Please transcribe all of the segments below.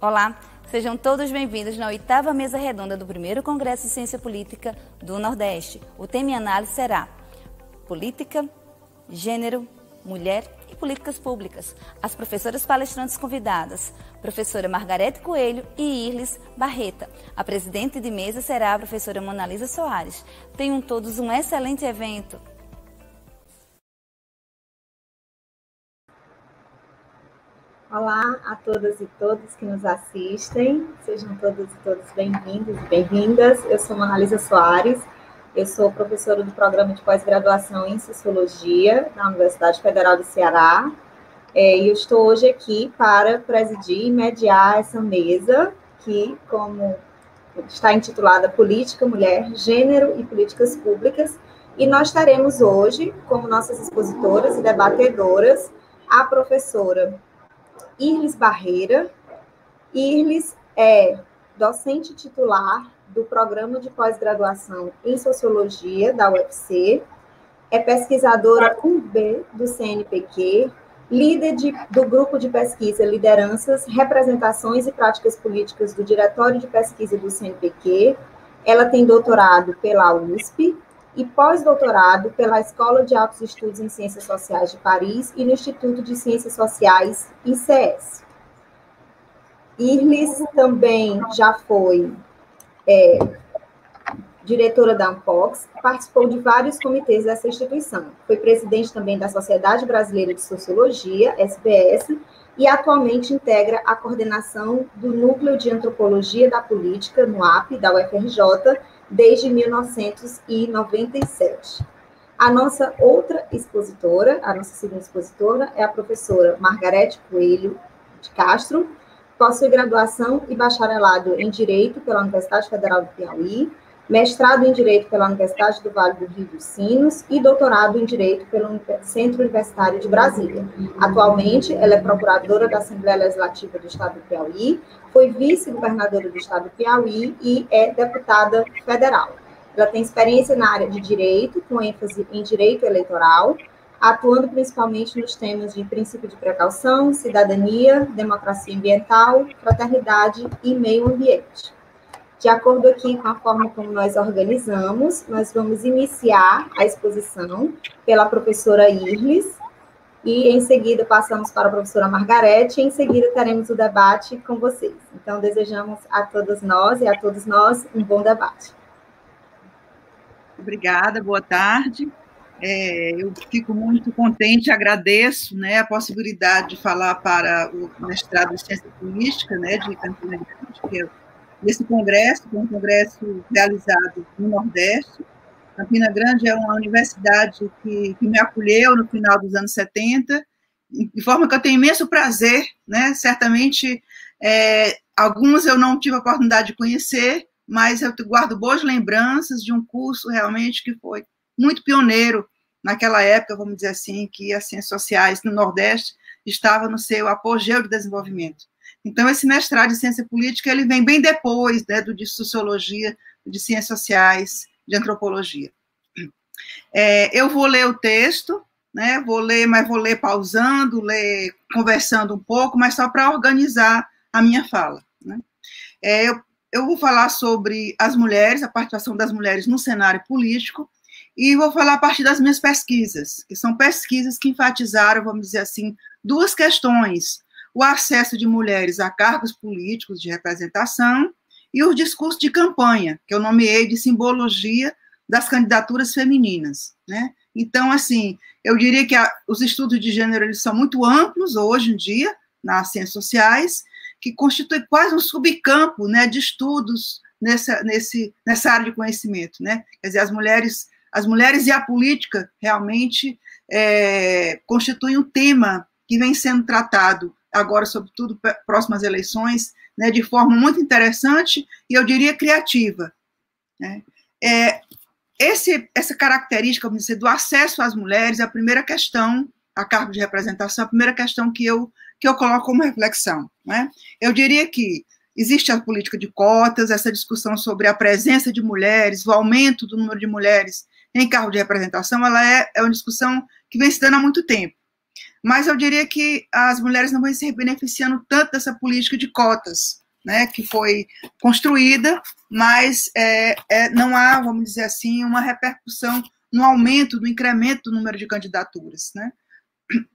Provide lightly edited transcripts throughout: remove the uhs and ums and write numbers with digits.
Olá, sejam todos bem-vindos na 8ª mesa redonda do primeiro Congresso de Ciência Política do Nordeste. O tema em análise será Política, Gênero, Mulher e Políticas Públicas. As professoras palestrantes convidadas, professora Margarete Coelho e Irlis Barreta. A presidente de mesa será a professora Monalisa Soares. Tenham todos um excelente evento. Olá a todas e todos que nos assistem, sejam todas e todos bem-vindos e bem-vindas. Eu sou Monalisa Soares, eu sou professora do programa de pós-graduação em Sociologia da Universidade Federal do Ceará, e eu estou hoje aqui para presidir e mediar essa mesa, que, como está intitulada Política, Mulher, Gênero e Políticas Públicas, e nós teremos hoje, como nossas expositoras e debatedoras, a professora Irlis Barreira. Irlis é docente titular do Programa de Pós-Graduação em Sociologia da UFC, é pesquisadora 1B do CNPq, líder do Grupo de Pesquisa Lideranças, Representações e Práticas Políticas do Diretório de Pesquisa do CNPq. Ela tem doutorado pela USP e pós-doutorado pela Escola de Altos Estudos em Ciências Sociais de Paris e no Instituto de Ciências Sociais ICS. Irlis também já foi diretora da Ampox, participou de vários comitês dessa instituição. Foi presidente também da Sociedade Brasileira de Sociologia, SBS, e atualmente integra a coordenação do Núcleo de Antropologia da Política, NUAP, da UFRJ, desde 1997. A nossa outra expositora, a nossa segunda expositora, é a professora Margarete Coelho de Castro, possui graduação e bacharelado em Direito pela Universidade Federal do Piauí, mestrado em Direito pela Universidade do Vale do Rio dos Sinos e doutorado em Direito pelo Centro Universitário de Brasília. Atualmente, ela é procuradora da Assembleia Legislativa do Estado do Piauí, foi vice-governadora do Estado do Piauí e é deputada federal. Ela tem experiência na área de Direito, com ênfase em Direito Eleitoral, atuando principalmente nos temas de princípio de precaução, cidadania, democracia ambiental, fraternidade e meio ambiente. De acordo aqui com a forma como nós organizamos, nós vamos iniciar a exposição pela professora Irlis, e em seguida passamos para a professora Margarete, e em seguida teremos o debate com vocês. Então, desejamos a todas nós e a todos nós um bom debate. Obrigada, boa tarde. Eu fico muito contente, agradeço, a possibilidade de falar para o mestrado de Ciência Política, de Campina Grande, que é esse congresso, que é um congresso realizado no Nordeste. Campina Grande é uma universidade que me acolheu no final dos anos 70, de forma que eu tenho imenso prazer, certamente alguns eu não tive a oportunidade de conhecer, mas eu guardo boas lembranças de um curso realmente que foi muito pioneiro naquela época, vamos dizer assim, que as ciências sociais no Nordeste estavam no seu apogeu de desenvolvimento. Então, esse mestrado de ciência política, ele vem bem depois do de sociologia, de ciências sociais, de antropologia. Eu vou ler o texto, vou ler pausando, ler conversando um pouco, mas só para organizar a minha fala. Eu vou falar sobre as mulheres, a participação das mulheres no cenário político, e vou falar a partir das minhas pesquisas, que são pesquisas que enfatizaram, vamos dizer assim, duas questões: o acesso de mulheres a cargos políticos de representação e o discurso de campanha, que eu nomeei de simbologia das candidaturas femininas. Então, assim, eu diria que os estudos de gênero eles são muito amplos hoje em dia, nas ciências sociais, que constitui quase um subcampo de estudos nessa área de conhecimento. Quer dizer, as mulheres e a política realmente constituem um tema que vem sendo tratado agora, sobretudo próximas eleições, de forma muito interessante e, eu diria, criativa. Essa característica, vamos dizer, do acesso às mulheres é a primeira questão, a cargo de representação, a primeira questão que eu coloco como reflexão. Eu diria que existe a política de cotas, essa discussão sobre a presença de mulheres, o aumento do número de mulheres em cargo de representação, ela é uma discussão que vem se dando há muito tempo. mas eu diria que as mulheres não vão se beneficiando tanto dessa política de cotas, né, que foi construída, mas não há, vamos dizer assim, uma repercussão no aumento, no incremento do número de candidaturas, né?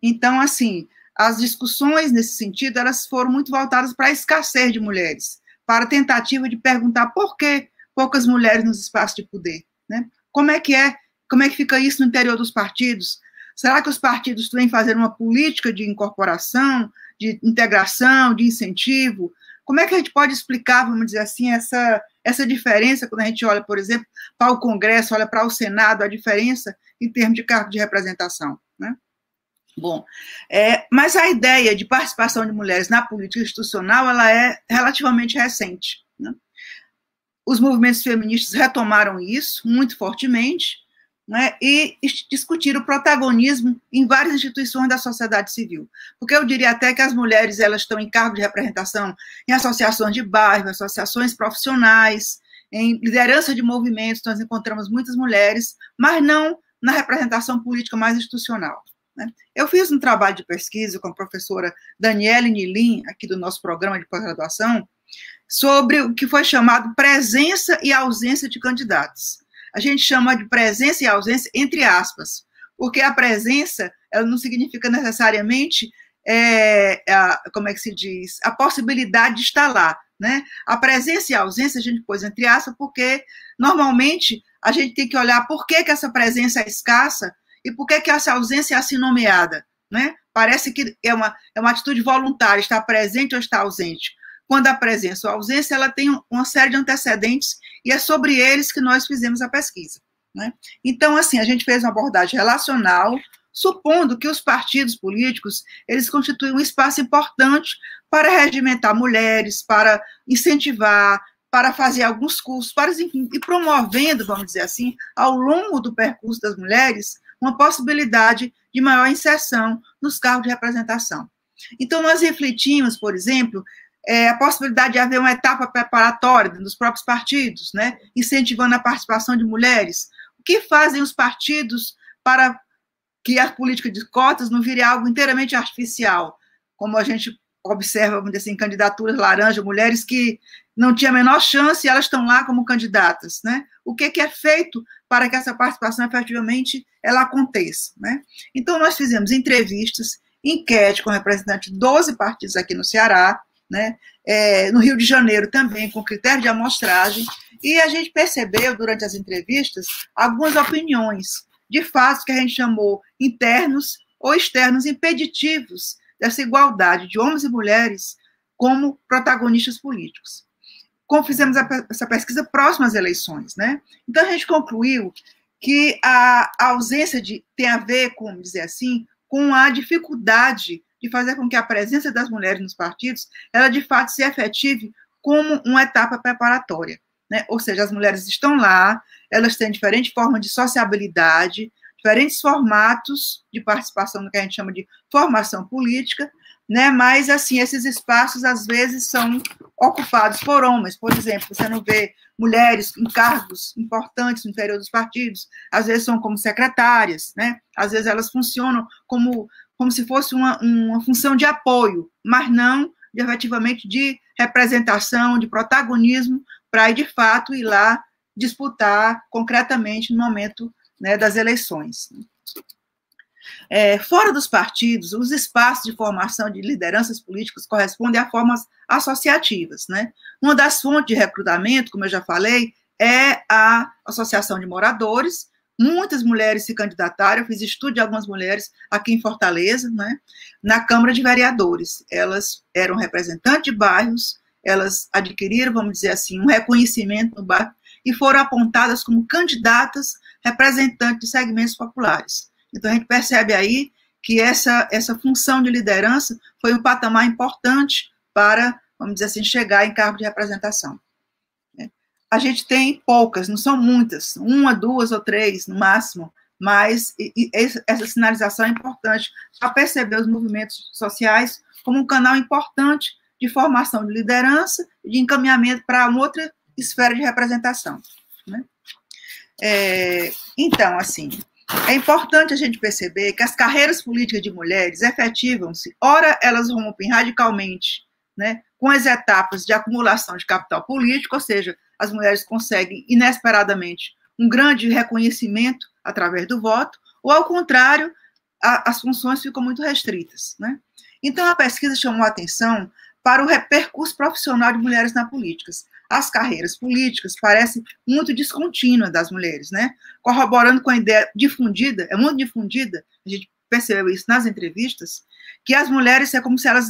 Então, assim, as discussões nesse sentido, elas foram muito voltadas para a escassez de mulheres, para a tentativa de perguntar por que poucas mulheres nos espaços de poder, né? Como é que fica isso no interior dos partidos? Será que os partidos vêm fazer uma política de incorporação, de integração, de incentivo? Como é que a gente pode explicar, vamos dizer assim, essa diferença quando a gente olha, por exemplo, para o Congresso, olha para o Senado, a diferença em termos de cargo de representação, né? Bom, mas a ideia de participação de mulheres na política institucional, ela é relativamente recente, né? Os movimentos feministas retomaram isso muito fortemente, né, e discutiram o protagonismo em várias instituições da sociedade civil. Porque eu diria até que as mulheres, elas estão em cargo de representação em associações de bairro, associações profissionais, em liderança de movimentos, nós encontramos muitas mulheres, mas não na representação política mais institucional, né? Eu fiz um trabalho de pesquisa com a professora Daniele Nilin, aqui do nosso programa de pós-graduação, sobre o que foi chamado presença e ausência de candidatos. A gente chama de presença e ausência entre aspas, porque a presença, ela não significa necessariamente, como é que se diz, a possibilidade de estar lá, né? A presença e a ausência a gente pôs entre aspas, porque normalmente a gente tem que olhar por que essa presença é escassa e por que essa ausência é assim nomeada, né? Parece que é uma atitude voluntária, estar presente ou estar ausente. Quando a presença ou a ausência, ela tem uma série de antecedentes e é sobre eles que nós fizemos a pesquisa, né? Então, assim, a gente fez uma abordagem relacional, supondo que os partidos políticos, eles constituem um espaço importante para regimentar mulheres, para incentivar, para fazer alguns cursos, enfim, e promovendo, vamos dizer assim, ao longo do percurso das mulheres, uma possibilidade de maior inserção nos cargos de representação. Então, nós refletimos, por exemplo, a possibilidade de haver uma etapa preparatória nos próprios partidos, né, incentivando a participação de mulheres. O que fazem os partidos para que a política de cotas não vire algo inteiramente artificial, como a gente observa, vamos dizer assim, candidaturas laranja, mulheres que não tinham a menor chance e elas estão lá como candidatas, né? O que é feito para que essa participação efetivamente ela aconteça, né? Então, nós fizemos entrevistas, enquete com representantes de 12 partidos aqui no Ceará, né? No Rio de Janeiro também, com critério de amostragem, e a gente percebeu, durante as entrevistas, algumas opiniões de fatos que a gente chamou internos ou externos impeditivos dessa igualdade de homens e mulheres como protagonistas políticos. Como fizemos essa pesquisa próxima às eleições, né? Então, a gente concluiu que a ausência tem a ver, como dizer assim, com a dificuldade de fazer com que a presença das mulheres nos partidos, ela de fato se efetive como uma etapa preparatória, né? Ou seja, as mulheres estão lá, elas têm diferentes formas de sociabilidade, diferentes formatos de participação no que a gente chama de formação política, né? Mas, assim, esses espaços, às vezes, são ocupados por homens. Por exemplo, você não vê mulheres em cargos importantes no interior dos partidos, às vezes são como secretárias, né? Às vezes elas funcionam como se fosse uma função de apoio, mas não efetivamente de representação, de protagonismo, para, de fato, ir lá disputar concretamente no momento, né, das eleições. Fora dos partidos, os espaços de formação de lideranças políticas correspondem a formas associativas, né? Uma das fontes de recrutamento, como eu já falei, é a associação de moradores. Muitas mulheres se candidataram, eu fiz estudo de algumas mulheres aqui em Fortaleza, né, na Câmara de Vereadores. Elas eram representantes de bairros, elas adquiriram, vamos dizer assim, um reconhecimento no bairro e foram apontadas como candidatas representantes de segmentos populares. Então, a gente percebe aí que essa função de liderança foi um patamar importante para, vamos dizer assim, chegar em cargo de representação. A gente tem poucas, não são muitas, 1, 2 ou 3 no máximo, mas essa sinalização é importante para perceber os movimentos sociais como um canal importante de formação de liderança e de encaminhamento para uma outra esfera de representação, né? Então, assim, é importante a gente perceber que as carreiras políticas de mulheres efetivam-se, ora elas rompem radicalmente, né, com as etapas de acumulação de capital político, ou seja, as mulheres conseguem inesperadamente um grande reconhecimento através do voto, ou ao contrário, as funções ficam muito restritas, né? Então a pesquisa chamou a atenção para o percurso profissional de mulheres na política. As carreiras políticas parecem muito descontínuas das mulheres, né? Corroborando com a ideia difundida, é muito difundida, a gente percebeu isso nas entrevistas, que as mulheres é como se elas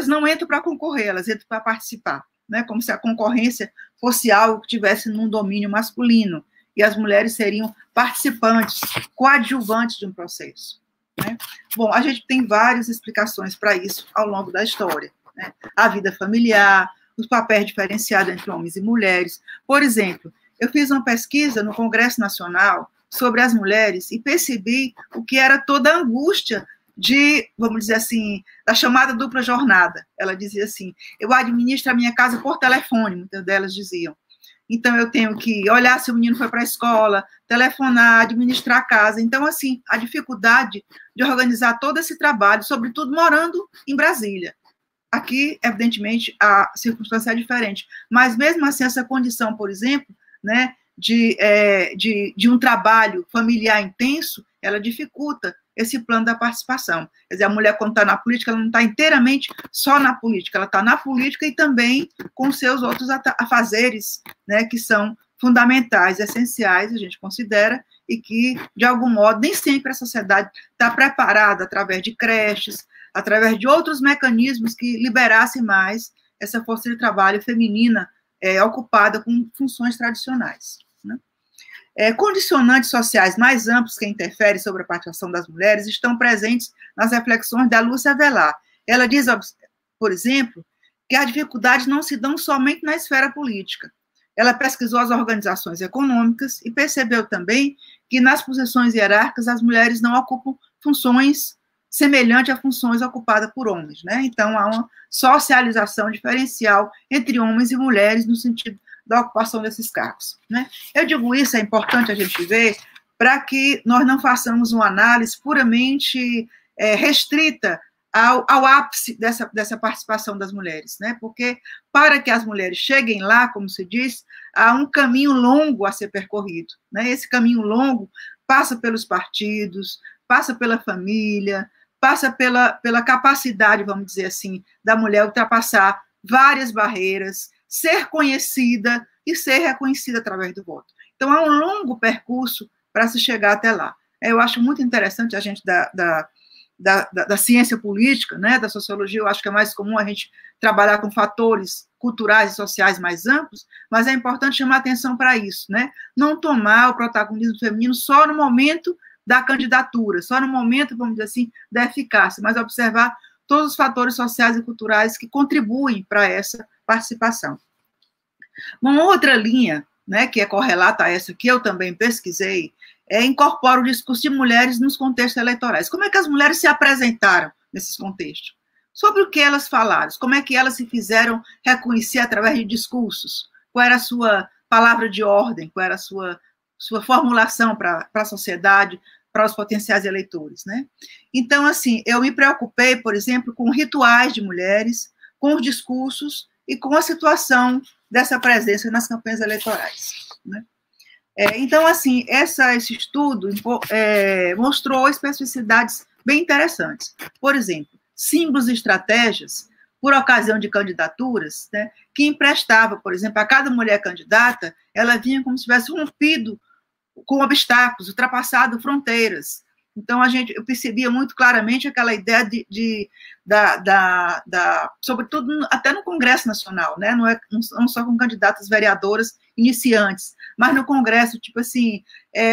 não entram para concorrer, elas entram para participar, né? Como se a concorrência fosse algo que tivesse num domínio masculino, e as mulheres seriam participantes, coadjuvantes de um processo, né? Bom, a gente tem várias explicações para isso ao longo da história, né? A vida familiar, os papéis diferenciados entre homens e mulheres. Por exemplo, eu fiz uma pesquisa no Congresso Nacional sobre as mulheres e percebi o que era toda a angústia de, vamos dizer assim, da chamada dupla jornada. Ela dizia assim, eu administro a minha casa por telefone, muitas delas diziam. Então, eu tenho que olhar se o menino foi para a escola, telefonar, administrar a casa. Então, assim, a dificuldade de organizar todo esse trabalho, sobretudo morando em Brasília. Aqui, evidentemente, a circunstância é diferente. Mas, mesmo assim, essa condição, por exemplo, né, de um trabalho familiar intenso, ela dificulta esse plano da participação. Quer dizer, a mulher, quando está na política, ela não está inteiramente só na política, ela está na política e também com seus outros afazeres, né, que são fundamentais, essenciais, a gente considera, e que, de algum modo, nem sempre a sociedade está preparada, através de creches, através de outros mecanismos que liberassem mais essa força de trabalho feminina ocupada com funções tradicionais, né? Condicionantes sociais mais amplos que interferem sobre a participação das mulheres estão presentes nas reflexões da Lúcia Velar. Ela diz, por exemplo, que as dificuldades não se dão somente na esfera política. Ela pesquisou as organizações econômicas e percebeu também que nas posições hierárquicas as mulheres não ocupam funções semelhantes a funções ocupadas por homens, né? Então, há uma socialização diferencial entre homens e mulheres no sentido da ocupação desses cargos, né? Eu digo isso, é importante a gente ver, para que nós não façamos uma análise puramente restrita ao ápice dessa participação das mulheres, né? Porque para que as mulheres cheguem lá, como se diz, há um caminho longo a ser percorrido, né? Esse caminho longo passa pelos partidos, passa pela família, passa pela capacidade, vamos dizer assim, da mulher ultrapassar várias barreiras, ser conhecida e ser reconhecida através do voto. Então, há um longo percurso para se chegar até lá. Eu acho muito interessante a gente da ciência política, né, da sociologia, eu acho que é mais comum a gente trabalhar com fatores culturais e sociais mais amplos, mas é importante chamar atenção para isso, né? Não tomar o protagonismo feminino só no momento da candidatura, só no momento, vamos dizer assim, da eficácia, mas observar todos os fatores sociais e culturais que contribuem para essa participação. Uma outra linha, né, que é correlata a essa que eu também pesquisei, incorpora o discurso de mulheres nos contextos eleitorais. Como é que as mulheres se apresentaram nesses contextos? Sobre o que elas falaram? Como é que elas se fizeram reconhecer através de discursos? Qual era a sua palavra de ordem? Qual era a sua formulação para a sociedade, para os potenciais eleitores, né? Então, assim, eu me preocupei, por exemplo, com rituais de mulheres, com os discursos e com a situação dessa presença nas campanhas eleitorais, né? Então, assim, esse estudo mostrou especificidades bem interessantes. Por exemplo, símbolos e estratégias, por ocasião de candidaturas, né, que emprestava, por exemplo, a cada mulher candidata, ela vinha como se tivesse rompido com obstáculos, ultrapassado fronteiras. Então, eu percebia muito claramente aquela ideia sobretudo até no Congresso Nacional, né? Não só com candidatas vereadoras iniciantes, mas no Congresso, tipo assim,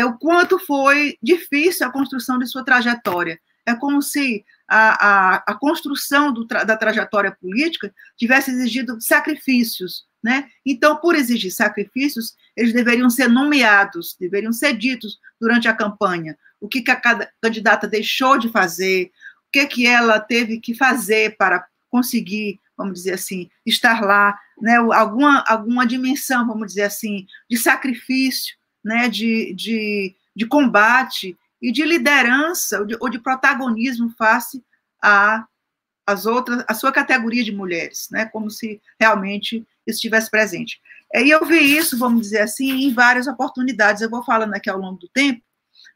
o quanto foi difícil a construção de sua trajetória. É como se a construção da trajetória política tivesse exigido sacrifícios, né? Então, por exigir sacrifícios, eles deveriam ser nomeados, deveriam ser ditos durante a campanha. O que a cada candidata deixou de fazer, o que ela teve que fazer para conseguir, vamos dizer assim, estar lá, né? Alguma dimensão, vamos dizer assim, de sacrifício, né? de de combate e de liderança ou de protagonismo face a sua categoria de mulheres, né? Como se realmente isso estivesse presente. E eu vi isso, vamos dizer assim, em várias oportunidades. Eu vou falando aqui ao longo do tempo,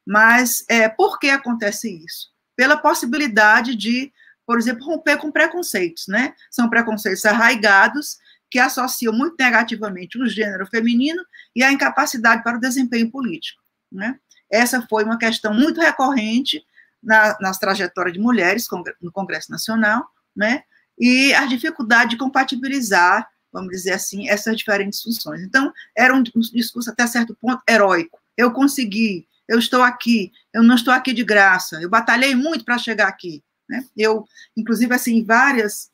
mas por que acontece isso? Pela possibilidade de, por exemplo, romper com preconceitos, né? São preconceitos arraigados que associam muito negativamente o gênero feminino e a incapacidade para o desempenho político, né? Essa foi uma questão muito recorrente nas trajetórias de mulheres no Congresso Nacional, né? E a dificuldade de compatibilizar, vamos dizer assim, essas diferentes funções. Então, era um discurso até certo ponto heróico. Eu consegui, eu estou aqui, eu não estou aqui de graça, eu batalhei muito para chegar aqui, né? Eu, inclusive, assim, em várias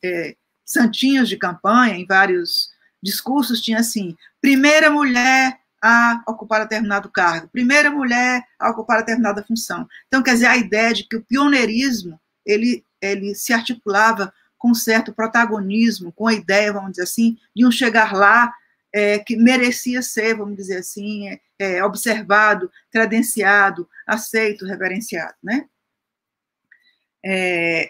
santinhas de campanha, em vários discursos, tinha assim, primeira mulher a ocupar determinado cargo, primeira mulher a ocupar determinada função. Então, quer dizer, a ideia de que o pioneirismo, ele se articulava com um certo protagonismo, com a ideia, vamos dizer assim, de um chegar lá que merecia ser, vamos dizer assim, observado, credenciado, aceito, reverenciado, né?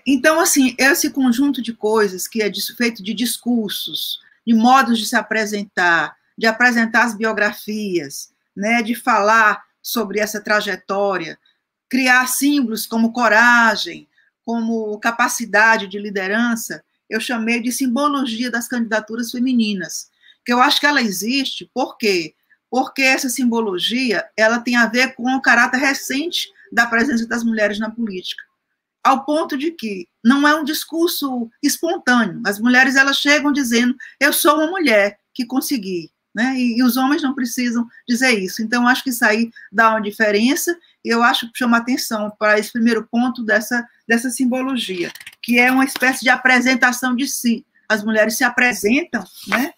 Então, assim, esse conjunto de coisas que é feito de discursos, de modos de se apresentar, de apresentar as biografias, né, de falar sobre essa trajetória, criar símbolos como coragem, como capacidade de liderança, eu chamei de simbologia das candidaturas femininas, que eu acho que ela existe, por quê? Porque essa simbologia, ela tem a ver com o caráter recente da presença das mulheres na política, ao ponto de que não é um discurso espontâneo, as mulheres elas chegam dizendo, eu sou uma mulher que consegui, né? E os homens não precisam dizer isso. Então, acho que isso aí dá uma diferença, e eu acho que chama atenção para esse primeiro ponto dessa simbologia, que é uma espécie de apresentação de si. As mulheres se apresentam, né?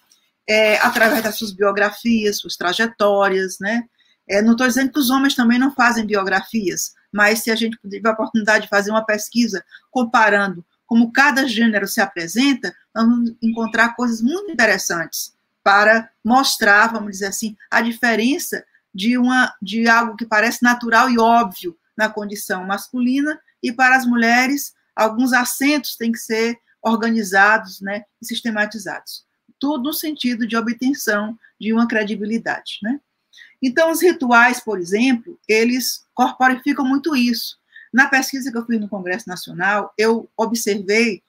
Através das suas biografias, suas trajetórias, né? Não estou dizendo que os homens também não fazem biografias, mas se a gente tiver a oportunidade de fazer uma pesquisa comparando como cada gênero se apresenta, vamos encontrar coisas muito interessantes para mostrar, vamos dizer assim, a diferença de algo que parece natural e óbvio na condição masculina, e para as mulheres, alguns acentos têm que ser organizados, né, e sistematizados. Tudo no sentido de obtenção de uma credibilidade, né? Então, os rituais, por exemplo, eles corporificam muito isso. Na pesquisa que eu fiz no Congresso Nacional, eu observei,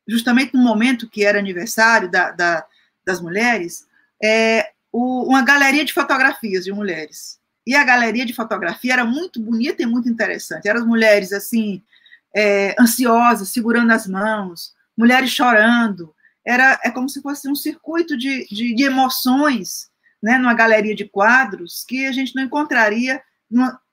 justamente no momento que era aniversário das mulheres, uma galeria de fotografias de mulheres. E a galeria de fotografia era muito bonita e muito interessante. Eram as mulheres, assim, ansiosas, segurando as mãos, mulheres chorando. É como se fosse um circuito de emoções, né, numa galeria de quadros que a gente não encontraria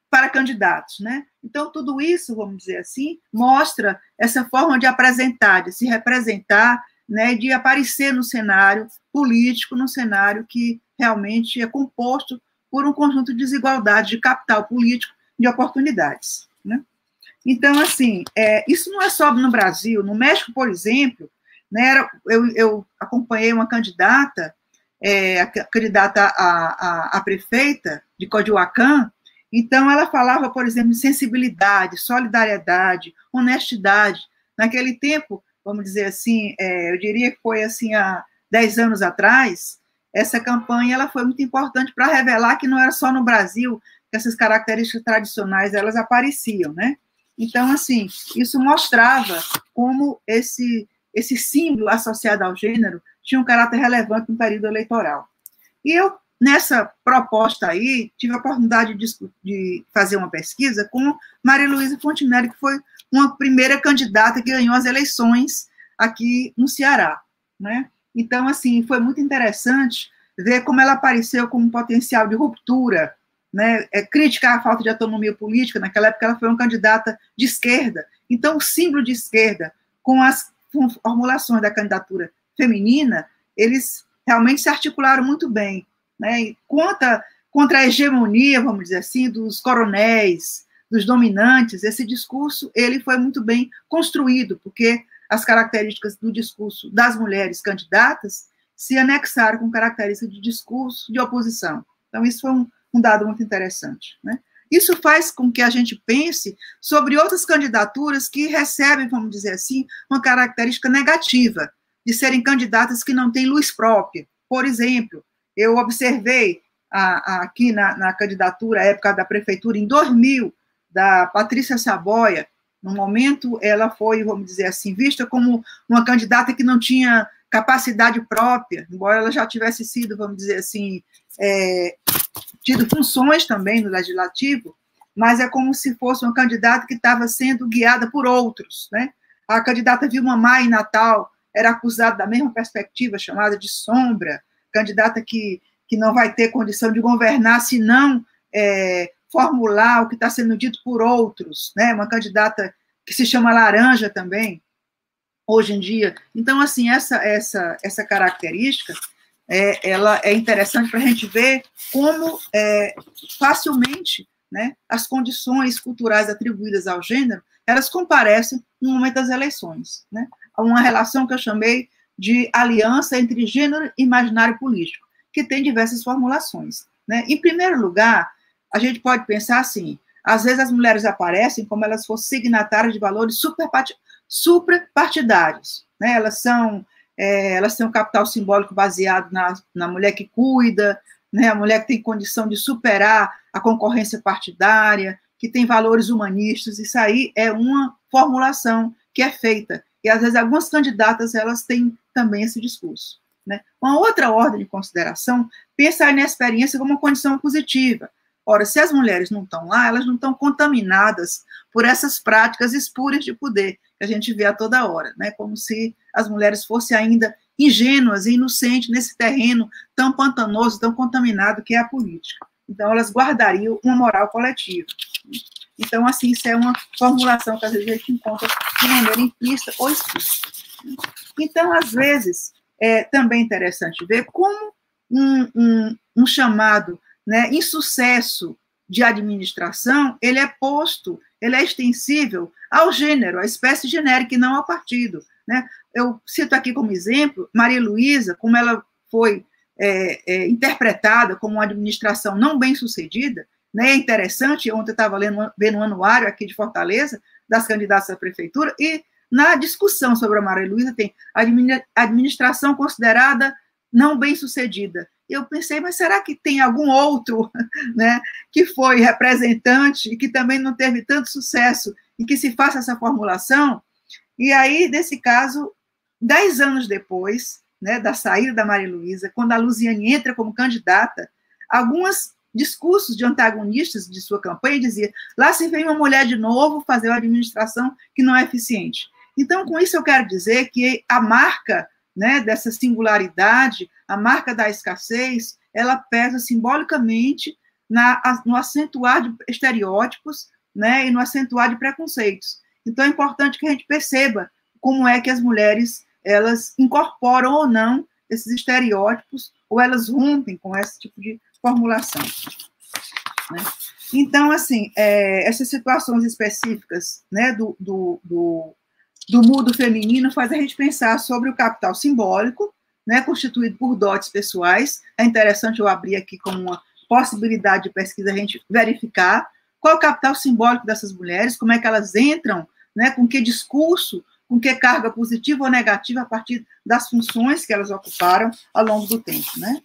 para candidatos, né? Então, tudo isso, vamos dizer assim, mostra essa forma de apresentar, de se representar, né, de aparecer no cenário político, num cenário que realmente é composto por um conjunto de desigualdades de capital político, de oportunidades, né? Então, assim, isso não é só no Brasil. No México, por exemplo, né, eu acompanhei uma candidata, a candidata a prefeita de Coyoacán. Então, ela falava, por exemplo, de sensibilidade, solidariedade, honestidade. Naquele tempo, vamos dizer assim, eu diria que foi assim há 10 anos atrás, essa campanha ela foi muito importante para revelar que não era só no Brasil que essas características tradicionais elas apareciam, né? Então, assim, isso mostrava como esse símbolo associado ao gênero tinha um caráter relevante no período eleitoral. E eu, nessa proposta aí, tive a oportunidade de fazer uma pesquisa com Maria Luísa Fontinelli, que foi uma primeira candidata que ganhou as eleições aqui no Ceará, né? Então, assim, foi muito interessante ver como ela apareceu como um potencial de ruptura, né? Crítica à falta de autonomia política. Naquela época ela foi uma candidata de esquerda. Então, o símbolo de esquerda, com as formulações da candidatura feminina, eles realmente se articularam muito bem, né? E contra a hegemonia, vamos dizer assim, dos coronéis, dos dominantes, esse discurso ele foi muito bem construído, porque as características do discurso das mulheres candidatas se anexaram com características de discurso de oposição. Então, isso foi um dado muito interessante, né? isso faz com que a gente pense sobre outras candidaturas que recebem, vamos dizer assim, uma característica negativa, de serem candidatas que não têm luz própria. Por exemplo, eu observei aqui na candidatura, à época da prefeitura, em 2000, da Patrícia Saboia. No momento, ela foi, vamos dizer assim, vista como uma candidata que não tinha capacidade própria, embora ela já tivesse sido, vamos dizer assim, tido funções também no legislativo, mas é como se fosse uma candidata que estava sendo guiada por outros, né? A candidata Vilma Maia, em Natal, era acusada da mesma perspectiva, chamada de sombra, candidata que não vai ter condição de governar se não formular o que está sendo dito por outros, né? Uma candidata que se chama laranja também, hoje em dia. Então, assim, essa característica, ela é interessante para a gente ver como facilmente, né, as condições culturais atribuídas ao gênero, elas comparecem no momento das eleições, né? Uma relação que eu chamei de aliança entre gênero e imaginário político, que tem diversas formulações, né? Em primeiro lugar, a gente pode pensar assim, às vezes as mulheres aparecem como elas fossem signatárias de valores suprapartidários, né? Elas têm um capital simbólico baseado na mulher que cuida, né? A mulher que tem condição de superar a concorrência partidária, que tem valores humanistas. Isso aí é uma formulação que é feita, e às vezes algumas candidatas elas têm também esse discurso, né? Uma outra ordem de consideração, pensar na experiência como uma condição positiva. Ora, se as mulheres não estão lá, elas não estão contaminadas por essas práticas espúrias de poder que a gente vê a toda hora, né? Como se as mulheres fossem ainda ingênuas e inocentes nesse terreno tão pantanoso, tão contaminado que é a política. Então, elas guardariam uma moral coletiva. Então, assim, isso é uma formulação que às vezes a gente encontra de maneira implícita ou explícita. Então, às vezes, é também interessante ver como um chamado, né, insucesso de administração, ele é posto, ele é extensível ao gênero, à espécie genérica e não ao partido, né? Eu cito aqui como exemplo Maria Luísa, como ela foi interpretada como uma administração não bem sucedida, né? É interessante, ontem eu estava vendo um anuário aqui de Fortaleza, das candidatas à prefeitura, e na discussão sobre a Maria Luísa tem administração considerada não bem sucedida. Eu pensei, mas será que tem algum outro, né, que foi representante e que também não teve tanto sucesso e que se faça essa formulação? E aí, nesse caso, 10 anos depois, né, da saída da Maria Luísa, quando a Luziane entra como candidata, alguns discursos de antagonistas de sua campanha diziam: lá se vem uma mulher de novo fazer uma administração que não é eficiente. Então, com isso eu quero dizer que a marca, né, dessa singularidade, a marca da escassez, ela pesa simbolicamente no acentuar de estereótipos, né, e no acentuar de preconceitos. Então, é importante que a gente perceba como é que as mulheres, elas incorporam ou não esses estereótipos, ou elas rompem com esse tipo de formulação, né? Então, assim, essas situações específicas, né, do mundo feminino faz a gente pensar sobre o capital simbólico, né, constituído por dotes pessoais. É interessante eu abrir aqui como uma possibilidade de pesquisa, a gente verificar qual é o capital simbólico dessas mulheres, como é que elas entram, né, com que discurso, com que carga positiva ou negativa a partir das funções que elas ocuparam ao longo do tempo, né?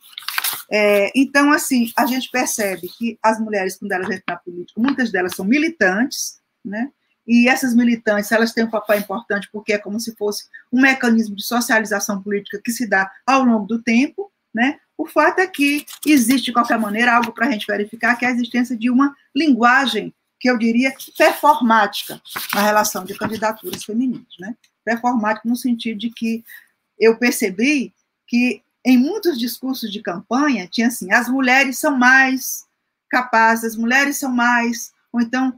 Então, assim, a gente percebe que as mulheres, quando elas entram na política, muitas delas são militantes, né? E essas militantes, elas têm um papel importante porque é como se fosse um mecanismo de socialização política que se dá ao longo do tempo, né? O fato é que existe, de qualquer maneira, algo para a gente verificar, que é a existência de uma linguagem, que eu diria performática, na relação de candidaturas femininas, né? Performática no sentido de que eu percebi que em muitos discursos de campanha tinha assim: as mulheres são mais capazes, as mulheres são mais, ou então,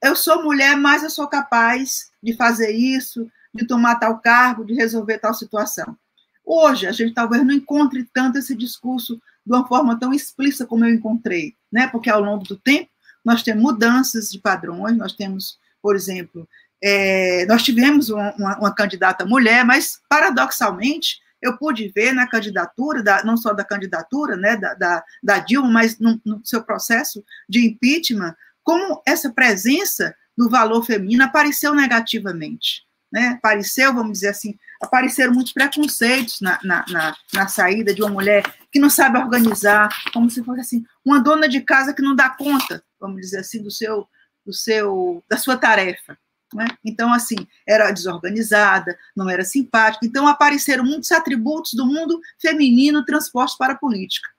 eu sou mulher, mas eu sou capaz de fazer isso, de tomar tal cargo, de resolver tal situação. Hoje, a gente talvez não encontre tanto esse discurso de uma forma tão explícita como eu encontrei, né? Porque ao longo do tempo nós temos mudanças de padrões, nós temos, por exemplo, nós tivemos uma candidata mulher, mas, paradoxalmente, eu pude ver na candidatura, não só da candidatura, né, da Dilma, mas no seu processo de impeachment, como essa presença do valor feminino apareceu negativamente. Né? Apareceu, vamos dizer assim, apareceram muitos preconceitos na saída de uma mulher que não sabe organizar, como se fosse assim, uma dona de casa que não dá conta, vamos dizer assim, da sua tarefa. Né? Então, assim, era desorganizada, não era simpática. Então, apareceram muitos atributos do mundo feminino transpostos para a política.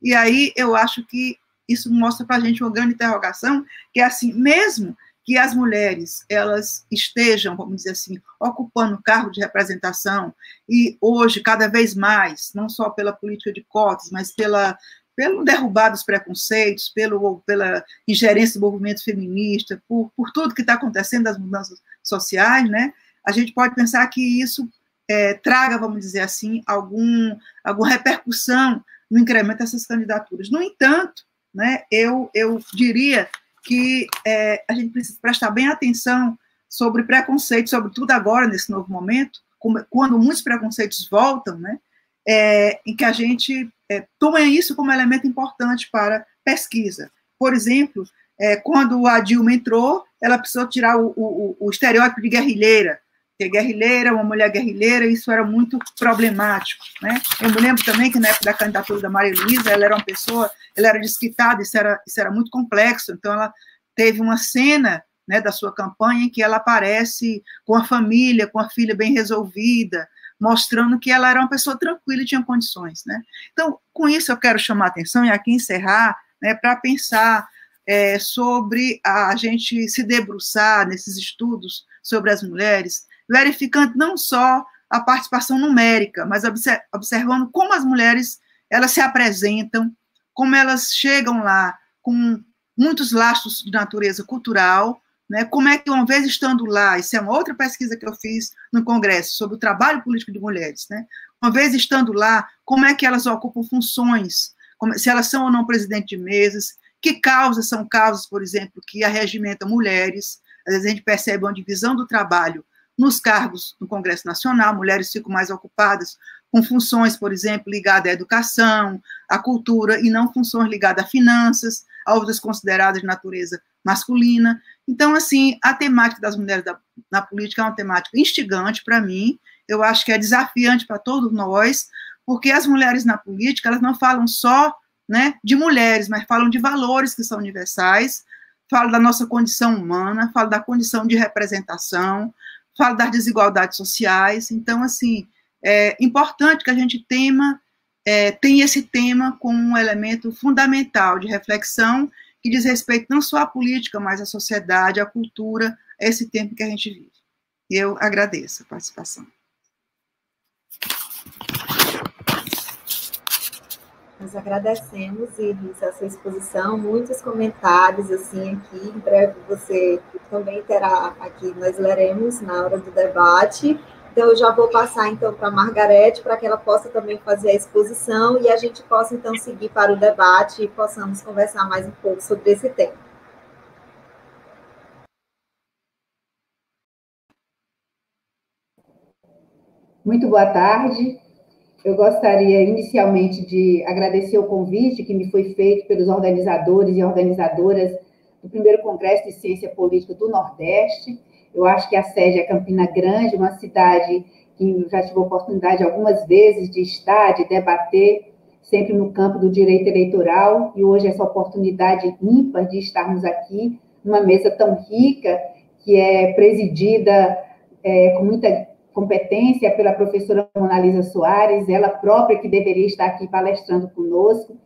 E aí, eu acho que isso mostra para a gente uma grande interrogação, que é assim, mesmo que as mulheres elas estejam, vamos dizer assim, ocupando cargo de representação, e hoje, cada vez mais, não só pela política de cotas, mas pelo derrubar dos preconceitos, pela ingerência do movimento feminista, por tudo que está acontecendo, das mudanças sociais, né? A gente pode pensar que isso traga, vamos dizer assim, alguma repercussão no incremento dessas candidaturas. No entanto, né, eu diria que a gente precisa prestar bem atenção sobre preconceito, sobretudo agora, nesse novo momento, quando muitos preconceitos voltam, né, em que a gente toma isso como elemento importante para pesquisa. Por exemplo, quando a Dilma entrou, ela precisou tirar o estereótipo de guerrilheira, que guerrilheira, uma mulher guerrilheira, isso era muito problemático. Né? Eu me lembro também que na época da candidatura da Maria Luísa, ela era uma pessoa, ela era desquitada, isso era muito complexo, então ela teve uma cena, né, da sua campanha em que ela aparece com a família, com a filha bem resolvida, mostrando que ela era uma pessoa tranquila e tinha condições. Né? Então, com isso eu quero chamar a atenção e aqui encerrar, né, para pensar sobre a gente se debruçar nesses estudos sobre as mulheres, verificando não só a participação numérica, mas observando como as mulheres elas se apresentam, como elas chegam lá com muitos laços de natureza cultural, né? Como é que, uma vez estando lá, isso é uma outra pesquisa que eu fiz no Congresso, sobre o trabalho político de mulheres, né? Uma vez estando lá, como é que elas ocupam funções, se elas são ou não presidente de mesas, que causas são causas, por exemplo, que arregimentam mulheres, às vezes a gente percebe uma divisão do trabalho nos cargos no Congresso Nacional, mulheres ficam mais ocupadas com funções, por exemplo, ligadas à educação, à cultura, e não funções ligadas a finanças, a outras consideradas de natureza masculina. Então, assim, a temática das mulheres na política é uma temática instigante para mim, eu acho que é desafiante para todos nós, porque as mulheres na política, elas não falam só, né, de mulheres, mas falam de valores que são universais, falam da nossa condição humana, falam da condição de representação, falam das desigualdades sociais. Então, assim, é importante que a gente tenha esse tema como um elemento fundamental de reflexão que diz respeito não só à política, mas à sociedade, à cultura, a esse tempo que a gente vive. E eu agradeço a participação. Nós agradecemos, Iris, a sua exposição, muitos comentários, assim, aqui, em breve você também terá aqui, nós leremos na hora do debate. Então, eu já vou passar, então, para a Margarete, para que ela possa também fazer a exposição e a gente possa, então, seguir para o debate e possamos conversar mais um pouco sobre esse tema. Muito boa tarde. Eu gostaria, inicialmente, de agradecer o convite que me foi feito pelos organizadores e organizadoras do primeiro Congresso de Ciência Política do Nordeste. Eu acho que a sede é Campina Grande, uma cidade que já tive a oportunidade algumas vezes de estar, de debater, sempre no campo do direito eleitoral, e hoje essa oportunidade ímpar de estarmos aqui, numa mesa tão rica, que é presidida com muita competência pela professora Monalisa Soares, ela própria que deveria estar aqui palestrando conosco.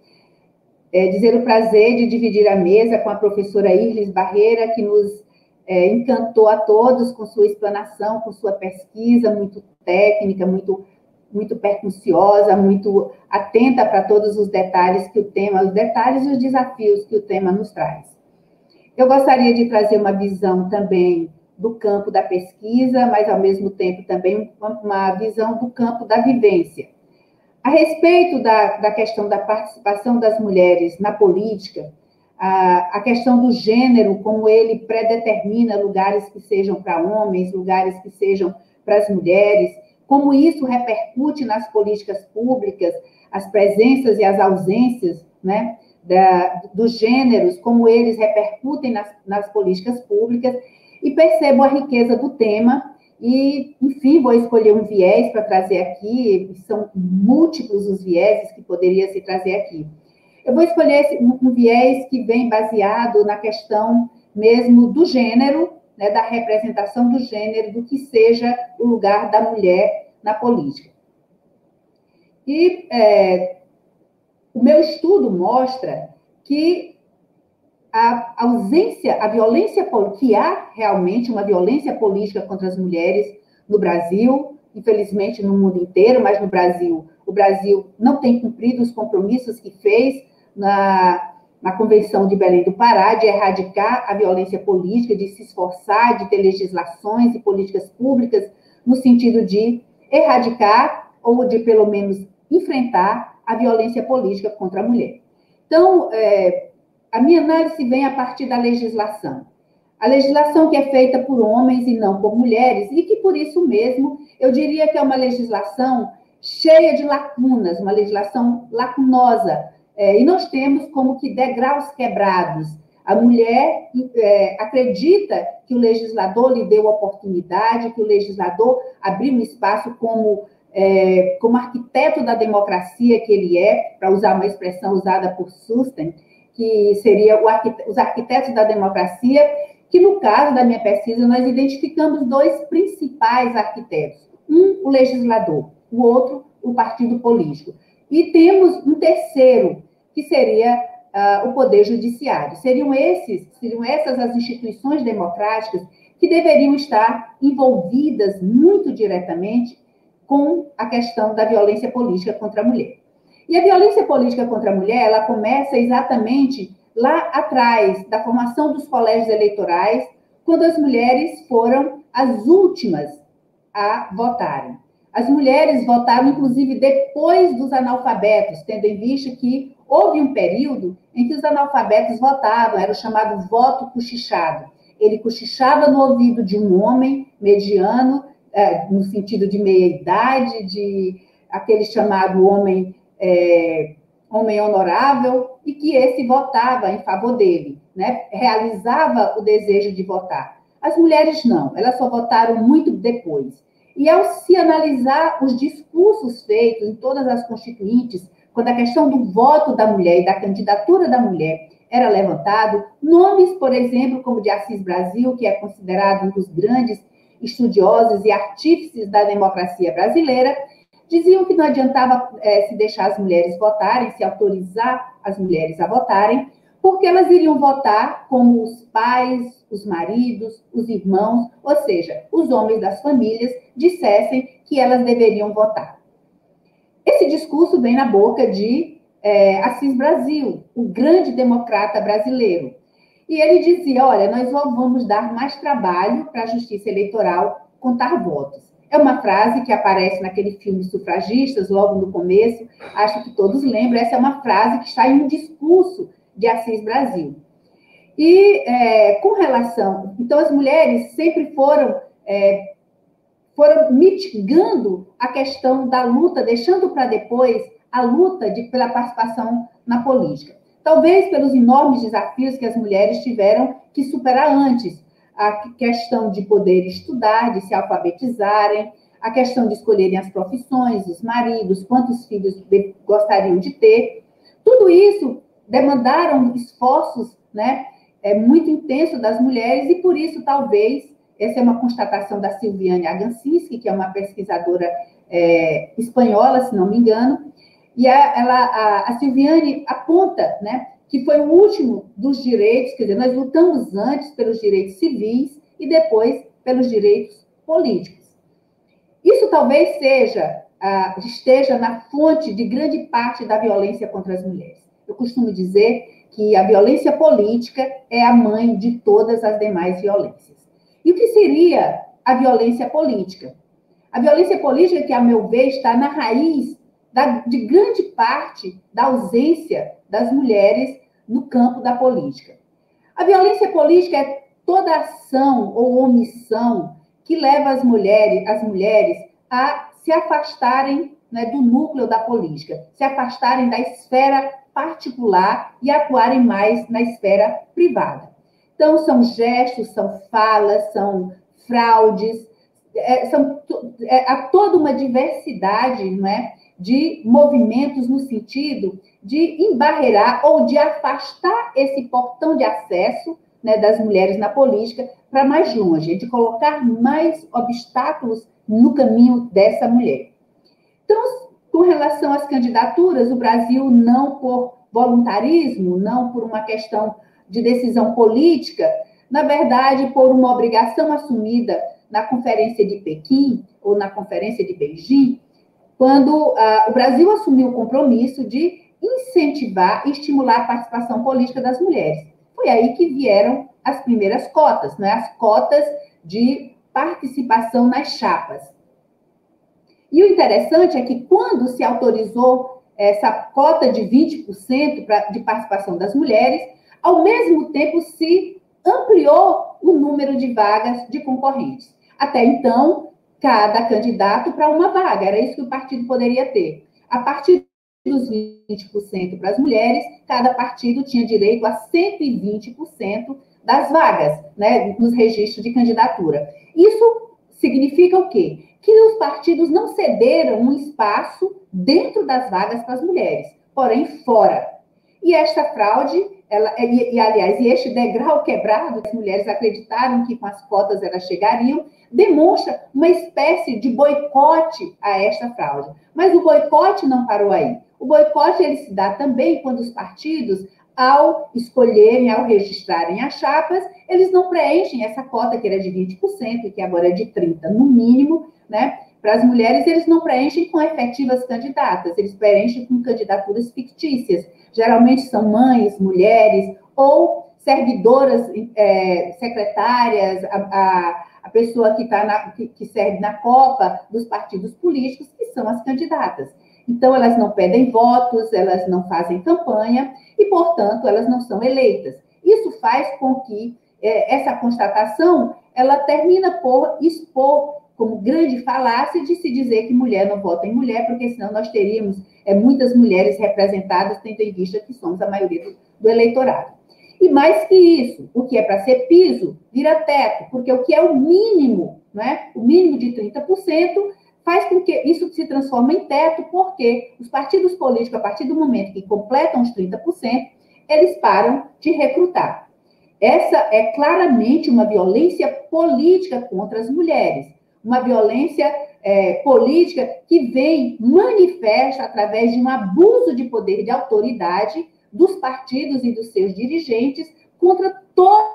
Dizer o prazer de dividir a mesa com a professora Irlis Barreira, que nos encantou a todos com sua explanação, com sua pesquisa muito técnica, muito percunciosa, muito atenta para todos os detalhes que o tema, os detalhes e os desafios que o tema nos traz. Eu gostaria de trazer uma visão também do campo da pesquisa, mas, ao mesmo tempo, também uma visão do campo da vivência. A respeito da questão da participação das mulheres na política, a questão do gênero, como ele predetermina lugares que sejam para homens, lugares que sejam para as mulheres, como isso repercute nas políticas públicas, as presenças e as ausências, né, dos gêneros, como eles repercutem nas políticas públicas, e percebo a riqueza do tema, e, enfim, vou escolher um viés para trazer aqui, são múltiplos os vieses que poderia se trazer aqui. Eu vou escolher um viés que vem baseado na questão mesmo do gênero, né, da representação do gênero, do que seja o lugar da mulher na política. E o meu estudo mostra que a ausência, a violência, que há realmente uma violência política contra as mulheres no Brasil, infelizmente no mundo inteiro, mas no Brasil, o Brasil não tem cumprido os compromissos que fez na Convenção de Belém do Pará, de erradicar a violência política, de se esforçar, de ter legislações e políticas públicas no sentido de erradicar ou de, pelo menos, enfrentar a violência política contra a mulher. Então, a minha análise vem a partir da legislação. A legislação que é feita por homens e não por mulheres, e que, por isso mesmo, eu diria que é uma legislação cheia de lacunas, uma legislação lacunosa, e nós temos como que degraus quebrados. A mulher acredita que o legislador lhe deu oportunidade, que o legislador abriu um espaço como arquiteto da democracia que ele é, para usar uma expressão usada por Susten, que seria os arquitetos da democracia, que no caso da minha pesquisa nós identificamos dois principais arquitetos. Um, o legislador, o outro, o partido político. E temos um terceiro, que seria o poder judiciário. Seriam essas as instituições democráticas que deveriam estar envolvidas muito diretamente com a questão da violência política contra a mulher. E a violência política contra a mulher, ela começa exatamente lá atrás da formação dos colégios eleitorais, quando as mulheres foram as últimas a votarem. As mulheres votaram, inclusive, depois dos analfabetos, tendo em vista que houve um período em que os analfabetos votavam, era o chamado voto cochichado. Ele cochichava no ouvido de um homem mediano, no sentido de meia-idade, de aquele chamado homem honorável, e que esse votava em favor dele, né? Realizava o desejo de votar. As mulheres não, elas só votaram muito depois. E ao se analisar os discursos feitos em todas as constituintes, quando a questão do voto da mulher e da candidatura da mulher era levantado, nomes, por exemplo, como de Assis Brasil, que é considerado um dos grandes estudiosos e artífices da democracia brasileira, diziam que não adiantava se deixar as mulheres votarem, se autorizar as mulheres a votarem, porque elas iriam votar como os pais, os maridos, os irmãos, ou seja, os homens das famílias, dissessem que elas deveriam votar. Esse discurso vem na boca de Assis Brasil, o grande democrata brasileiro. E ele dizia, olha, nós vamos dar mais trabalho para a justiça eleitoral contar votos. É uma frase que aparece naquele filme Sufragistas, logo no começo, acho que todos lembram, essa é uma frase que está em um discurso de Assis Brasil. E com relação... Então, as mulheres sempre foram mitigando a questão da luta, deixando para depois a luta pela participação na política. Talvez pelos enormes desafios que as mulheres tiveram que superar antes. A questão de poder estudar, de se alfabetizarem, a questão de escolherem as profissões, os maridos, quantos filhos gostariam de ter. Tudo isso demandaram esforços, né, muito intensos das mulheres, e por isso, talvez, essa é uma constatação da Silviane Agancinski, que é uma pesquisadora espanhola, se não me engano, e a Silviane aponta, né, que foi o último dos direitos, quer dizer, nós lutamos antes pelos direitos civis e depois pelos direitos políticos. Isso talvez esteja na fonte de grande parte da violência contra as mulheres. Eu costumo dizer que a violência política é a mãe de todas as demais violências. E o que seria a violência política? A violência política, que, a meu ver, está na raiz de grande parte da ausência das mulheres no campo da política. A violência política é toda ação ou omissão que leva as mulheres a se afastarem, né, do núcleo da política, se afastarem da esfera particular e atuarem mais na esfera privada. Então, são gestos, são falas, são fraudes, há toda uma diversidade, não é, de movimentos no sentido de embarrear ou de afastar esse portão de acesso, né, das mulheres na política para mais longe, de colocar mais obstáculos no caminho dessa mulher. Então, com relação às candidaturas, o Brasil, não por voluntarismo, não por uma questão de decisão política, na verdade, por uma obrigação assumida na Conferência de Pequim, ou na Conferência de Beijing, quando o Brasil assumiu o compromisso de incentivar e estimular a participação política das mulheres. Foi aí que vieram as primeiras cotas, né? As cotas de participação nas chapas. E o interessante é que, quando se autorizou essa cota de 20% de participação das mulheres, ao mesmo tempo se ampliou o número de vagas de concorrentes. Até então, cada candidato para uma vaga, era isso que o partido poderia ter. A partir dos 20% para as mulheres, cada partido tinha direito a 120% das vagas, né, nos registros de candidatura. Isso significa o quê? Que os partidos não cederam um espaço dentro das vagas para as mulheres, porém fora. E esta fraude, aliás, este degrau quebrado, as mulheres acreditaram que com as cotas elas chegariam, demonstra uma espécie de boicote a esta fraude. Mas o boicote não parou aí. O boicote ele se dá também quando os partidos, ao escolherem, ao registrarem as chapas, eles não preenchem essa cota que era de 20%, que agora é de 30% no mínimo, né? Para as mulheres, eles não preenchem com efetivas candidatas, eles preenchem com candidaturas fictícias. Geralmente são mães, mulheres ou servidoras, secretárias, a pessoa que serve na copa dos partidos políticos, que são as candidatas. Então, elas não pedem votos, elas não fazem campanha e, portanto, elas não são eleitas. Isso faz com que essa constatação, ela termina por expor como grande falácia de se dizer que mulher não vota em mulher, porque senão nós teríamos muitas mulheres representadas, tendo em vista que somos a maioria do eleitorado. E mais que isso, o que é para ser piso, vira teto, porque o que é o mínimo, né, o mínimo de 30%, faz com que isso se transforme em teto, porque os partidos políticos, a partir do momento que completam os 30%, eles param de recrutar. Essa é claramente uma violência política contra as mulheres, uma violência política que vem manifesta através de um abuso de poder de autoridade dos partidos e dos seus dirigentes contra toda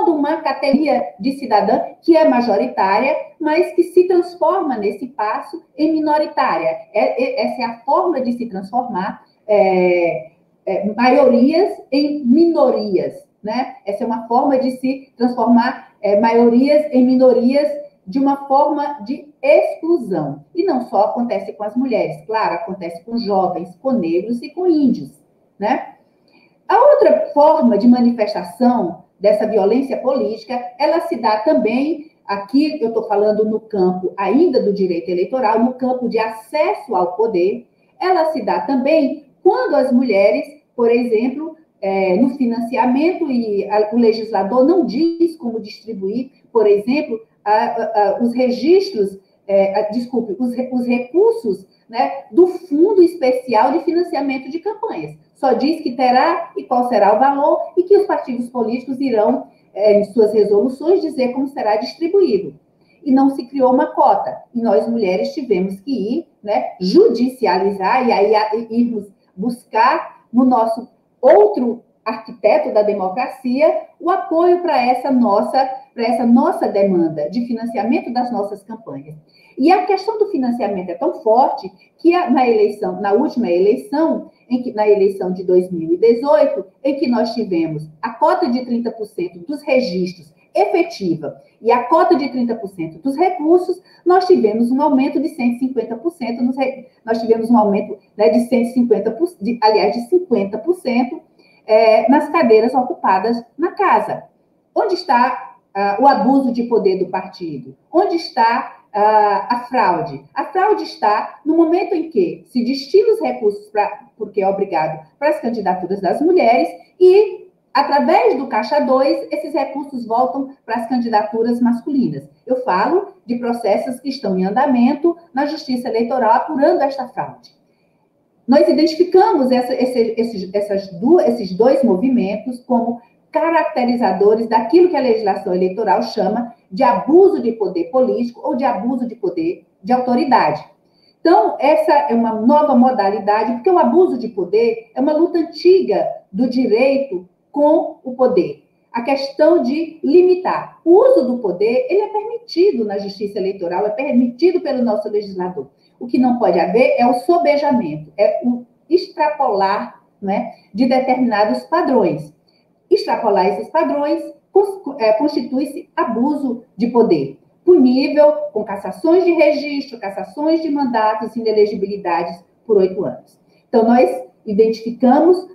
uma categoria de cidadã que é majoritária, mas que se transforma nesse passo em minoritária. Essa é a forma de se transformar maiorias em minorias, né? Essa é uma forma de se transformar maiorias em minorias de uma forma de exclusão. E não só acontece com as mulheres, claro, acontece com jovens, com negros e com índios, né? A outra forma de manifestação dessa violência política, ela se dá também, aqui eu estou falando no campo ainda do direito eleitoral, no campo de acesso ao poder, ela se dá também quando as mulheres, por exemplo, no financiamento, e o legislador não diz como distribuir, por exemplo, os registros, os recursos, né, do Fundo Especial de Financiamento de Campanhas. Só diz que terá e qual será o valor e que os partidos políticos irão, em suas resoluções, dizer como será distribuído. E não se criou uma cota. E nós, mulheres, tivemos que ir, né, judicializar e aí irmos buscar no nosso outro arquiteto da democracia o apoio para essa nossa demanda de financiamento das nossas campanhas. E a questão do financiamento é tão forte que na última eleição, na eleição de 2018, em que nós tivemos a cota de 30% dos registros efetiva e a cota de 30% dos recursos, nós tivemos um aumento de 150%, nós tivemos um aumento, né, de 150%, aliás, de 50% nas cadeiras ocupadas na casa. Onde está o abuso de poder do partido? Onde está a fraude? A fraude está no momento em que se destina os recursos, porque é obrigado, para as candidaturas das mulheres e, através do Caixa 2, esses recursos voltam para as candidaturas masculinas. Eu falo de processos que estão em andamento na Justiça Eleitoral apurando esta fraude. Nós identificamos esses dois movimentos como caracterizadores daquilo que a legislação eleitoral chama de abuso de poder político ou de abuso de poder de autoridade. Então, essa é uma nova modalidade, porque o abuso de poder é uma luta antiga do direito com o poder. A questão de limitar. O uso do poder, ele é permitido na justiça eleitoral, é permitido pelo nosso legislador. O que não pode haver é o sobejamento, é o extrapolar, né, de determinados padrões. Extrapolar esses padrões constitui-se abuso de poder, punível com cassações de registro, cassações de mandatos e inelegibilidades por 8 anos. Então, nós identificamos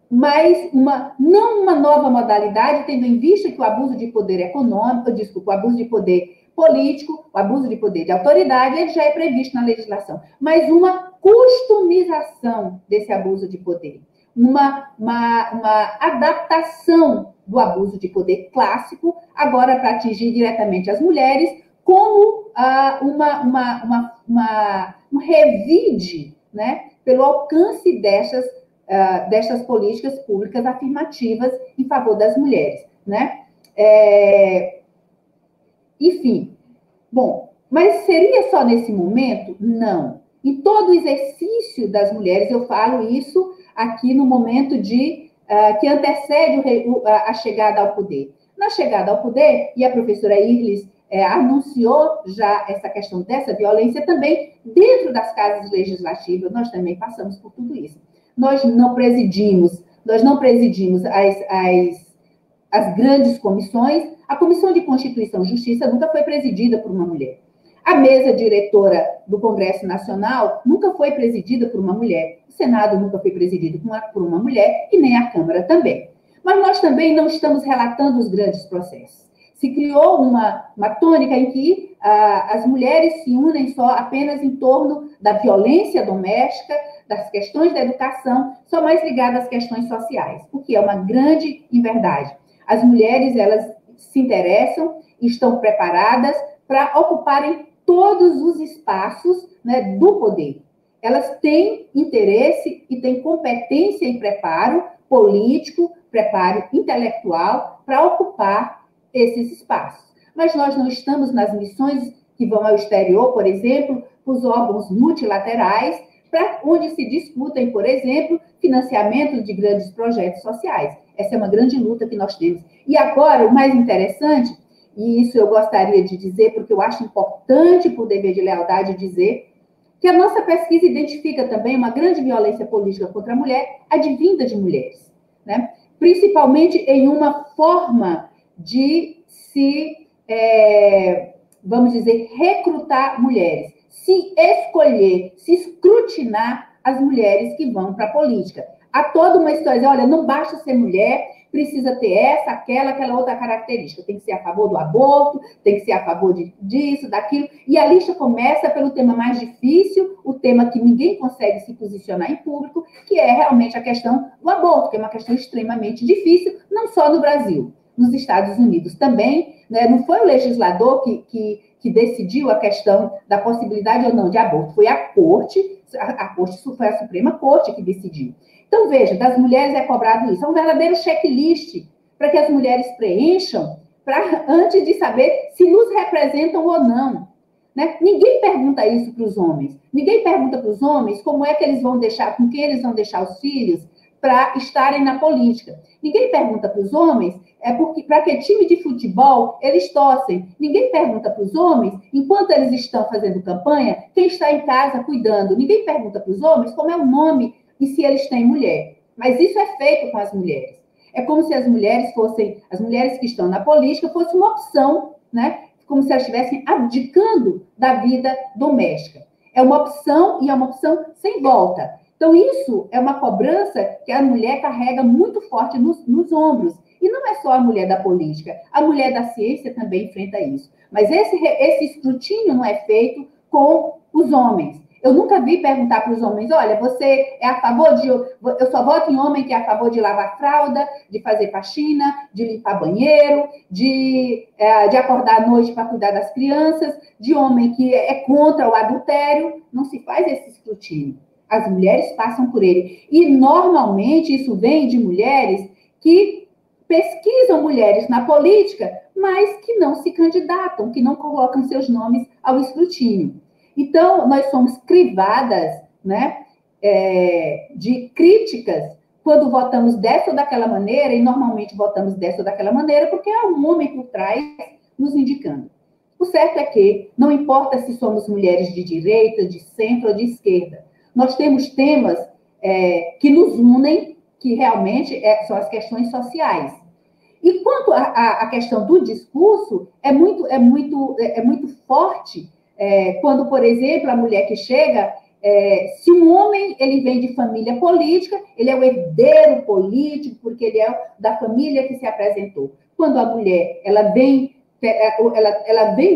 mais não uma nova modalidade, tendo em vista que o abuso de poder econômico, o abuso de poder político, o abuso de poder de autoridade, ele já é previsto na legislação, mas uma customização desse abuso de poder, uma adaptação do abuso de poder clássico, agora para atingir diretamente as mulheres, como um revide, né, pelo alcance destas políticas públicas afirmativas em favor das mulheres, né? Enfim, bom, mas seria só nesse momento? Não. Em todo o exercício das mulheres, eu falo isso aqui no momento que antecede a chegada ao poder. Na chegada ao poder, e a professora Irlis anunciou já essa questão dessa violência também dentro das casas legislativas, nós também passamos por tudo isso. Nós não presidimos as grandes comissões. A Comissão de Constituição e Justiça nunca foi presidida por uma mulher. A mesa diretora do Congresso Nacional nunca foi presidida por uma mulher. O Senado nunca foi presidido por uma mulher e nem a Câmara também. Mas nós também não estamos relatando os grandes processos. Se criou uma tônica em que as mulheres se unem só apenas em torno da violência doméstica, das questões da educação, só mais ligadas às questões sociais, o que é uma grande inverdade. As mulheres, elas se interessam e estão preparadas para ocuparem todos os espaços, né, do poder. Elas têm interesse e têm competência e preparo político, preparo intelectual para ocupar esses espaços. Mas nós não estamos nas missões que vão ao exterior, por exemplo, os órgãos multilaterais, onde se discutem, por exemplo, financiamento de grandes projetos sociais. Essa é uma grande luta que nós temos. E agora, o mais interessante, e isso eu gostaria de dizer, porque eu acho importante, por dever de lealdade, dizer que a nossa pesquisa identifica também uma grande violência política contra a mulher, advinda de mulheres, né? Principalmente em uma forma de vamos dizer, recrutar mulheres, se escolher, se escrutinar as mulheres que vão para a política. Há toda uma história, olha, não basta ser mulher, precisa ter aquela outra característica. Tem que ser a favor do aborto, tem que ser a favor disso, daquilo. E a lista começa pelo tema mais difícil, o tema que ninguém consegue se posicionar em público, que é realmente a questão do aborto, que é uma questão extremamente difícil, não só no Brasil, nos Estados Unidos também, né? Não foi o legislador que decidiu a questão da possibilidade ou não de aborto, foi a Corte foi a Suprema Corte que decidiu. Então, veja, das mulheres é cobrado isso. É um verdadeiro checklist para que as mulheres preencham antes de saber se nos representam ou não. Né? Ninguém pergunta isso para os homens. Ninguém pergunta para os homens como é que eles vão deixar, com quem eles vão deixar os filhos para estarem na política. Ninguém pergunta para os homens para que time de futebol eles torcem. Ninguém pergunta para os homens, enquanto eles estão fazendo campanha, quem está em casa cuidando. Ninguém pergunta para os homens como é o nome e se eles têm mulher. Mas isso é feito com as mulheres. É como se as mulheres que estão na política, fosse uma opção, né? Como se elas estivessem abdicando da vida doméstica. É uma opção e é uma opção sem volta. Então, isso é uma cobrança que a mulher carrega muito forte nos ombros. E não é só a mulher da política, a mulher da ciência também enfrenta isso. Mas esse escrutínio não é feito com os homens. Eu nunca vi perguntar para os homens, olha, você é a favor de... Eu só voto em homem que é a favor de lavar fralda, de fazer faxina, de limpar banheiro, de acordar à noite para cuidar das crianças, de homem que é contra o adultério. Não se faz esse escrutínio. As mulheres passam por ele. E, normalmente, isso vem de mulheres que pesquisam mulheres na política, mas que não se candidatam, que não colocam seus nomes ao escrutínio. Então, nós somos crivadas, né, de críticas quando votamos dessa ou daquela maneira, e normalmente votamos dessa ou daquela maneira, porque há um homem por trás nos indicando. O certo é que não importa se somos mulheres de direita, de centro ou de esquerda, nós temos temas que nos unem, que realmente são as questões sociais. E quanto à questão do discurso, é muito forte quando, por exemplo, a mulher que chega, se um homem ele vem de família política, ele é o herdeiro político, porque ele é da família que se apresentou. Quando a mulher ela vem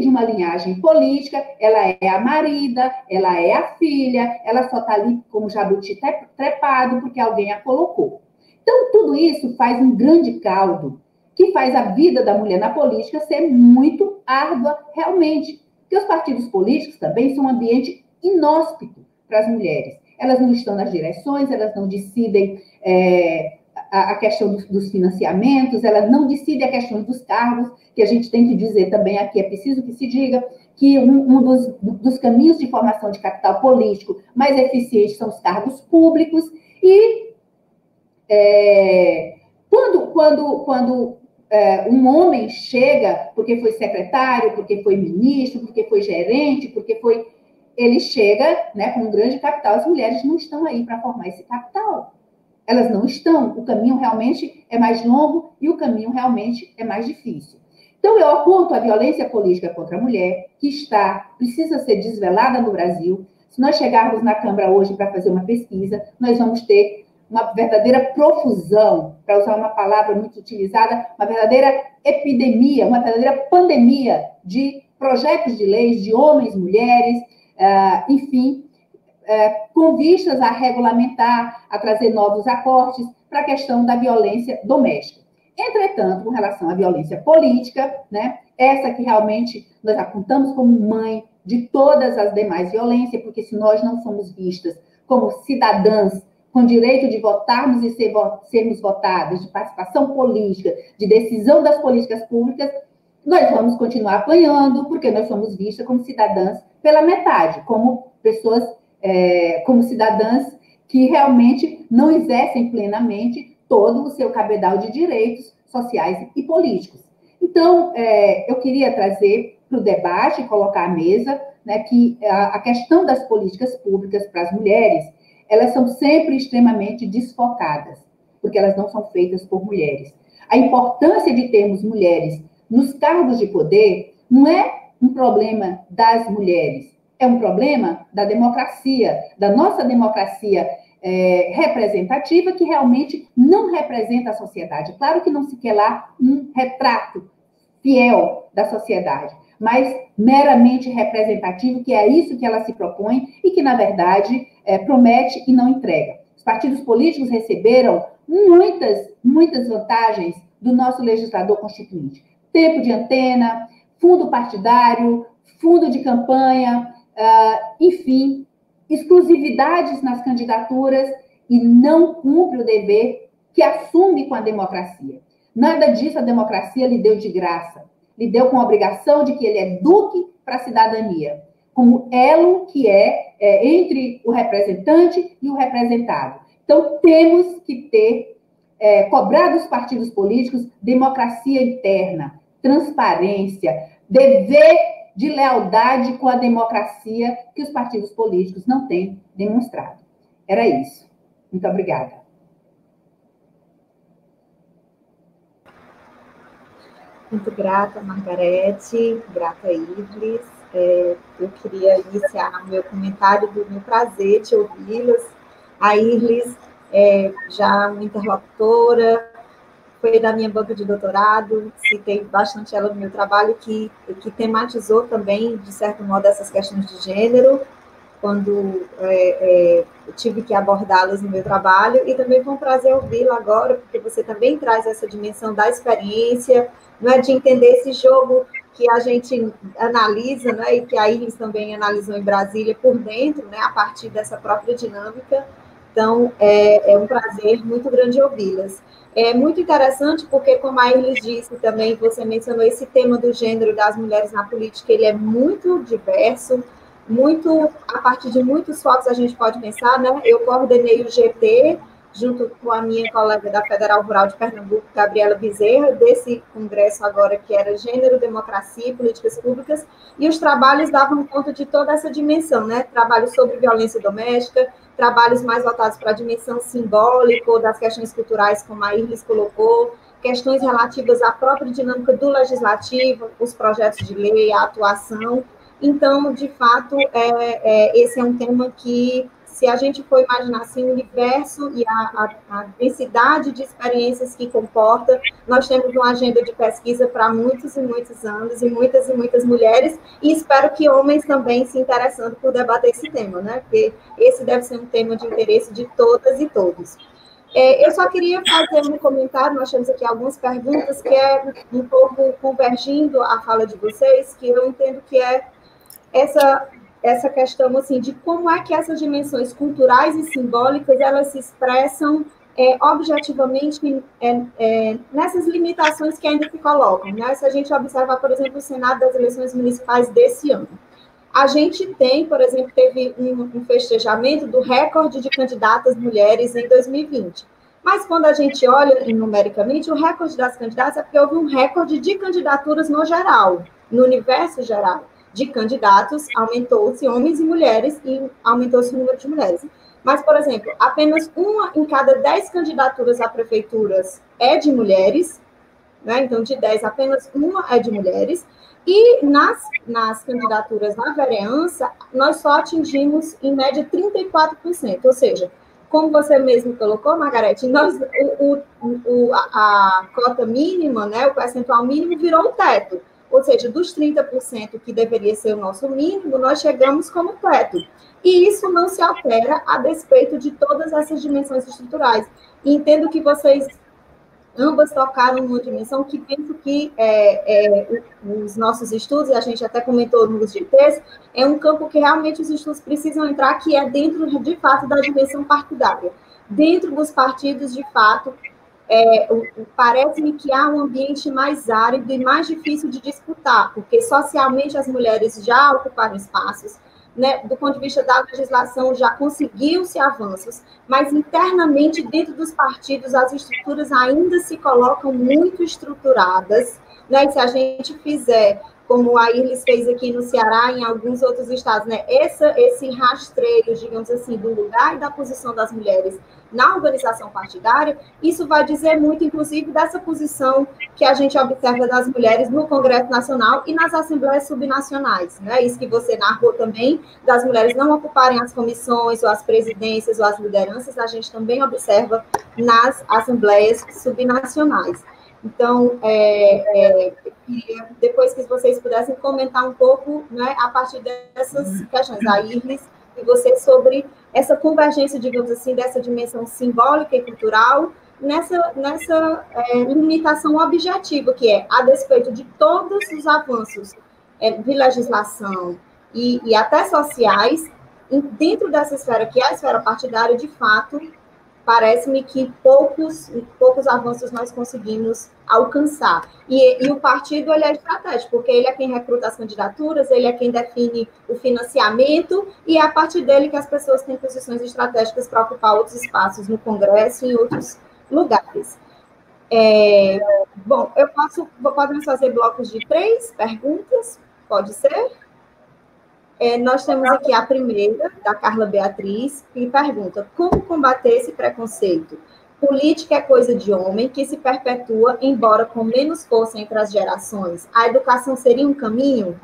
de uma linhagem política, ela é a marida, ela é a filha, ela só está ali como jabuti trepado porque alguém a colocou. Então, tudo isso faz um grande caldo, que faz a vida da mulher na política ser muito árdua, realmente. Porque os partidos políticos também são um ambiente inóspito para as mulheres. Elas não estão nas direções, elas não decidem a questão dos financiamentos, elas não decidem a questão dos cargos, que a gente tem que dizer também aqui, é preciso que se diga que um dos caminhos de formação de capital político mais eficientes são os cargos públicos, e quando um homem chega, porque foi secretário, porque foi ministro, porque foi gerente, ele chega, né, com um grande capital. As mulheres não estão aí para formar esse capital. Elas não estão. O caminho realmente é mais longo e o caminho realmente é mais difícil. Então, eu aponto a violência política contra a mulher, que precisa ser desvelada no Brasil. Se nós chegarmos na Câmara hoje para fazer uma pesquisa, nós vamos ter uma verdadeira profusão, para usar uma palavra muito utilizada, uma verdadeira epidemia, uma verdadeira pandemia de projetos de leis de homens, mulheres, enfim, com vistas a regulamentar, a trazer novos acortes para a questão da violência doméstica. Entretanto, com relação à violência política, né, essa que realmente nós apontamos como mãe de todas as demais violências, porque se nós não somos vistas como cidadãs com direito de votarmos e sermos votadas, de participação política, de decisão das políticas públicas, nós vamos continuar apanhando, porque nós somos vistas como cidadãs pela metade, como pessoas, como cidadãs que realmente não exercem plenamente todo o seu cabedal de direitos sociais e políticos. Então, eu queria trazer para o debate, colocar à mesa, né, que a questão das políticas públicas para as mulheres, elas são sempre extremamente desfocadas, porque elas não são feitas por mulheres. A importância de termos mulheres nos cargos de poder não é um problema das mulheres, é um problema da democracia, da nossa democracia representativa, que realmente não representa a sociedade. Claro que não se quer lá um retrato fiel da sociedade, mas meramente representativo, que é isso que ela se propõe e que, na verdade, promete e não entrega. Os partidos políticos receberam muitas vantagens do nosso legislador constituinte. Tempo de antena, fundo partidário, fundo de campanha, enfim, exclusividades nas candidaturas, e não cumpre o dever que assume com a democracia. Nada disso a democracia lhe deu de graça. Lhe deu com a obrigação de que ele é duque para a cidadania, como elo que entre o representante e o representado. Então, temos que ter, cobrar dos partidos políticos, democracia interna, transparência, dever de lealdade com a democracia que os partidos políticos não têm demonstrado. Era isso. Muito obrigada. Muito grata, Margarete, grata, Irlis. Eu queria iniciar meu comentário do meu prazer de ouvi-las. A Irlis já uma interlocutora, foi da minha banca de doutorado, citei bastante ela no meu trabalho, que tematizou também, de certo modo, essas questões de gênero, quando eu tive que abordá-las no meu trabalho, e também foi um prazer ouvi-la agora, porque você também traz essa dimensão da experiência, não é, de entender esse jogo que a gente analisa, né, e que a Iris também analisou em Brasília por dentro, né, a partir dessa própria dinâmica. Então, é um prazer muito grande ouvi-las. É muito interessante porque, como a Iris disse também, você mencionou esse tema do gênero das mulheres na política, ele é muito diverso, muito, a partir de muitos focos a gente pode pensar, né? Eu coordenei o GT, junto com a minha colega da Federal Rural de Pernambuco, Gabriela Bezerra, desse congresso agora que era Gênero, Democracia e Políticas Públicas, e os trabalhos davam conta de toda essa dimensão, né? Trabalhos sobre violência doméstica, trabalhos mais voltados para a dimensão simbólica ou das questões culturais, como a Iris colocou, questões relativas à própria dinâmica do legislativo, os projetos de lei, a atuação. Então, de fato, esse é um tema que, se a gente for imaginar assim, o universo e a densidade de experiências que comporta, nós temos uma agenda de pesquisa para muitos e muitos anos, e muitas mulheres, e espero que homens também se interessando por debater esse tema, né? Porque esse deve ser um tema de interesse de todas e todos. Eu só queria fazer um comentário, nós temos aqui algumas perguntas, que é um pouco convergindo a fala de vocês, que eu entendo que é essa questão assim, de como é que essas dimensões culturais e simbólicas elas se expressam objetivamente nessas limitações que ainda se colocam. Né? Se a gente observar, por exemplo, o Senado das eleições municipais desse ano, a gente tem, por exemplo, teve um festejamento do recorde de candidatas mulheres em 2020. Mas quando a gente olha numericamente, o recorde das candidatas é porque houve um recorde de candidaturas no geral, no universo geral de candidatos, aumentou-se homens e mulheres e aumentou-se o número de mulheres. Mas, por exemplo, apenas uma em cada 10 candidaturas a prefeituras é de mulheres, né? Então, de 10, apenas uma é de mulheres, e nas candidaturas à vereança, nós só atingimos, em média, 34%, ou seja, como você mesmo colocou, Margarete, a cota mínima, né, o percentual mínimo virou o teto. Ou seja, dos 30% que deveria ser o nosso mínimo, nós chegamos como teto. E isso não se altera a despeito de todas essas dimensões estruturais. E entendo que vocês ambas tocaram numa dimensão que penso que os nossos estudos, e a gente até comentou nos GTs, é um campo que realmente os estudos precisam entrar, que é dentro, de fato, da dimensão partidária. Dentro dos partidos, de fato, parece-me que há um ambiente mais árido e mais difícil de disputar, porque socialmente as mulheres já ocuparam espaços, né, do ponto de vista da legislação já conseguiu-se avanços, mas internamente dentro dos partidos as estruturas ainda se colocam muito estruturadas, né, e se a gente fizer, como a Iris fez aqui no Ceará e em alguns outros estados, né, esse rastreio, digamos assim, do lugar e da posição das mulheres na organização partidária, isso vai dizer muito, inclusive, dessa posição que a gente observa das mulheres no Congresso Nacional e nas assembleias subnacionais, né? Isso que você narrou também, das mulheres não ocuparem as comissões, ou as presidências, ou as lideranças, a gente também observa nas assembleias subnacionais. Então, depois que vocês pudessem comentar um pouco, né, a partir dessas questões, a Iris e você, sobre essa convergência, digamos assim, dessa dimensão simbólica e cultural, nessa limitação objetiva, que é, a despeito de todos os avanços de legislação e até sociais, dentro dessa esfera, que é a esfera partidária, de fato, parece-me que poucos avanços nós conseguimos alcançar. E o partido, ele é estratégico, porque ele é quem recruta as candidaturas, ele é quem define o financiamento, e é a partir dele que as pessoas têm posições estratégicas para ocupar outros espaços no Congresso e em outros lugares. Bom, podemos fazer blocos de 3 perguntas? Pode ser? Nós temos aqui a primeira, da Carla Beatriz, que pergunta: como combater esse preconceito? Política é coisa de homem que se perpetua, embora com menos força entre as gerações. A educação seria um caminho?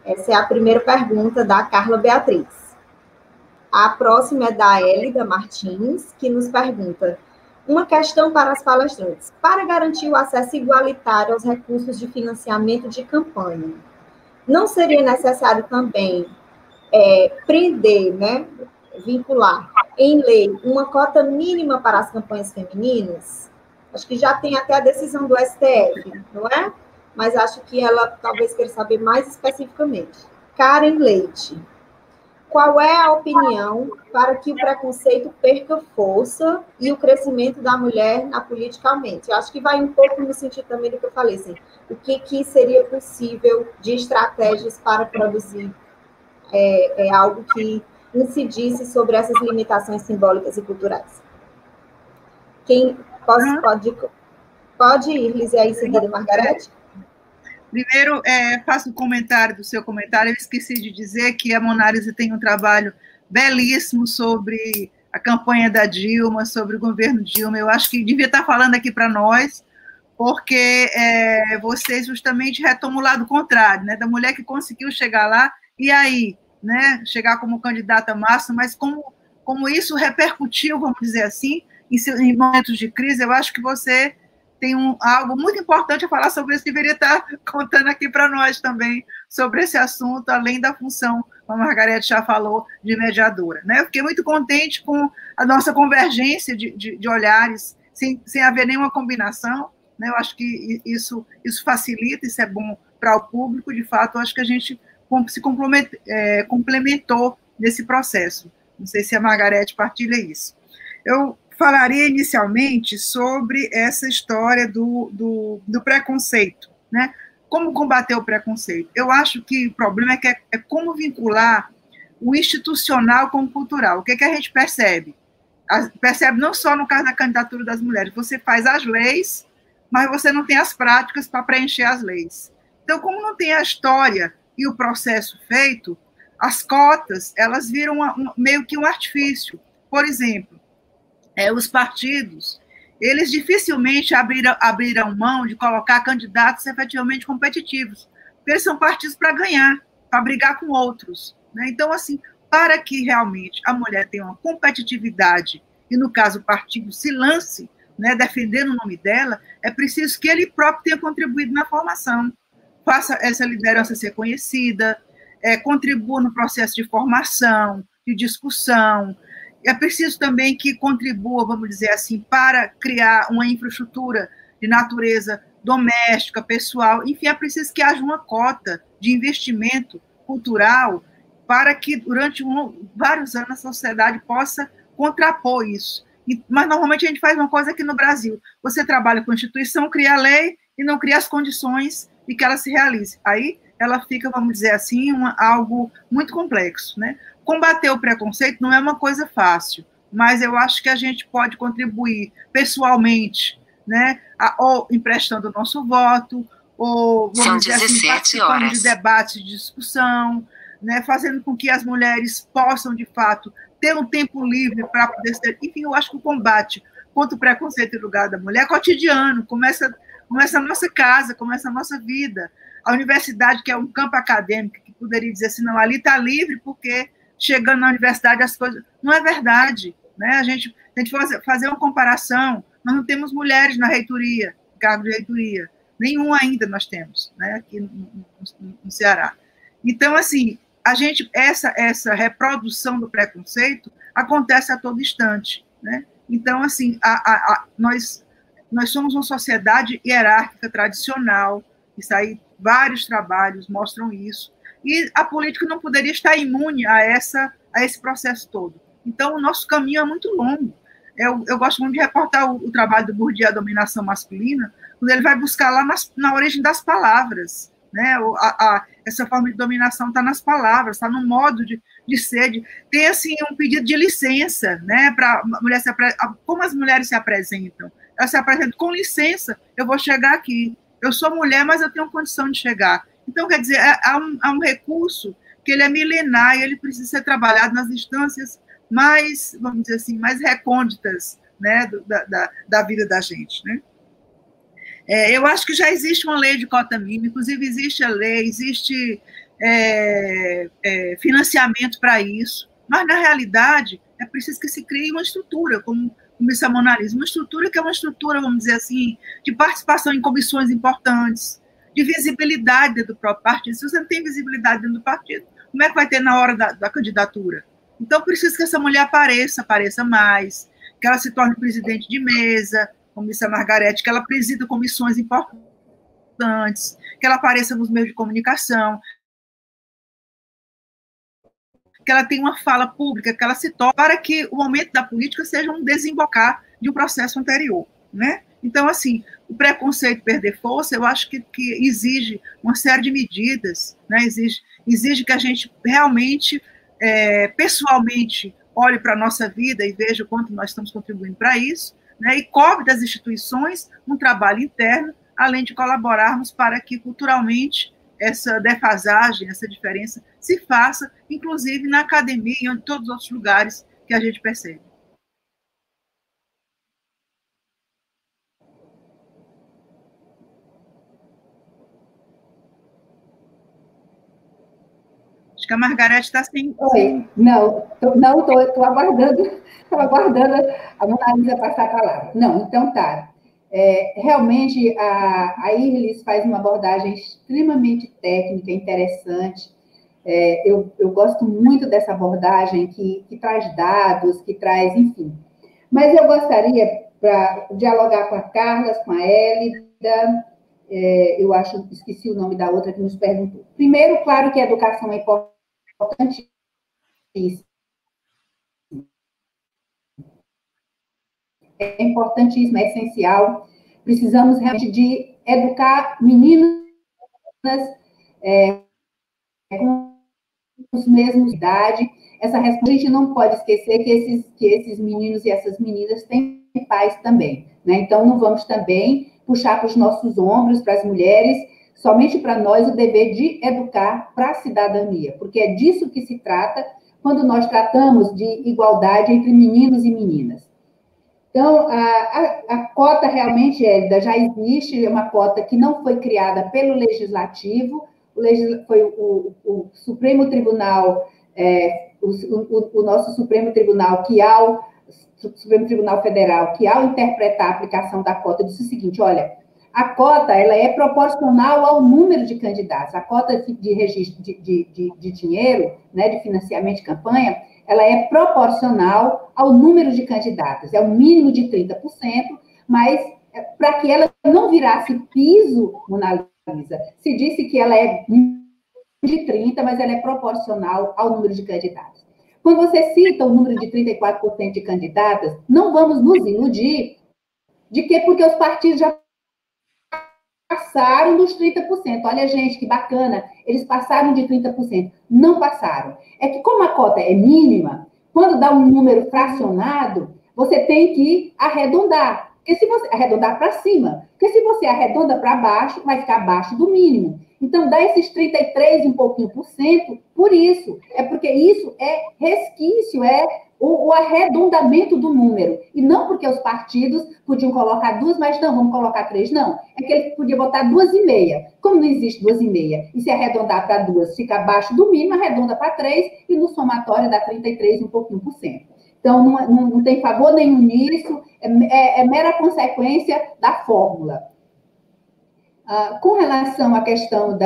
Essa é a primeira pergunta da Carla Beatriz. A próxima é da Hélida Martins, que nos pergunta: Uma questão para as palestrantes. Para garantir o acesso igualitário aos recursos de financiamento de campanha, não seria necessário também prender, né, vincular em lei uma cota mínima para as campanhas femininas? Acho que já tem até a decisão do STF, não é? Mas acho que ela talvez queira saber mais especificamente. Karen Leite, qual é a opinião para que o preconceito perca força e o crescimento da mulher na política aumente? Eu acho que vai um pouco no sentido também do que eu falei, assim, o que seria possível de estratégias para produzir algo que incidisse sobre essas limitações simbólicas e culturais. Quem pode ir, Lise, aí em seguida, Margarete? Primeiro, faço um comentário do seu comentário. Eu esqueci de dizer que a Monalisa tem um trabalho belíssimo sobre a campanha da Dilma, sobre o governo Dilma. Eu acho que devia estar falando aqui para nós, porque vocês justamente retomam o lado contrário, né, da mulher que conseguiu chegar lá, e aí, né, chegar como candidata máxima, mas como isso repercutiu, vamos dizer assim, em momentos de crise. Eu acho que você tem algo muito importante a falar sobre isso, deveria estar contando aqui para nós também sobre esse assunto, além da função, como a Margarete já falou, de mediadora. Né? Eu fiquei muito contente com a nossa convergência de olhares, sem haver nenhuma combinação. Né? Eu acho que isso facilita, isso é bom para o público. De fato, eu acho que a gente se complementou nesse processo. Não sei se a Margarete partilha isso. Eu falaria inicialmente sobre essa história do preconceito, né? Como combater o preconceito? Eu acho que o problema é como vincular o institucional com o cultural. O que a gente percebe? Percebe não só no caso da candidatura das mulheres, você faz as leis, mas você não tem as práticas para preencher as leis. Então, como não tem a história e o processo feito, as cotas, elas viram meio que um artifício. Por exemplo, os partidos, eles dificilmente abrirão mão de colocar candidatos efetivamente competitivos, porque eles são partidos para ganhar, para brigar com outros. Né? Então, assim, para que realmente a mulher tenha uma competitividade, e no caso o partido se lance, né, defendendo o nome dela, é preciso que ele próprio tenha contribuído na formação, faça essa liderança ser conhecida, contribua no processo de formação, de discussão. É preciso também que contribua, vamos dizer assim, para criar uma infraestrutura de natureza doméstica, pessoal. Enfim, é preciso que haja uma cota de investimento cultural para que, durante vários anos, a sociedade possa contrapor isso. Mas, normalmente, a gente faz uma coisa aqui no Brasil. Você trabalha com a instituição, cria a lei e não cria as condições de que ela se realize. Aí, ela fica, vamos dizer assim, algo muito complexo, né? Combater o preconceito não é uma coisa fácil, mas eu acho que a gente pode contribuir pessoalmente, né? Ou emprestando o nosso voto, ou, vamos dizer assim, participando de debates, de discussão, né? Fazendo com que as mulheres possam, de fato, ter um tempo livre para poder ser... Enfim, eu acho que o combate contra o preconceito em lugar da mulher é cotidiano, começa na nossa casa, começa na nossa vida. A universidade, que é um campo acadêmico, que poderia dizer assim, não, ali está livre porque chegando na universidade as coisas... Não é verdade. Né? A gente fazer uma comparação, nós não temos mulheres na reitoria, cargo de reitoria, nenhum ainda nós temos, né? Aqui no Ceará. Então, assim, essa reprodução do preconceito acontece a todo instante. Né? Então, assim, nós somos uma sociedade hierárquica tradicional, isso aí, vários trabalhos mostram isso, e a política não poderia estar imune a esse processo todo. Então, o nosso caminho é muito longo. Eu gosto muito de reportar o trabalho do Bourdieu, a dominação masculina, quando ele vai buscar lá na origem das palavras. Né? Essa forma de dominação está nas palavras, está no modo de ser. Tem assim, um pedido de licença, né, para a mulher como as mulheres se apresentam. Elas se apresentam com licença, eu vou chegar aqui. Eu sou mulher, mas eu tenho condição de chegar. Então, quer dizer, há um recurso que ele é milenar e ele precisa ser trabalhado nas instâncias mais, vamos dizer assim, mais recônditas, né, da vida da gente. Né? Eu acho que já existe uma lei de cota mínima, inclusive existe a lei, existe financiamento para isso, mas, na realidade, é preciso que se crie uma estrutura, como como disse a Mona Lisa, uma estrutura que é uma estrutura, vamos dizer assim, de participação em comissões importantes, de visibilidade dentro do próprio partido. Se você não tem visibilidade dentro do partido, como é que vai ter na hora da candidatura? Então, preciso que essa mulher apareça mais, que ela se torne presidente de mesa, como disse a Margarete, que ela presida comissões importantes, que ela apareça nos meios de comunicação, que ela tenha uma fala pública, que ela se torne, para que o momento da política seja um desembocar de um processo anterior, né? Então, assim, o preconceito perder força, eu acho que exige uma série de medidas, né? Exige que a gente realmente, pessoalmente, olhe para a nossa vida e veja o quanto nós estamos contribuindo para isso, né? E cobre das instituições um trabalho interno, além de colaborarmos para que, culturalmente, essa defasagem, essa diferença se faça, inclusive na academia e em todos os outros lugares que a gente percebe. Acho que a Margarete está sem... Oi, não, estou aguardando a Mona Lisa passar a palavra. Não, então tá. Realmente, a Irlis faz uma abordagem extremamente técnica, interessante. Eu gosto muito dessa abordagem que traz dados, que traz, enfim. Mas eu gostaria, para dialogar com a Carla, com a Hélida, esqueci o nome da outra que nos perguntou. Primeiro, claro que a educação é importantíssima. É importantíssima, é essencial. Precisamos realmente de educar meninas com os mesmos idade. A gente não pode esquecer que esses meninos e essas meninas têm pais também, né? Então, não vamos também puxar para os nossos ombros, para as mulheres, somente para nós, o dever de educar para a cidadania, porque é disso que se trata quando nós tratamos de igualdade entre meninos e meninas. Então, a cota realmente, Hélida, já existe, é uma cota que não foi criada pelo Legislativo, foi o Supremo Tribunal, o nosso Supremo Tribunal, Supremo Tribunal Federal, que ao interpretar a aplicação da cota, disse o seguinte, olha, a cota ela é proporcional ao número de candidatos, a cota de registro de dinheiro, né, de financiamento de campanha, ela é proporcional ao número de candidatos, é o mínimo de 30%, mas para que ela não virasse piso, Mona Lisa, se disse que ela é de 30%, mas ela é proporcional ao número de candidatos. Quando você cita o número de 34% de candidatas, não vamos nos iludir de que porque os partidos já passaram dos 30%. Olha, gente, que bacana, eles passaram de 30%. Não passaram. É que como a cota é mínima, quando dá um número fracionado, você tem que arredondar. Porque se você arredondar para cima, porque se você arredonda para baixo, vai ficar abaixo do mínimo. Então, dá esses 33 e um pouquinho por cento por isso. É porque isso é resquício, é o arredondamento do número. E não porque os partidos podiam colocar 2, mas não, vamos colocar 3, não. É que ele podia botar 2,5. Como não existe 2,5, e se arredondar para 2 fica abaixo do mínimo, arredonda para 3, e no somatório dá 33 e um pouquinho por cento. Então, não tem favor nenhum nisso, é mera consequência da fórmula. Com relação à questão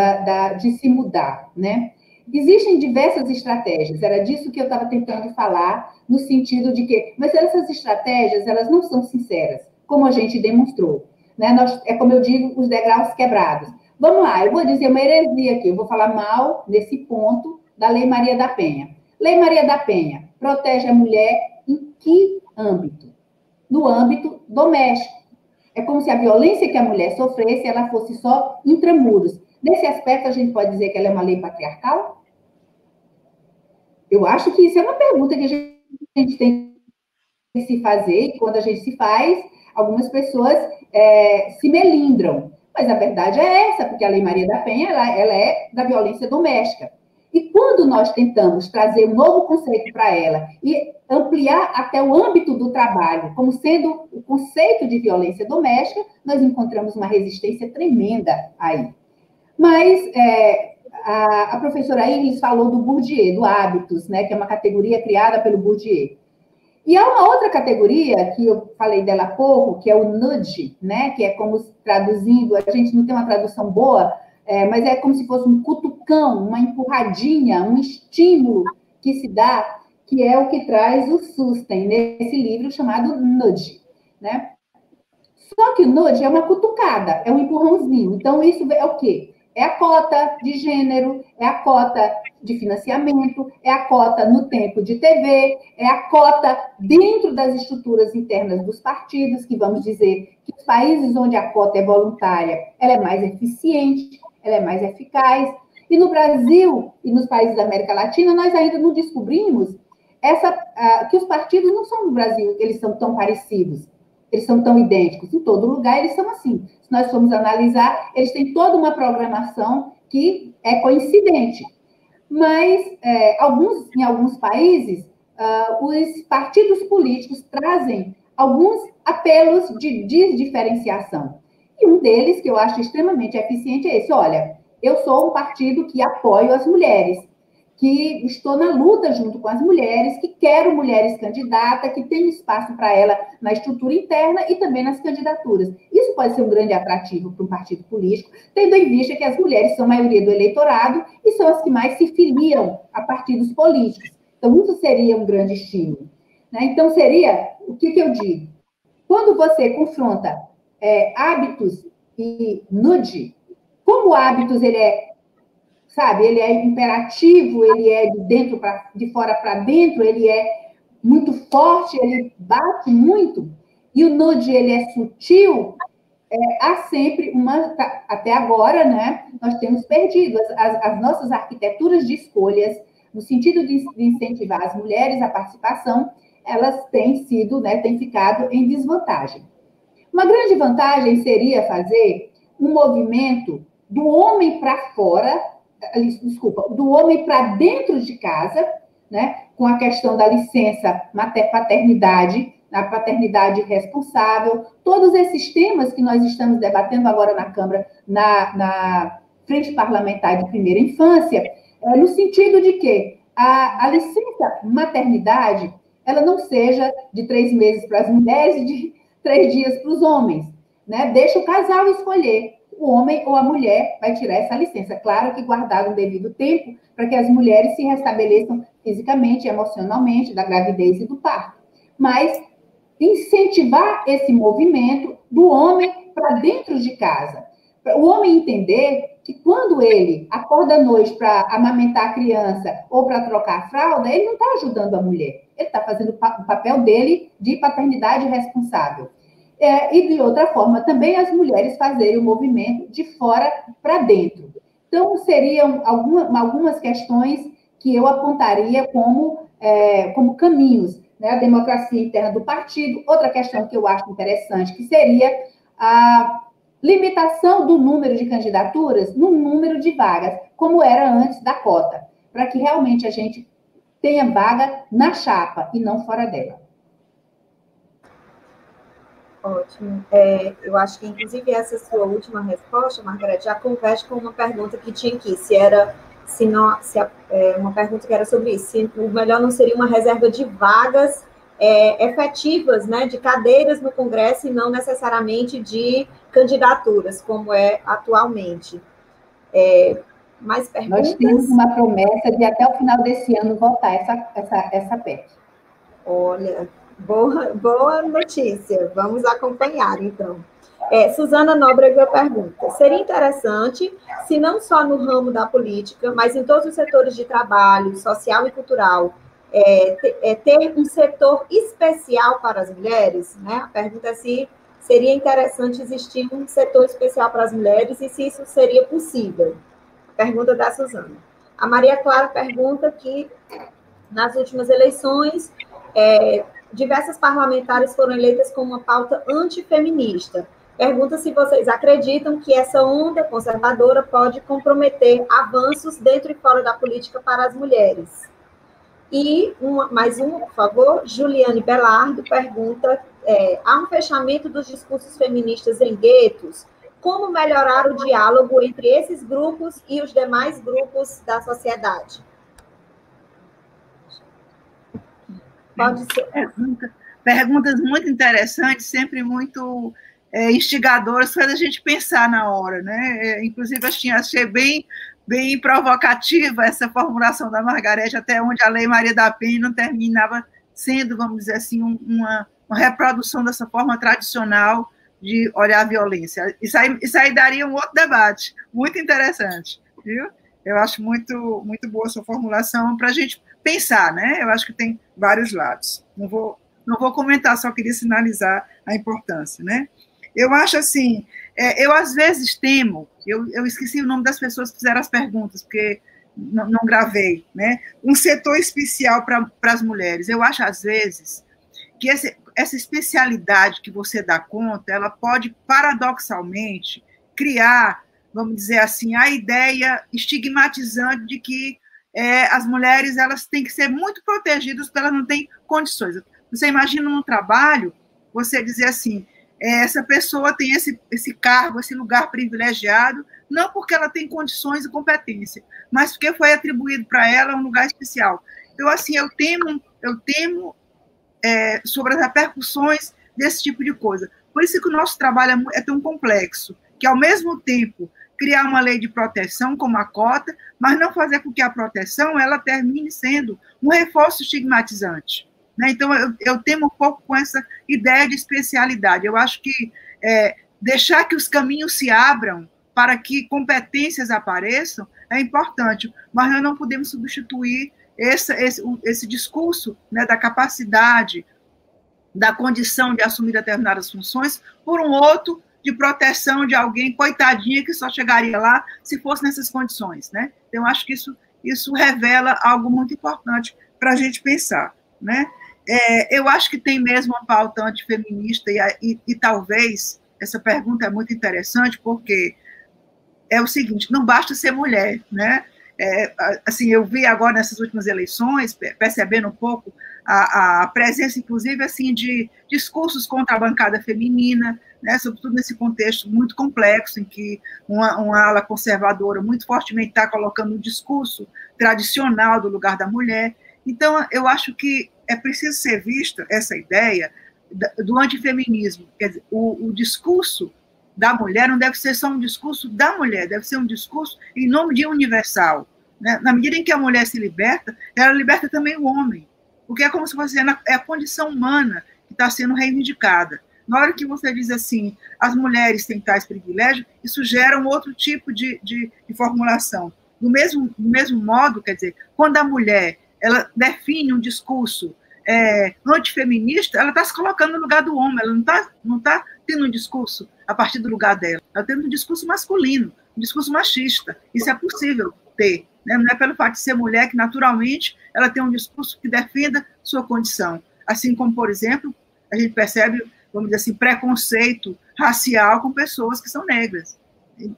de se mudar, né? Existem diversas estratégias, era disso que eu estava tentando falar, no sentido de que, mas essas estratégias, elas não são sinceras, como a gente demonstrou, né? É como eu digo, os degraus quebrados. Vamos lá, eu vou dizer uma heresia aqui, eu vou falar mal, nesse ponto, da Lei Maria da Penha. Lei Maria da Penha protege a mulher em que âmbito? No âmbito doméstico. É como se a violência que a mulher sofresse, ela fosse só intramuros. Nesse aspecto, a gente pode dizer que ela é uma lei patriarcal? Eu acho que isso é uma pergunta que a gente tem que se fazer, e quando a gente se faz, algumas pessoas se melindram. Mas a verdade é essa, porque a Lei Maria da Penha, ela é da violência doméstica. E quando nós tentamos trazer um novo conceito para ela e ampliar até o âmbito do trabalho, como sendo o conceito de violência doméstica, nós encontramos uma resistência tremenda aí. Mas a professora Iris falou do Bourdieu, do hábitos, né, que é uma categoria criada pelo Bourdieu. E há uma outra categoria, que eu falei dela há pouco, que é o nudge, né? Que é como traduzindo, a gente não tem uma tradução boa, mas é como se fosse um cutucão, uma empurradinha, um estímulo que se dá, que é o que traz o Susten nesse livro chamado Nudge, né? Só que o nudge é uma cutucada, é um empurrãozinho. Então, isso é o quê? É a cota de gênero, é a cota de financiamento, é a cota no tempo de TV, é a cota dentro das estruturas internas dos partidos, que vamos dizer que os países onde a cota é voluntária, ela é mais eficiente, ela é mais eficaz. E no Brasil e nos países da América Latina, nós ainda não descobrimos que os partidos não são no Brasil, eles são tão parecidos. Eles são tão idênticos. Em todo lugar, eles são assim. Se nós formos analisar, eles têm toda uma programação que é coincidente. Mas, em alguns países, os partidos políticos trazem alguns apelos de diferenciação. E um deles, que eu acho extremamente eficiente, é esse. Olha, eu sou um partido que apoio as mulheres, que estou na luta junto com as mulheres, que quero mulheres candidatas, que tenho espaço para ela na estrutura interna e também nas candidaturas. Isso pode ser um grande atrativo para um partido político, tendo em vista que as mulheres são a maioria do eleitorado e são as que mais se filiam a partidos políticos. Então, isso seria um grande estímulo, né? Então, seria, o que eu digo? Quando você confronta hábitos e nudge, como hábitos ele é, sabe, ele é imperativo, ele é de fora para dentro, ele é muito forte, ele bate muito, e o nudge ele é sutil, há sempre até agora, né, nós temos perdido as nossas arquiteturas de escolhas, no sentido de incentivar as mulheres à participação, elas têm sido, né, têm ficado em desvantagem. Uma grande vantagem seria fazer um movimento do homem para fora, do homem para dentro de casa, né, com a questão da licença paternidade, a paternidade responsável, todos esses temas que nós estamos debatendo agora na Câmara, na Frente Parlamentar de Primeira Infância, no sentido de que a licença maternidade, ela não seja de 3 meses para as mulheres e de 3 dias para os homens, né? Deixa o casal escolher. O homem ou a mulher vai tirar essa licença. Claro que guardado um devido tempo para que as mulheres se restabeleçam fisicamente, emocionalmente, da gravidez e do parto. Mas incentivar esse movimento do homem para dentro de casa. O homem entender que quando ele acorda à noite para amamentar a criança ou para trocar a fralda, ele não está ajudando a mulher. Ele está fazendo o papel dele de paternidade responsável. E, de outra forma, também as mulheres fazerem o movimento de fora para dentro. Então, seriam algumas questões que eu apontaria como caminhos, né? A democracia interna do partido. Outra questão que eu acho interessante, que seria a limitação do número de candidaturas no número de vagas, como era antes da cota, para que realmente a gente tenha vaga na chapa e não fora dela. Ótimo. Eu acho que, inclusive, essa sua última resposta, Margarete, já converge com uma pergunta que tinha aqui, uma pergunta que era sobre isso, se o melhor não seria uma reserva de vagas efetivas, né, de cadeiras no Congresso e não necessariamente de candidaturas, como é atualmente. Mais perguntas? Nós temos uma promessa de, até o final desse ano, votar essa PEC. Olha, boa notícia. Vamos acompanhar, então. Suzana Nóbrega pergunta: seria interessante, se não só no ramo da política, mas em todos os setores de trabalho, social e cultural, ter um setor especial para as mulheres? Né? A pergunta é se seria interessante existir um setor especial para as mulheres e se isso seria possível. Pergunta da Suzana. A Maria Clara pergunta que, nas últimas eleições, diversas parlamentares foram eleitas com uma pauta antifeminista. Pergunta se vocês acreditam que essa onda conservadora pode comprometer avanços dentro e fora da política para as mulheres. E mais uma, por favor, Juliane Belardo pergunta: há um fechamento dos discursos feministas em guetos? Como melhorar o diálogo entre esses grupos e os demais grupos da sociedade? Pode ser. Perguntas muito interessantes, sempre muito instigadoras, faz a gente pensar na hora, né? Inclusive, achei bem provocativa essa formulação da Margarete, até onde a Lei Maria da Penha não terminava sendo, vamos dizer assim, uma reprodução dessa forma tradicional de olhar a violência. Isso aí daria um outro debate, muito interessante, viu? Eu acho muito, muito boa a sua formulação para a gente pensar, né? Eu acho que tem vários lados. Não vou comentar, só queria sinalizar a importância, né? Eu acho assim, eu às vezes temo, eu esqueci o nome das pessoas que fizeram as perguntas, porque não gravei, né? Um setor especial para as mulheres. Eu acho, às vezes, que essa especialidade que você dá conta, ela pode, paradoxalmente, criar, vamos dizer assim, a ideia estigmatizante de que as mulheres elas têm que ser muito protegidas porque elas não têm condições. Você imagina no trabalho, você dizer assim, essa pessoa tem esse cargo, esse lugar privilegiado, não porque ela tem condições e competência, mas porque foi atribuído para ela um lugar especial. Então, assim, eu temo sobre as repercussões desse tipo de coisa. Por isso que o nosso trabalho é tão complexo, que, ao mesmo tempo, criar uma lei de proteção, como a cota, mas não fazer com que a proteção ela termine sendo um reforço estigmatizante. Né? Então, eu temo um pouco com essa ideia de especialidade. Eu acho que deixar que os caminhos se abram para que competências apareçam é importante, mas nós não podemos substituir esse discurso, né, da capacidade, da condição de assumir determinadas funções, por um outro de proteção de alguém, coitadinha, que só chegaria lá se fosse nessas condições. Né? Então, eu acho que isso revela algo muito importante para a gente pensar. Né? Eu acho que tem mesmo uma pauta antifeminista, e talvez essa pergunta é muito interessante, porque é o seguinte, não basta ser mulher, né? Assim, eu vi agora nessas últimas eleições, percebendo um pouco a presença, inclusive, assim, de discursos contra a bancada feminina, né? Sobretudo nesse contexto muito complexo, em que uma ala conservadora muito fortemente está colocando um discurso tradicional do lugar da mulher. Então, eu acho que é preciso ser vista essa ideia do antifeminismo. Quer dizer, o discurso da mulher não deve ser só um discurso da mulher, deve ser um discurso em nome de universal. Né? Na medida em que a mulher se liberta, ela liberta também o homem, porque é como se fosse a condição humana que está sendo reivindicada. Na hora que você diz assim, as mulheres têm tais privilégios, isso gera um outro tipo de formulação. Do mesmo modo, quer dizer, quando a mulher ela define um discurso antifeminista, ela está se colocando no lugar do homem, ela não está tendo um discurso a partir do lugar dela, ela está tendo um discurso masculino, um discurso machista. Isso é possível ter, né? Não é pelo fato de ser mulher que, naturalmente, ela tem um discurso que defenda sua condição. Assim como, por exemplo, a gente percebe, vamos dizer assim, preconceito racial com pessoas que são negras.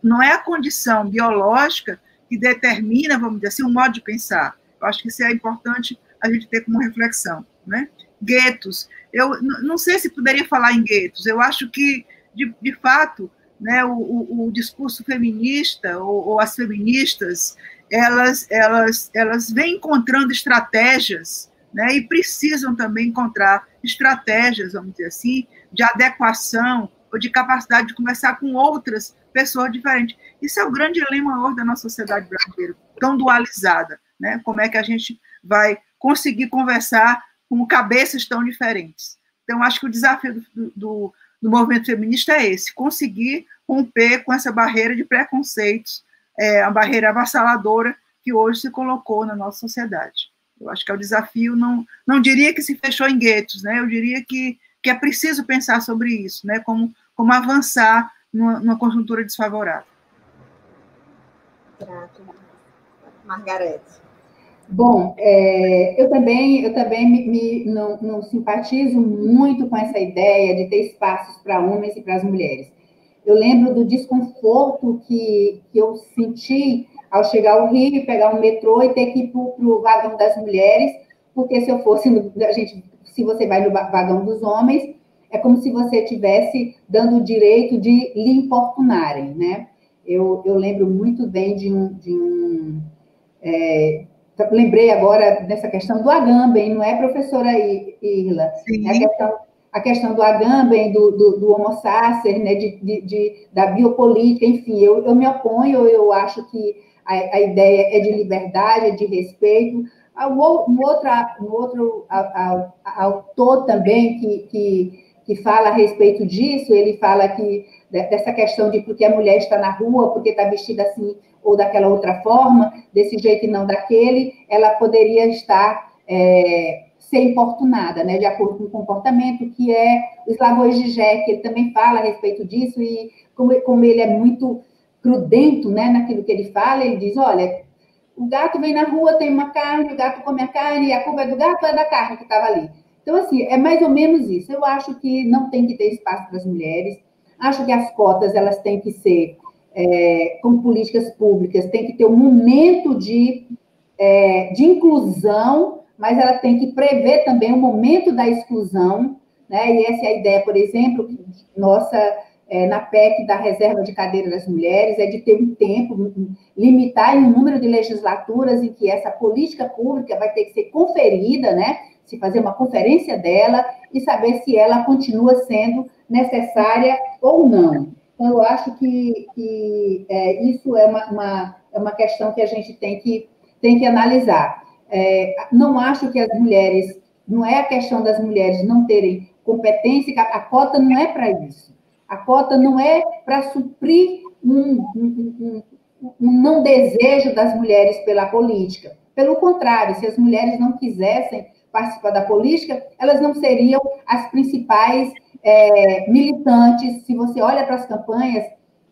Não é a condição biológica que determina, vamos dizer assim, um modo de pensar. Eu acho que isso é importante a gente ter como reflexão. Né? Guetos. Eu não sei se poderia falar em guetos. Eu acho que, de fato, né, o discurso feminista ou as feministas, elas vêm encontrando estratégias, né, e precisam também encontrar estratégias, vamos dizer assim, de adequação ou de capacidade de conversar com outras pessoas diferentes. Isso é o grande dilema hoje da nossa sociedade brasileira, tão dualizada. Né? Como é que a gente vai conseguir conversar com cabeças tão diferentes? Então, acho que o desafio do movimento feminista é esse, conseguir romper com essa barreira de preconceitos, a barreira avassaladora que hoje se colocou na nossa sociedade. Eu acho que é o desafio, não diria que se fechou em guetos, né? Eu diria que é preciso pensar sobre isso, né? Como avançar numa conjuntura desfavorável. Margarete. Bom, eu também não simpatizo muito com essa ideia de ter espaços para homens e para as mulheres. Eu lembro do desconforto que eu senti ao chegar ao Rio e pegar um metrô e ter que ir para o vagão das mulheres, porque se você vai no vagão dos homens, é como se você estivesse dando o direito de lhe importunarem, né? Eu lembro muito bem lembrei agora dessa questão do Agamben, não é, professora Irla? Sim. A questão do Agamben, do Homo sacer, né, da biopolítica, enfim, eu me oponho, eu acho que a ideia é de liberdade, é de respeito. Um outro autor também que fala a respeito disso, ele fala que dessa questão de porque a mulher está na rua, porque está vestida assim ou daquela outra forma, desse jeito e não daquele, ela poderia estar ser importunada, né, de acordo com o comportamento, que é o Slavoj Žižek, ele também fala a respeito disso, e como ele é muito prudento, né, naquilo que ele fala, ele diz, olha, o gato vem na rua, tem uma carne, o gato come a carne, e a culpa é do gato ou é da carne que estava ali? Então, assim, é mais ou menos isso. Eu acho que não tem que ter espaço para as mulheres, acho que as cotas, elas têm que ser, como políticas públicas, tem que ter um momento de inclusão, mas ela tem que prever também o momento da exclusão, né? E essa é a ideia, por exemplo, nossa, na PEC da reserva de cadeira das mulheres, é de ter um tempo, limitar em um número de legislaturas em que essa política pública vai ter que ser conferida, né? Se fazer uma conferência dela e saber se ela continua sendo necessária ou não. Então, eu acho que isso é uma questão que a gente tem que analisar. Não acho que as mulheres, não é a questão das mulheres não terem competência, a cota não é para isso. A cota não é para suprir um não desejo das mulheres pela política. Pelo contrário, se as mulheres não quisessem participar da política, elas não seriam as principais militantes. Se você olha para as campanhas,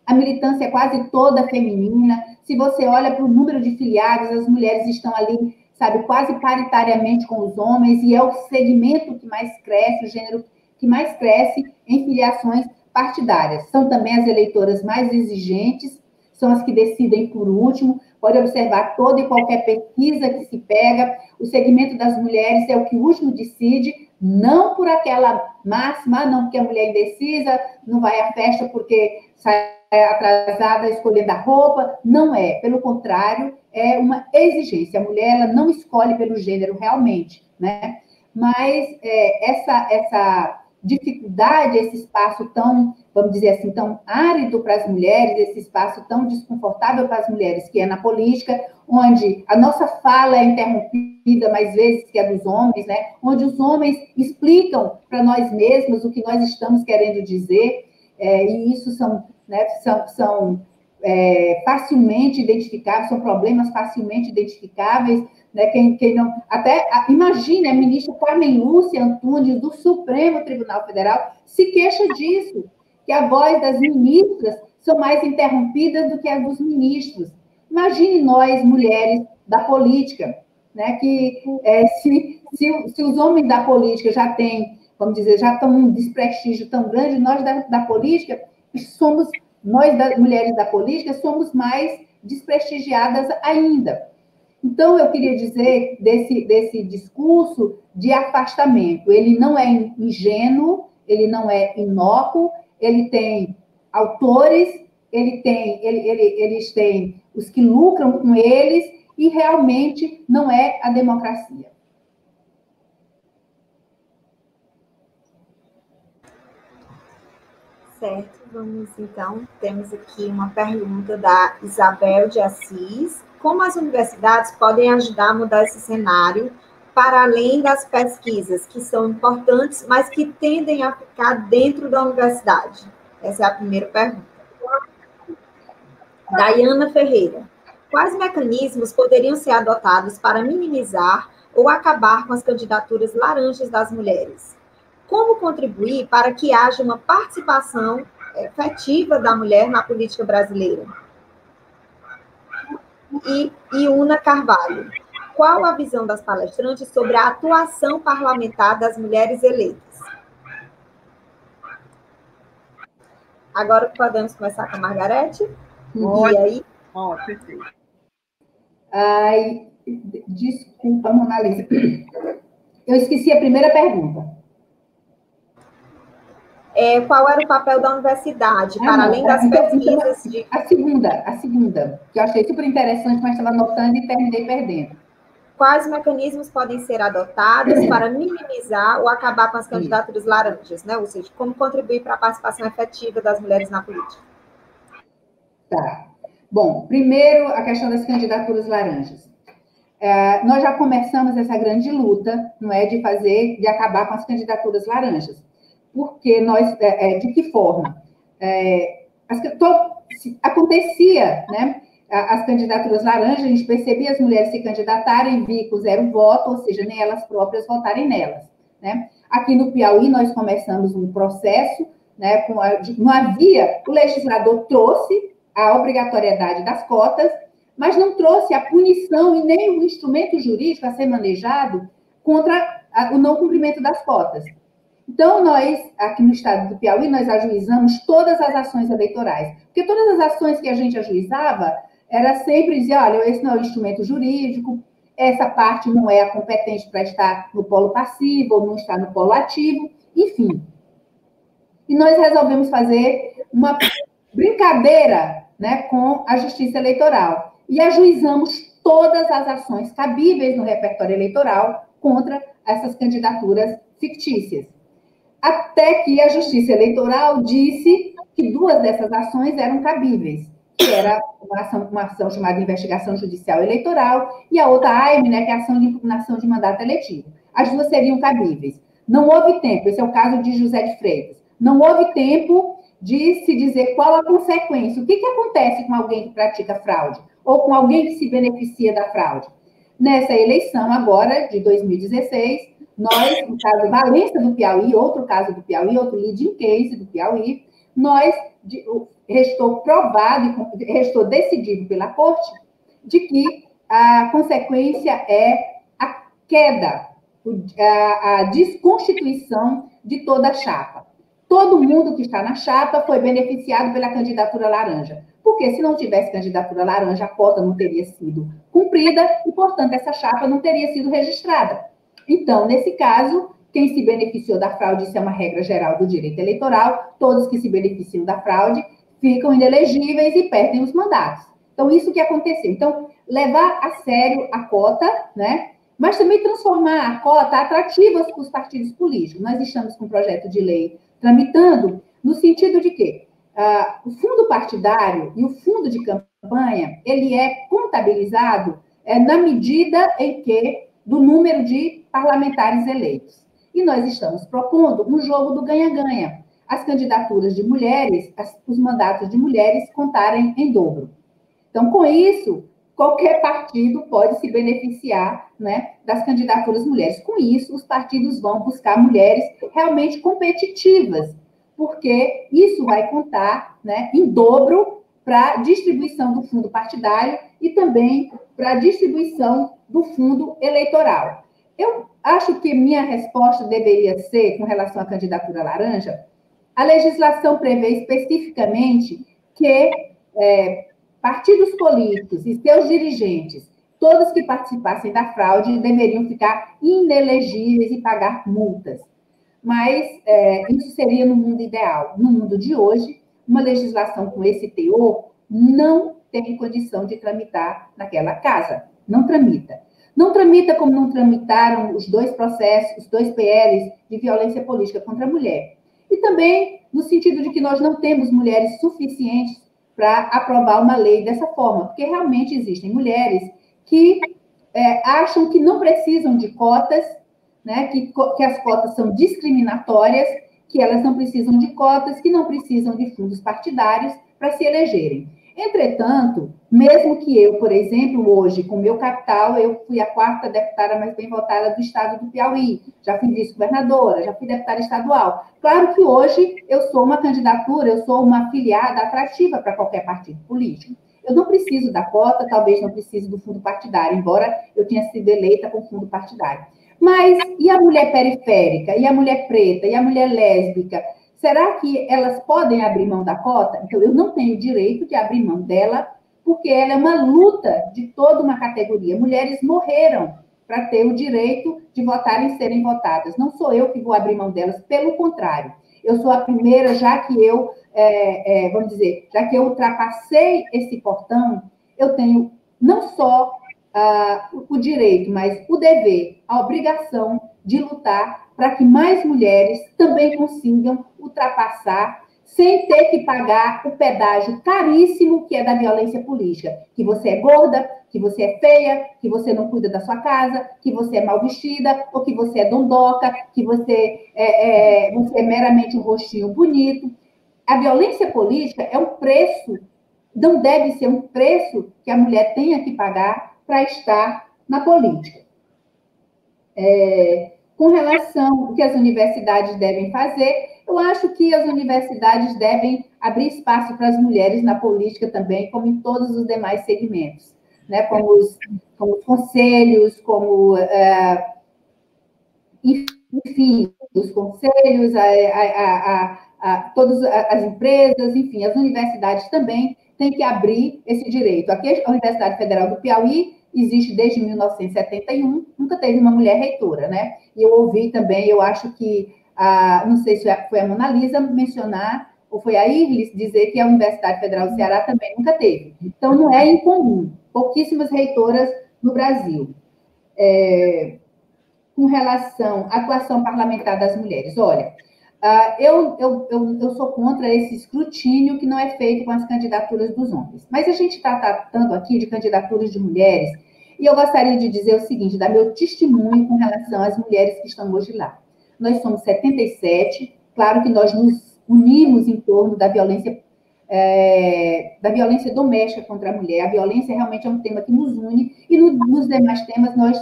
a militância é quase toda feminina. Se você olha para o número de filiados, as mulheres estão ali, sabe, quase paritariamente com os homens, e é o segmento que mais cresce, o gênero que mais cresce em filiações partidárias. São também as eleitoras mais exigentes, são as que decidem por último. Pode observar toda e qualquer pesquisa que se pega, o segmento das mulheres é o que último decide, não por aquela máxima, não porque a mulher é indecisa, não vai à festa porque sai atrasada escolhendo a roupa, não é. Pelo contrário, é uma exigência. A mulher, ela não escolhe pelo gênero realmente, né? Mas essa dificuldade, esse espaço tão, vamos dizer assim, tão árido para as mulheres, esse espaço tão desconfortável para as mulheres, que é na política, onde a nossa fala é interrompida mais vezes que a dos homens, né? Onde os homens explicam para nós mesmos o que nós estamos querendo dizer, e isso são facilmente identificáveis, são problemas facilmente identificáveis, né? Quem não, até imagine a ministra Carmen Lúcia Antunes do Supremo Tribunal Federal se queixa disso, que a voz das ministras são mais interrompidas do que as dos ministros. Imagine nós, mulheres da política, né? Que se os homens da política já têm, vamos dizer, já estão um desprestígio tão grande, nós da política nós, das mulheres da política, somos mais desprestigiadas ainda. Então, eu queria dizer desse discurso de afastamento. Ele não é ingênuo, ele não é inócuo, ele tem autores, eles têm os que lucram com eles, e realmente não é a democracia. Certo, vamos então, temos aqui uma pergunta da Isabel de Assis. Como as universidades podem ajudar a mudar esse cenário, para além das pesquisas, que são importantes, mas que tendem a ficar dentro da universidade? Essa é a primeira pergunta. Daiana Ferreira. Quais mecanismos poderiam ser adotados para minimizar ou acabar com as candidaturas laranjas das mulheres? Como contribuir para que haja uma participação efetiva da mulher na política brasileira? E Iuna Carvalho. Qual a visão das palestrantes sobre a atuação parlamentar das mulheres eleitas? Agora podemos começar com a Margarete? Pode. E aí? Perfeito. Ai, desculpa, Mona Lisa. Eu esqueci a primeira pergunta. Qual era o papel da universidade, para além das pesquisas de... A segunda, que eu achei super interessante, mas estava anotando e terminei perdendo. quais mecanismos podem ser adotados para minimizar ou acabar com as candidaturas laranjas, né? Ou seja, como contribuir para a participação efetiva das mulheres na política? Tá. Bom, primeiro, a questão das candidaturas laranjas. Nós já começamos essa grande luta, não é, de acabar com as candidaturas laranjas. Porque nós, de que forma? Acontecia, né? As candidaturas laranjas, a gente percebia as mulheres se candidatarem, vi com 0 voto, ou seja, nem elas próprias votarem nelas, né? Aqui no Piauí, nós começamos um processo, né? Não havia, o legislador trouxe a obrigatoriedade das cotas, mas não trouxe a punição e nem o instrumento jurídico a ser manejado contra o não cumprimento das cotas. Então, nós, aqui no estado do Piauí, nós ajuizamos todas as ações eleitorais. Porque todas as ações que a gente ajuizava, era sempre dizer, olha, esse não é o instrumento jurídico, essa parte não é a competente para estar no polo passivo, ou não está no polo ativo, enfim. E nós resolvemos fazer uma brincadeira, né, com a Justiça Eleitoral. E ajuizamos todas as ações cabíveis no repertório eleitoral contra essas candidaturas fictícias. Até que a Justiça Eleitoral disse que 2 dessas ações eram cabíveis, que era uma ação chamada Investigação Judicial Eleitoral e a outra AIME, né, que é a ação de impugnação de mandato eletivo. As 2 seriam cabíveis. Não houve tempo, esse é o caso de José de Freitas, não houve tempo de se dizer qual a consequência, o que acontece com alguém que pratica fraude, ou com alguém que se beneficia da fraude. Nessa eleição agora, de 2016, nós, no caso Valença do Piauí, outro caso do Piauí, outro leading case do Piauí, nós, restou provado, restou decidido pela Corte, de que a consequência é a queda, a desconstituição de toda a chapa. Todo mundo que está na chapa foi beneficiado pela candidatura laranja. Porque se não tivesse candidatura laranja, a cota não teria sido cumprida e, portanto, essa chapa não teria sido registrada. Então, nesse caso, quem se beneficiou da fraude, isso é uma regra geral do direito eleitoral, todos que se beneficiam da fraude ficam inelegíveis e perdem os mandatos. Então, isso que aconteceu. Então, levar a sério a cota, né? Mas também transformar a cota atrativa para os partidos políticos. Nós estamos com um projeto de lei tramitando no sentido de que o fundo partidário e o fundo de campanha, ele é contabilizado na medida em que do número de parlamentares eleitos. E nós estamos propondo um jogo do ganha-ganha. As candidaturas de mulheres, os mandatos de mulheres contarem em dobro. Então, com isso, qualquer partido pode se beneficiar, né, das candidaturas mulheres. Com isso, os partidos vão buscar mulheres realmente competitivas, porque isso vai contar, né, em dobro para a distribuição do fundo partidário e também para a distribuição do fundo eleitoral. Eu acho que minha resposta deveria ser, com relação à candidatura laranja, a legislação prevê especificamente que partidos políticos e seus dirigentes, todos que participassem da fraude, deveriam ficar inelegíveis e pagar multas. Mas isso seria no mundo ideal. No mundo de hoje, uma legislação com esse teor não tem condição de tramitar naquela casa. Não tramita. Não tramita como não tramitaram os 2 processos, os 2 PLs de violência política contra a mulher. E também no sentido de que nós não temos mulheres suficientes para aprovar uma lei dessa forma, porque realmente existem mulheres que acham que não precisam de cotas, né, que as cotas são discriminatórias, que elas não precisam de cotas, que não precisam de fundos partidários para se elegerem. Entretanto, mesmo que eu, por exemplo, hoje, com meu capital, eu fui a 4ª deputada mais bem votada do estado do Piauí, já fui vice-governadora, já fui deputada estadual. Claro que hoje eu sou uma candidatura, eu sou uma afiliada atrativa para qualquer partido político. Eu não preciso da cota, talvez não precise do fundo partidário, embora eu tenha sido eleita com fundo partidário. Mas e a mulher periférica, e a mulher preta, e a mulher lésbica? Será que elas podem abrir mão da cota? Então, eu não tenho direito de abrir mão dela, porque ela é uma luta de toda uma categoria. Mulheres morreram para ter o direito de votar e serem votadas. Não sou eu que vou abrir mão delas, pelo contrário. Eu sou a primeira, já que eu, vamos dizer, já que eu ultrapassei esse portão, eu tenho não só o direito, mas o dever, a obrigação de lutar para que mais mulheres também consigam ultrapassar sem ter que pagar o pedágio caríssimo que é da violência política. Que você é gorda, que você é feia, que você não cuida da sua casa, que você é mal vestida, ou que você é dondoca, que você é meramente um rostinho bonito. A violência política é um preço, não deve ser um preço que a mulher tenha que pagar para estar na política. Com relação ao que as universidades devem fazer, eu acho que as universidades devem abrir espaço para as mulheres na política também, como em todos os demais segmentos, né? Como os conselhos, enfim, os conselhos, todas as empresas, enfim, as universidades também têm que abrir esse direito. Aqui, a Universidade Federal do Piauí existe desde 1971, nunca teve uma mulher reitora, né? E eu ouvi também, eu acho que, não sei se foi a Mona Lisa mencionar, ou foi a Irlis dizer que a Universidade Federal do Ceará também nunca teve. Então, não é incomum, pouquíssimas reitoras no Brasil. Com relação à atuação parlamentar das mulheres, olha, eu sou contra esse escrutínio que não é feito com as candidaturas dos homens. Mas a gente está tratando aqui de candidaturas de mulheres, e eu gostaria de dizer o seguinte, dar meu testemunho com relação às mulheres que estão hoje lá. Nós somos 77, claro que nós nos unimos em torno da violência doméstica contra a mulher. A violência realmente é um tema que nos une, e nos demais temas nós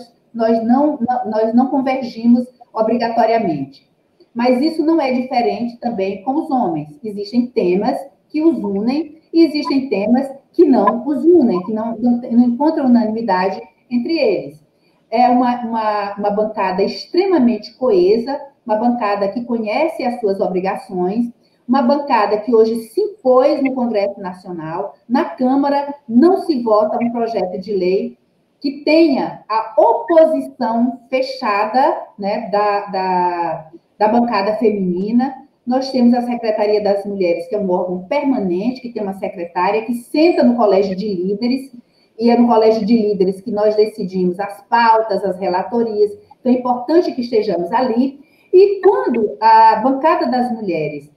não convergimos obrigatoriamente. Mas isso não é diferente também com os homens. Existem temas que os unem e existem temas que não os unem, que não encontram unanimidade entre eles. É uma bancada extremamente coesa, uma bancada que conhece as suas obrigações, uma bancada que hoje se impôs no Congresso Nacional. Na Câmara não se vota um projeto de lei que tenha a oposição fechada, né, da bancada feminina. Nós temos a Secretaria das Mulheres, que é um órgão permanente, que tem uma secretária que senta no Colégio de Líderes, e é no Colégio de Líderes que nós decidimos as pautas, as relatorias. Então, é importante que estejamos ali. E quando a bancada das mulheres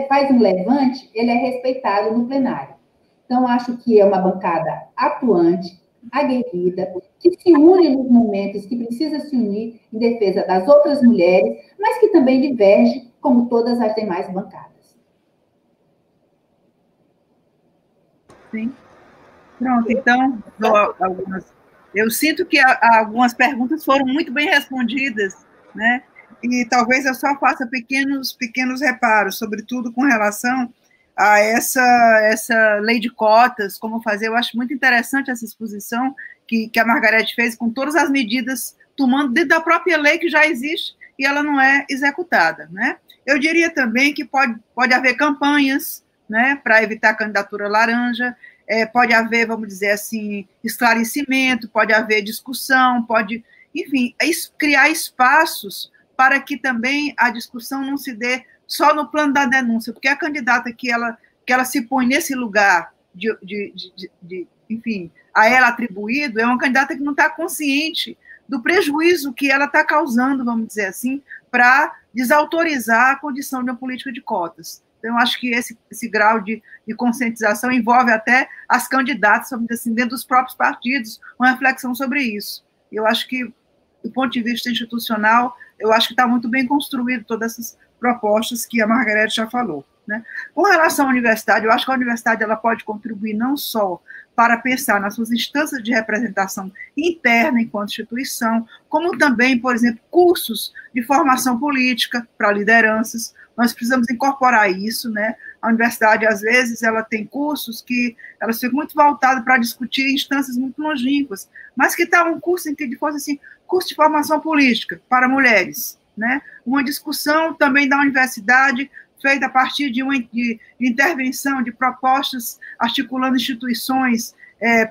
faz um levante, ele é respeitado no plenário. Então, acho que é uma bancada atuante, aguerrida, que se une nos momentos que precisa se unir em defesa das outras mulheres, mas que também diverge, como todas as demais bancadas. Sim. Pronto, então, eu sinto que algumas perguntas foram muito bem respondidas, né? E talvez eu só faça pequenos reparos, sobretudo com relação a essa lei de cotas, como fazer. Eu acho muito interessante essa exposição que a Margarete fez, com todas as medidas tomando dentro da própria lei que já existe e ela não é executada, né? Eu diria também que pode haver campanhas, né, para evitar a candidatura laranja, pode haver, vamos dizer assim, esclarecimento, pode haver discussão, enfim, criar espaços para que também a discussão não se dê só no plano da denúncia, porque a candidata que ela se põe nesse lugar enfim, a ela atribuído, é uma candidata que não está consciente do prejuízo que ela está causando, vamos dizer assim, para desautorizar a condição de uma política de cotas. Então, eu acho que esse grau de conscientização envolve até as candidatas, vamos dizer assim, dentro dos próprios partidos, uma reflexão sobre isso. Eu acho que, do ponto de vista institucional, eu acho que está muito bem construído todas essas propostas que a Margarete já falou, né? Com relação à universidade, eu acho que a universidade ela pode contribuir não só para pensar nas suas instâncias de representação interna enquanto instituição, como também, por exemplo, cursos de formação política para lideranças. Nós precisamos incorporar isso, né? A universidade, às vezes, ela tem cursos que elas ficam muito voltadas para discutir instâncias muito longínquas, mas que está um curso em que fosse assim, curso de formação política para mulheres, né? Uma discussão também da universidade feita a partir de intervenção, de propostas articulando instituições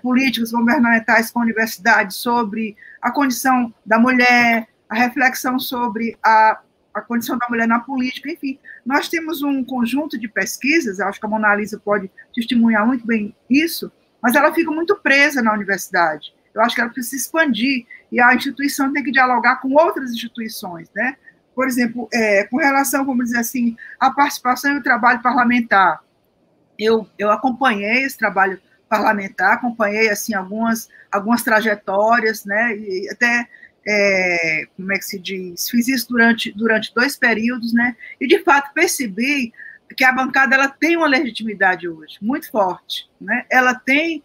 políticas governamentais com a universidade sobre a condição da mulher, a reflexão sobre a condição da mulher na política, enfim. Nós temos um conjunto de pesquisas, acho que a Mona Lisa pode testemunhar muito bem isso, mas ela fica muito presa na universidade. Eu acho que ela precisa se expandir, e a instituição tem que dialogar com outras instituições, né? Por exemplo, com relação, vamos dizer assim, à participação e o trabalho parlamentar. Eu acompanhei esse trabalho parlamentar, acompanhei assim algumas trajetórias, né? E até como é que se diz? Fiz isso durante 2 períodos, né? E de fato percebi que a bancada ela tem uma legitimidade hoje muito forte, né? Ela tem,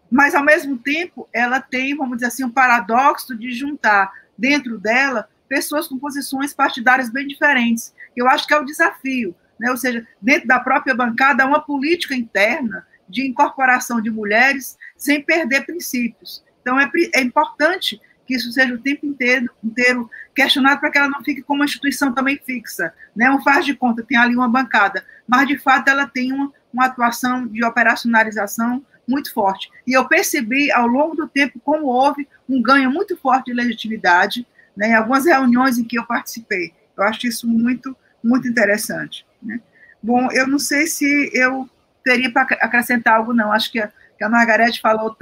mas ao mesmo tempo ela tem, vamos dizer assim, um paradoxo de juntar dentro dela pessoas com posições partidárias bem diferentes. Eu acho que é o desafio, né? Ou seja, dentro da própria bancada há uma política interna de incorporação de mulheres sem perder princípios. Então é importante que isso seja o tempo inteiro questionado para que ela não fique como uma instituição também fixa, né? Um faz de conta, tem ali uma bancada, mas de fato ela tem uma atuação de operacionalização muito forte. E eu percebi ao longo do tempo como houve um ganho muito forte de legitimidade, né, em algumas reuniões em que eu participei. Eu acho isso muito, muito interessante, né? Bom, eu não sei se eu teria para acrescentar algo, não. Acho que a Margarete falou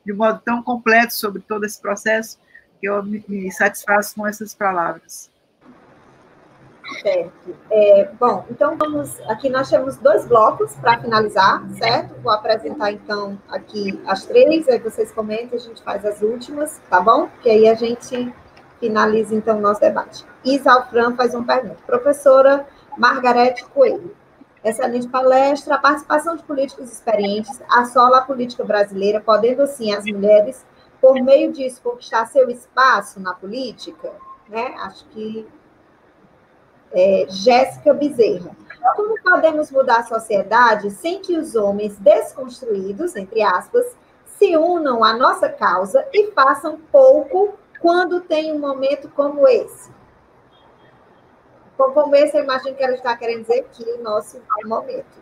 de modo tão completo sobre todo esse processo que eu me satisfaço com essas palavras. Certo. Bom, então aqui nós temos 2 blocos para finalizar, certo? Vou apresentar, então, aqui as 3, aí vocês comentam, a gente faz as últimas, tá bom? Porque aí a gente finaliza, então, o nosso debate. Isalfran faz uma pergunta. Professora Margarete Coelho, excelente palestra. A participação de políticos experientes assola a política brasileira, podendo, assim, as mulheres, por meio disso, conquistar seu espaço na política, né? Acho que Jéssica Bezerra. Como podemos mudar a sociedade sem que os homens desconstruídos, entre aspas, se unam à nossa causa e façam pouco quando tem um momento como esse? Como esse, eu imagino que ela está querendo dizer aqui o nosso momento.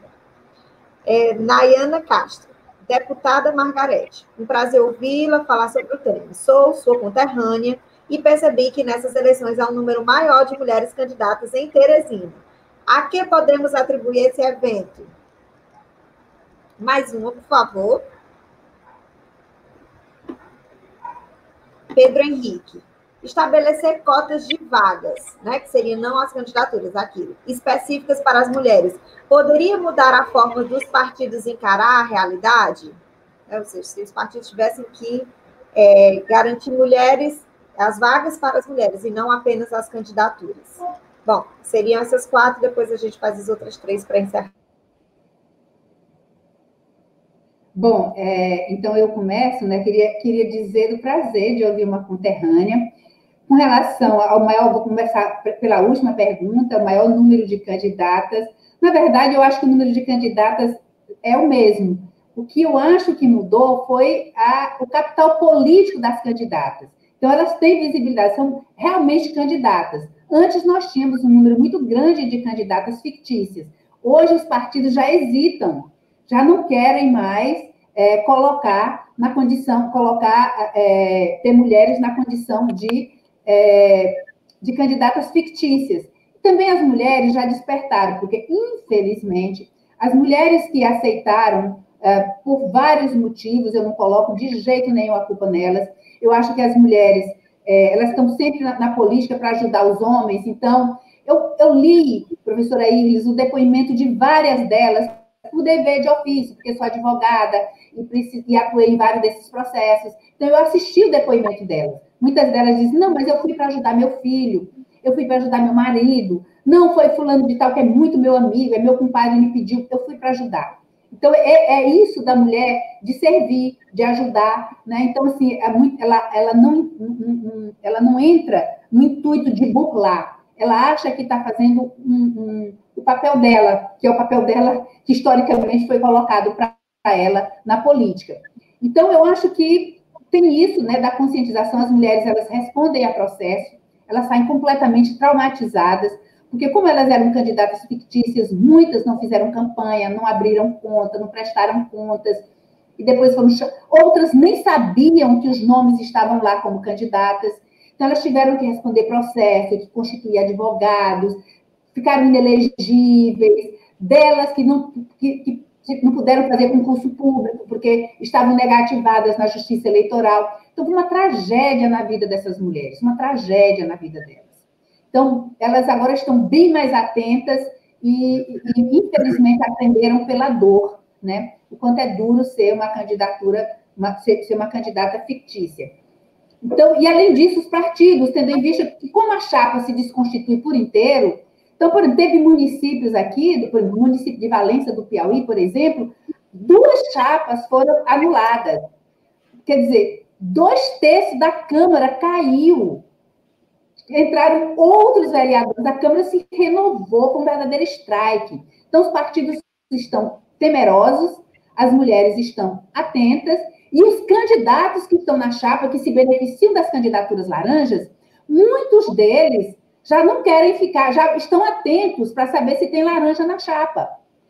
Nayana Castro, deputada Margarete. Um prazer ouvi-la falar sobre o tema. Sou sua conterrânea e percebi que nessas eleições há um número maior de mulheres candidatas em Teresina. A que podemos atribuir esse evento? Mais uma, por favor. Pedro Henrique. Estabelecer cotas de vagas, né, que seriam não as candidaturas, aquilo, específicas para as mulheres. Poderia mudar a forma dos partidos encarar a realidade? Ou seja, se os partidos tivessem que garantir as vagas para as mulheres, e não apenas as candidaturas. Bom, seriam essas 4, depois a gente faz as outras 3 para encerrar. Bom, então eu começo, né? Queria dizer do prazer de ouvir uma conterrânea. Com relação ao maior, vou começar pela última pergunta, o maior número de candidatas. Na verdade, eu acho que o número de candidatas é o mesmo. O que eu acho que mudou foi o capital político das candidatas. Então, elas têm visibilidade, são realmente candidatas. Antes, nós tínhamos um número muito grande de candidatas fictícias. Hoje, os partidos já hesitam, já não querem mais ter mulheres na condição de candidatas fictícias. Também as mulheres já despertaram, porque, infelizmente, as mulheres que aceitaram, por vários motivos, eu não coloco de jeito nenhum a culpa nelas, eu acho que as mulheres, elas estão sempre na política para ajudar os homens, então, eu li, professora Iris, o depoimento de várias delas, por dever de ofício, porque sou advogada e atuei em vários desses processos, então eu assisti o depoimento delas. Muitas delas dizem, não, mas eu fui para ajudar meu filho, eu fui para ajudar meu marido, não foi fulano de tal que é muito meu amigo, é meu compadre, me pediu, eu fui para ajudar. Então, é isso da mulher, de servir, de ajudar, né? Então, assim, ela não entra no intuito de burlar, ela acha que está fazendo o papel dela, que é o papel dela que historicamente foi colocado para ela na política. Então, eu acho que tem isso, né, da conscientização, as mulheres, elas respondem a processo, elas saem completamente traumatizadas, porque como elas eram candidatas fictícias, muitas não fizeram campanha, não abriram conta, não prestaram contas, e depois outras nem sabiam que os nomes estavam lá como candidatas, então elas tiveram que responder processo, que constituir advogados, ficaram inelegíveis, delas que não puderam fazer concurso público, porque estavam negativadas na justiça eleitoral. Então, foi uma tragédia na vida dessas mulheres, uma tragédia na vida delas. Então, elas agora estão bem mais atentas e infelizmente, aprenderam pela dor, né? O quanto é duro ser uma candidatura, ser uma candidata fictícia. Então, e além disso, os partidos, tendo em vista que como a chapa se desconstitui por inteiro, então, por exemplo, teve municípios aqui, o município de Valença, do Piauí, por exemplo, 2 chapas foram anuladas. Quer dizer, 2/3 da Câmara caiu. Entraram outros vereadores, a Câmara se renovou com um verdadeiro strike. Então, os partidos estão temerosos, as mulheres estão atentas, e os candidatos que estão na chapa, que se beneficiam das candidaturas laranjas, muitos deles já não querem ficar, já estão atentos para saber se tem laranja na chapa.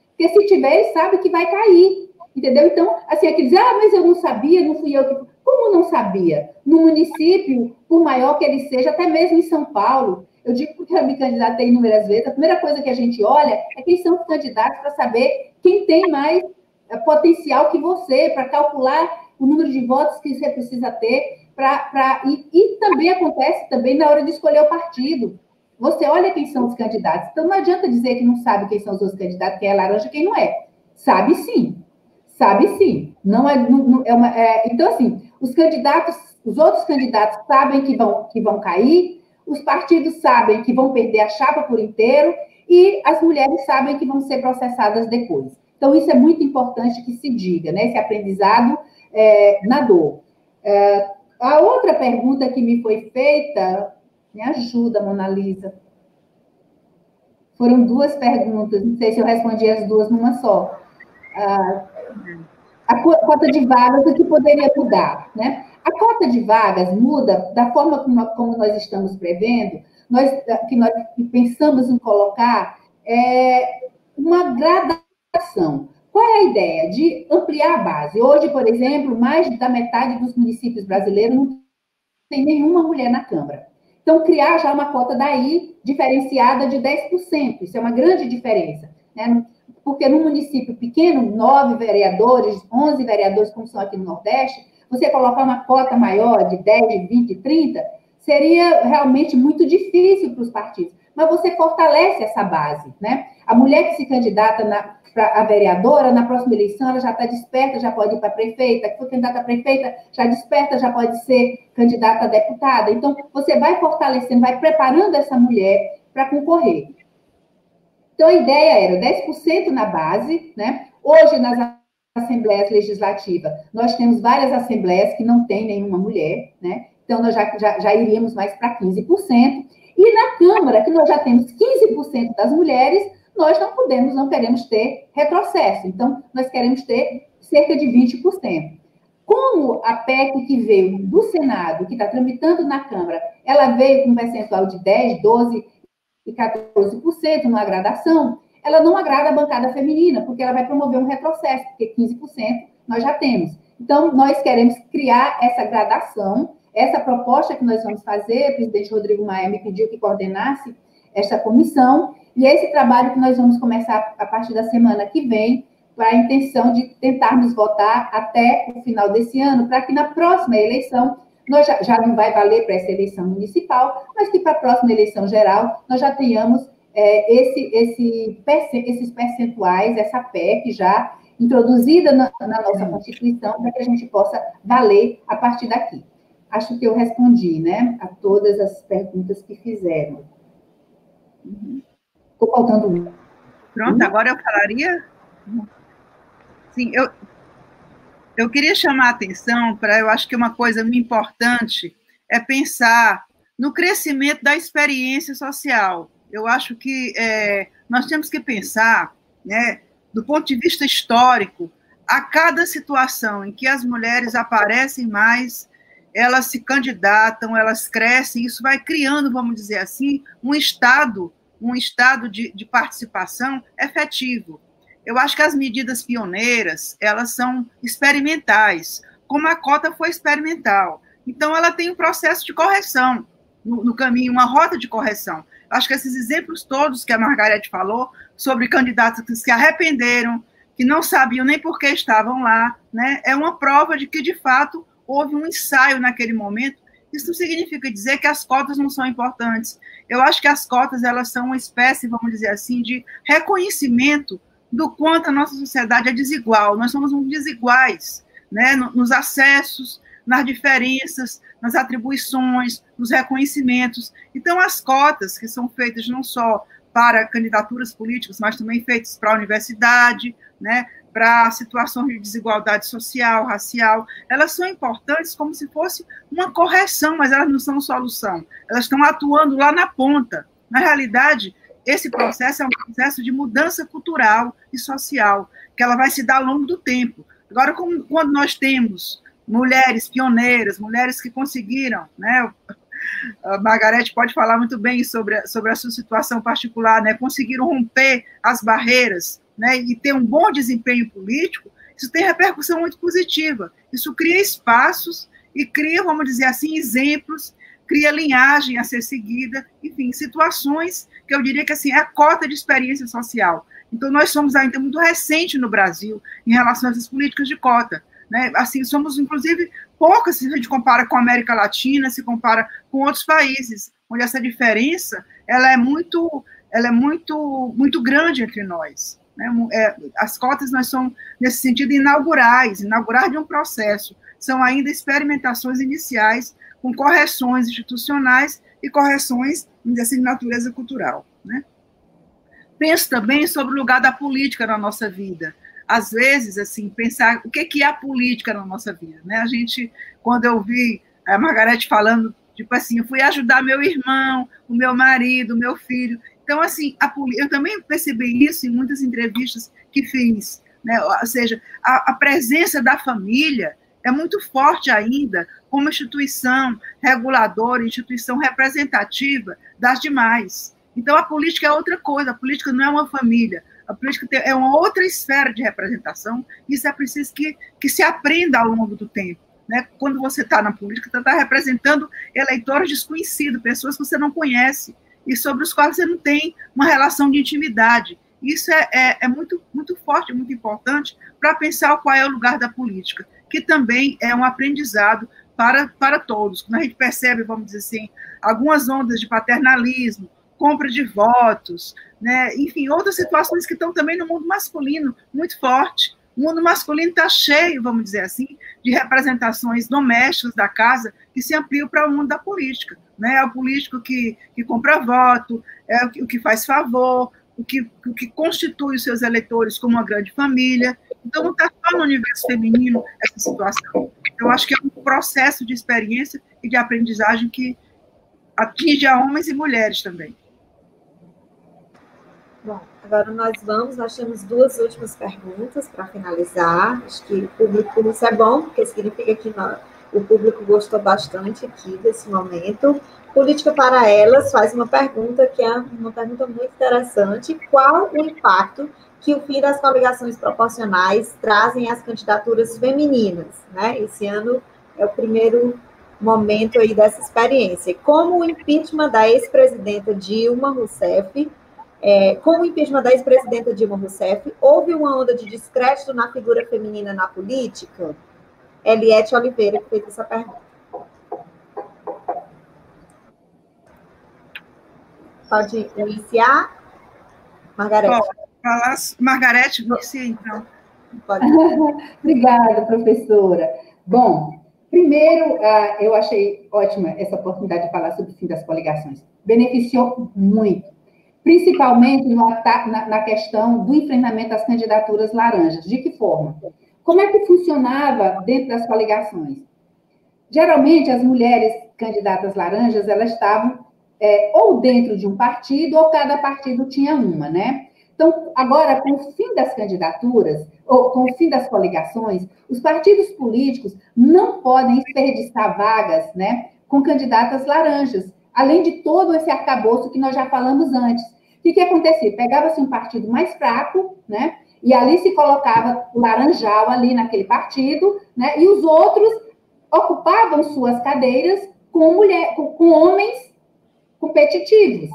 Porque se tiver, eles sabem que vai cair. Entendeu? Então, assim, aqueles, mas eu não sabia, não fui eu que... Como não sabia? No município, por maior que ele seja, até mesmo em São Paulo, eu digo porque eu me candidatei inúmeras vezes, a primeira coisa que a gente olha é quem são os candidatos para saber quem tem mais potencial que você, para calcular o número de votos que você precisa ter, e também acontece também na hora de escolher o partido. Você olha quem são os candidatos. Então, não adianta dizer que não sabe quem são os outros candidatos, quem é laranja e quem não é. Sabe sim. Sabe sim. Então, assim, os outros candidatos sabem que vão cair, os partidos sabem que vão perder a chapa por inteiro e as mulheres sabem que vão ser processadas depois. Então, isso é muito importante que se diga, né? Esse aprendizado na dor. A outra pergunta que me foi feita, me ajuda, Mona Lisa. Foram 2 perguntas, não sei se eu respondi as 2 numa só. A cota de vagas, o que poderia mudar, né? A cota de vagas muda da forma como nós estamos prevendo, que nós pensamos em colocar uma gradação. Qual é a ideia? De ampliar a base. Hoje, por exemplo, mais da metade dos municípios brasileiros não tem nenhuma mulher na Câmara. Então, criar já uma cota daí diferenciada de 10%. Isso é uma grande diferença, né? Porque num município pequeno, 9 vereadores, 11 vereadores, como são aqui no Nordeste, você colocar uma cota maior de 10, de 20, 30, seria realmente muito difícil para os partidos. Mas você fortalece essa base, né? A mulher que se candidata a vereadora, na próxima eleição, ela já está desperta, já pode ir para prefeita, que for candidata a prefeita, já desperta, já pode ser candidata a deputada. Então, você vai fortalecendo, vai preparando essa mulher para concorrer. Então, a ideia era 10% na base, né? Hoje, nas assembleias legislativas, nós temos várias assembleias que não tem nenhuma mulher, né? Então, nós já iríamos mais para 15%. E na Câmara, que nós já temos 15% das mulheres, nós não queremos ter retrocesso. Então, nós queremos ter cerca de 20%. Como a PEC que veio do Senado, que está tramitando na Câmara, ela veio com um percentual de 10%, 12% e 14% numa gradação, ela não agrada a bancada feminina, porque ela vai promover um retrocesso, porque 15% nós já temos. Então, nós queremos criar essa gradação, essa proposta que nós vamos fazer, o presidente Rodrigo Maia me pediu que coordenasse essa comissão, e esse trabalho que nós vamos começar a partir da semana que vem, para a intenção de tentarmos votar até o final desse ano, para que na próxima eleição, nós já não vai valer para essa eleição municipal, mas que para a próxima eleição geral, nós já tenhamos esses percentuais, essa PEC já introduzida na nossa Constituição, para que a gente possa valer a partir daqui. Acho que eu respondi, né, a todas as perguntas que fizeram. Estou faltando um. Pronto, agora eu falaria? Sim, eu queria chamar a atenção para, eu acho que uma coisa muito importante é pensar no crescimento da experiência social. Eu acho que nós temos que pensar, né, do ponto de vista histórico, a cada situação em que as mulheres aparecem mais, elas se candidatam, elas crescem, isso vai criando, vamos dizer assim, um estado de participação efetivo. Eu acho que as medidas pioneiras, elas são experimentais, como a cota foi experimental. Então, ela tem um processo de correção no caminho, uma rota de correção. Acho que esses exemplos todos que a Margarete falou, sobre candidatos que se arrependeram, que não sabiam nem por que estavam lá, né? É uma prova de que, de fato, houve um ensaio naquele momento. Isso não significa dizer que as cotas não são importantes. Eu acho que as cotas, elas são uma espécie, vamos dizer assim, de reconhecimento do quanto a nossa sociedade é desigual. Nós somos muito desiguais, né? Nos acessos, nas diferenças, nas atribuições, nos reconhecimentos. Então, as cotas, que são feitas não só para candidaturas políticas, mas também feitas para a universidade, né, para situações de desigualdade social, racial, elas são importantes como se fosse uma correção, mas elas não são solução. Elas estão atuando lá na ponta. Na realidade, esse processo é um processo de mudança cultural e social, que ela vai se dar ao longo do tempo. Agora, quando nós temos mulheres pioneiras, mulheres que conseguiram, né, a Margarete pode falar muito bem sobre a sua situação particular, né, conseguiram romper as barreiras, né, e ter um bom desempenho político, isso tem repercussão muito positiva. Isso cria espaços e cria, vamos dizer assim, exemplos, cria linhagem a ser seguida, enfim, situações que eu diria que assim, é a cota de experiência social. Então, nós somos ainda muito recente no Brasil em relação a essas políticas de cota. Né? Assim, somos, inclusive, poucas se a gente compara com a América Latina, se compara com outros países, onde essa diferença ela é muito grande entre nós. Né? As cotas nós somos, nesse sentido, inaugurar de um processo. São ainda experimentações iniciais com correções institucionais e correções de natureza cultural. Né? Penso também sobre o lugar da política na nossa vida. Às vezes, assim, pensar o que é a política na nossa vida. Né? A gente, quando eu vi a Margarete falando, tipo assim, eu fui ajudar meu irmão, o meu marido, o meu filho. Então, assim, eu também percebi isso em muitas entrevistas que fiz. Né? Ou seja, a presença da família é muito forte ainda como instituição reguladora, instituição representativa das demais. Então, a política é outra coisa, a política não é uma família, a política é uma outra esfera de representação, e isso é preciso que se aprenda ao longo do tempo. Né? Quando você está na política, você está representando eleitores desconhecidos, pessoas que você não conhece, e sobre os quais você não tem uma relação de intimidade. Isso é muito, muito forte, muito importante para pensar qual é o lugar da política, que também é um aprendizado para todos. Quando a gente percebe, vamos dizer assim, algumas ondas de paternalismo, compra de votos, né? Enfim, outras situações que estão também no mundo masculino muito forte. O mundo masculino está cheio, vamos dizer assim, de representações domésticas da casa que se ampliam para o mundo da política. Né? É o político que compra voto, é o que faz favor, o que constitui os seus eleitores como uma grande família. Então, não está só no universo feminino essa situação. Eu acho que é um processo de experiência e de aprendizagem que atinge a homens e mulheres também. Bom, agora nós temos duas últimas perguntas para finalizar. Acho que o público, isso é bom, porque significa que o público gostou bastante aqui desse momento. Política para Elas faz uma pergunta que é uma pergunta muito interessante. Qual o impacto que o fim das coligações proporcionais trazem às candidaturas femininas? Né? Esse ano é o primeiro momento aí dessa experiência. Como o impeachment da ex-presidenta Dilma Rousseff houve uma onda de descrédito na figura feminina na política? Eliette Oliveira que fez essa pergunta. Pode iniciar, Margarete? Margarete, inicia, então. Pode. Obrigada, professora. Bom, primeiro, eu achei ótima essa oportunidade de falar sobre o fim das coligações. Beneficiou muito, principalmente na questão do enfrentamento às candidaturas laranjas. De que forma? Como é que funcionava dentro das coligações? Geralmente, as mulheres candidatas laranjas, elas estavam ou dentro de um partido, ou cada partido tinha uma, né? Então, agora, com o fim das candidaturas, ou com o fim das coligações, os partidos políticos não podem desperdiçar vagas, né, com candidatas laranjas, além de todo esse arcabouço que nós já falamos antes. O que acontecia? Pegava-se um partido mais fraco, né, e ali se colocava o laranjal ali naquele partido, né, e os outros ocupavam suas cadeiras com homens competitivos.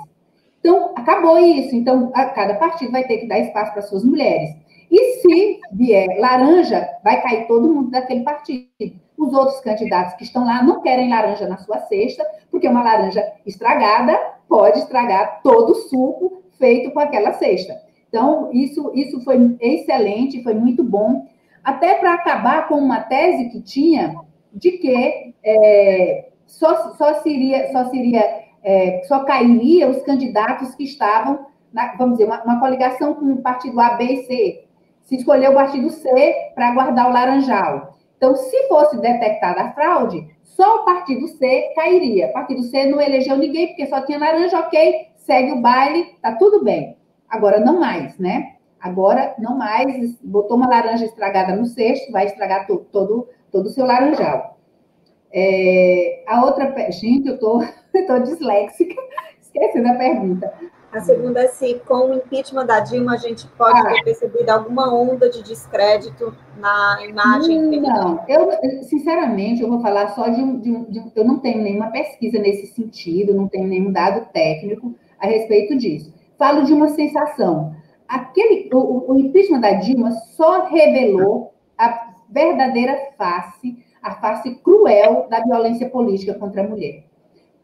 Então, acabou isso. Então, cada partido vai ter que dar espaço para suas mulheres. E se vier laranja, vai cair todo mundo daquele partido. Os outros candidatos que estão lá não querem laranja na sua cesta, porque uma laranja estragada pode estragar todo o suco feito com aquela cesta. Então, isso foi excelente, foi muito bom, até para acabar com uma tese que tinha de que só cairia os candidatos que estavam, vamos dizer, uma coligação com o partido A, B e C. Se escolher o partido C para guardar o laranjal. Então, se fosse detectada a fraude, só o partido C cairia. O partido C não elegeu ninguém, porque só tinha laranja, ok, segue o baile, tá tudo bem. Agora, não mais, né? Agora, não mais, botou uma laranja estragada no cesto, vai estragar todo o seu laranjal. A outra... Gente, eu tô disléxica, esqueci da pergunta. A segunda é se, com o impeachment da Dilma, a gente pode ter percebido alguma onda de descrédito na imagem feminina. Não, sinceramente, eu vou falar só eu não tenho nenhuma pesquisa nesse sentido, não tenho nenhum dado técnico a respeito disso. Falo de uma sensação. O impeachment da Dilma só revelou a verdadeira face, a face cruel da violência política contra a mulher.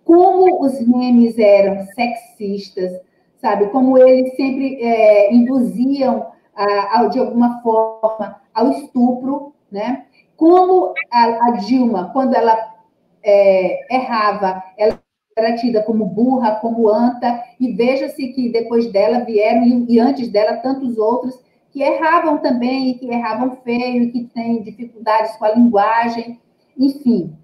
Como os memes eram sexistas, sabe? Como eles sempre induziam, de alguma forma, ao estupro, né? Como a Dilma, quando ela errava, ela era tida como burra, como anta, e veja-se que depois dela vieram, e antes dela, tantos outros que erravam também, e que erravam feio, e que têm dificuldades com a linguagem, enfim.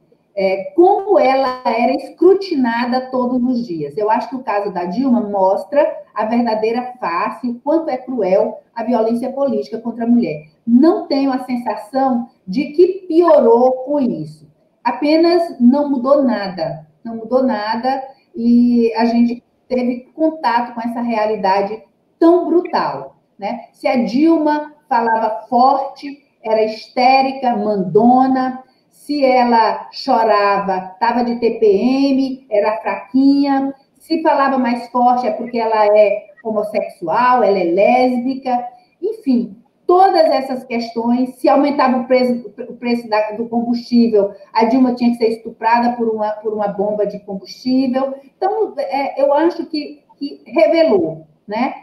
Como ela era escrutinada todos os dias. Eu acho que o caso da Dilma mostra a verdadeira face, o quanto é cruel a violência política contra a mulher. Não tenho a sensação de que piorou com isso. Apenas não mudou nada. Não mudou nada e a gente teve contato com essa realidade tão brutal, né? Se a Dilma falava forte, era histérica, mandona. Se ela chorava, estava de TPM, era fraquinha. Se falava mais forte é porque ela é homossexual, ela é lésbica. Enfim, todas essas questões. Se aumentava o preço do combustível, a Dilma tinha que ser estuprada por uma bomba de combustível. Então, eu acho que revelou, né?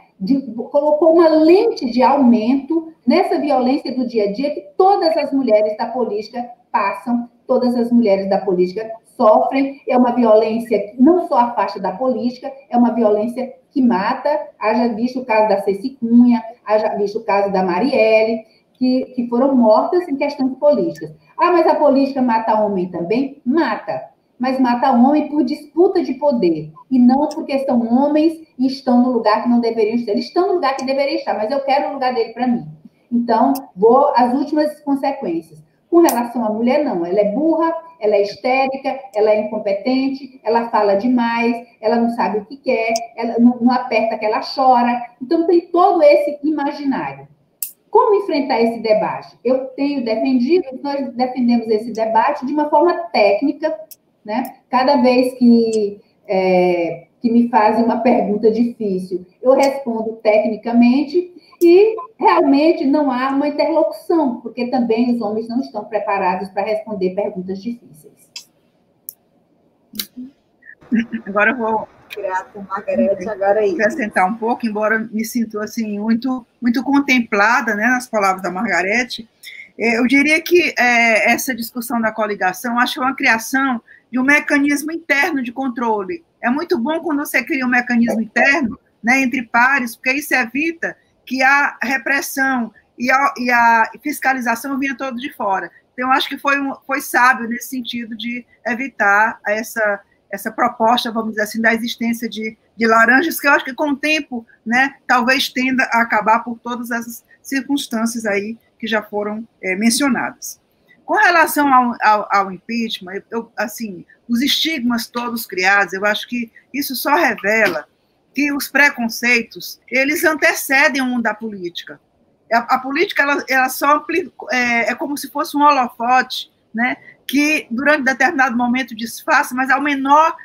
Colocou uma lente de aumento nessa violência do dia a dia que todas as mulheres da política passam, todas as mulheres da política sofrem. É uma violência que não só afasta da política, é uma violência que mata. Haja visto o caso da Ceci Cunha, haja visto o caso da Marielle, que foram mortas em questões políticas. Ah, mas a política mata homem também? Mata. Mas mata homem por disputa de poder, e não porque são homens e estão no lugar que não deveriam estar. Eles estão no lugar que deveriam estar, mas eu quero o lugar dele para mim. Então, vou às últimas consequências. Com relação à mulher, não. Ela é burra, ela é histérica, ela é incompetente, ela fala demais, ela não sabe o que quer, ela não aperta que ela chora. Então, tem todo esse imaginário. Como enfrentar esse debate? Eu tenho defendido, nós defendemos esse debate de uma forma técnica, né? Cada vez que me fazem uma pergunta difícil, eu respondo tecnicamente e realmente não há uma interlocução, porque também os homens não estão preparados para responder perguntas difíceis. Agora eu vou Grata, Margarete, agora aí. Acrescentar um pouco, embora me sinta assim, muito, muito contemplada, né, nas palavras da Margarete. Eu diria que essa discussão da coligação, acho que é uma criação de um mecanismo interno de controle. É muito bom quando você cria um mecanismo interno, né, entre pares, porque isso evita que a repressão e a fiscalização venha todo de fora. Então, eu acho que foi sábio nesse sentido de evitar essa proposta, vamos dizer assim, da existência de laranjas, que eu acho que com o tempo, né, talvez tenda a acabar por todas essas circunstâncias aí que já foram mencionadas. Com relação ao impeachment, assim, os estigmas todos criados, eu acho que isso só revela que os preconceitos, eles antecedem o mundo da política. A política, ela só é como se fosse um holofote, né, que durante determinado momento disfarça, mas ao menor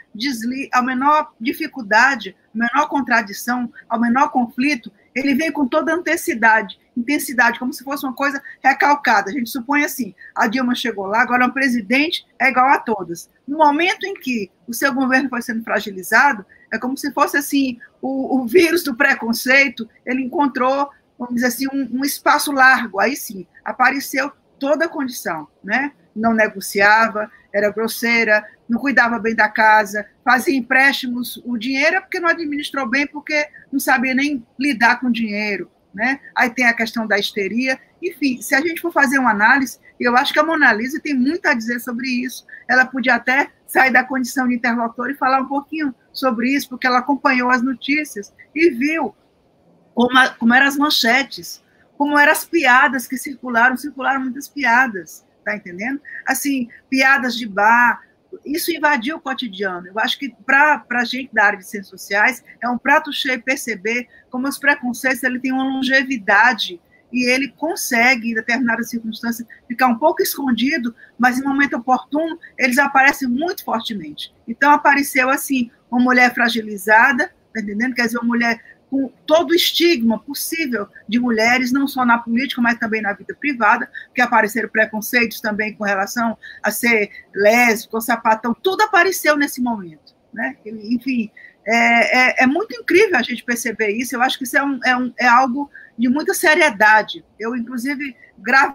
dificuldade, a menor contradição, ao menor conflito, ele vem com toda a intensidade. intensidade, como se fosse uma coisa recalcada. A gente supõe assim, a Dilma chegou lá, agora o presidente é igual a todas. No momento em que o seu governo foi sendo fragilizado, é como se fosse assim, o vírus do preconceito, ele encontrou, vamos dizer assim, um espaço largo, aí sim, apareceu toda a condição, né? Não negociava, era grosseira, não cuidava bem da casa, fazia empréstimos, o dinheiro é porque não administrou bem, porque não sabia nem lidar com o dinheiro, né? Aí tem a questão da histeria, enfim, se a gente for fazer uma análise, eu acho que a Mona Lisa tem muito a dizer sobre isso, ela podia até sair da condição de interlocutor e falar um pouquinho sobre isso, porque ela acompanhou as notícias e viu como eram as manchetes, como eram as piadas que circularam muitas piadas, tá entendendo? Assim, piadas de bar, isso invadiu o cotidiano. Eu acho que para a gente da área de ciências sociais é um prato cheio perceber como os preconceitos ele tem uma longevidade e ele consegue, em determinadas circunstâncias, ficar um pouco escondido, mas em momento oportuno eles aparecem muito fortemente. Então apareceu assim uma mulher fragilizada, tá entendendo? Quer dizer, uma mulher com todo o estigma possível de mulheres, não só na política, mas também na vida privada, porque apareceram preconceitos também com relação a ser lésbico, sapatão, tudo apareceu nesse momento, né? Enfim, é muito incrível a gente perceber isso, eu acho que isso é algo de muita seriedade. Eu, inclusive,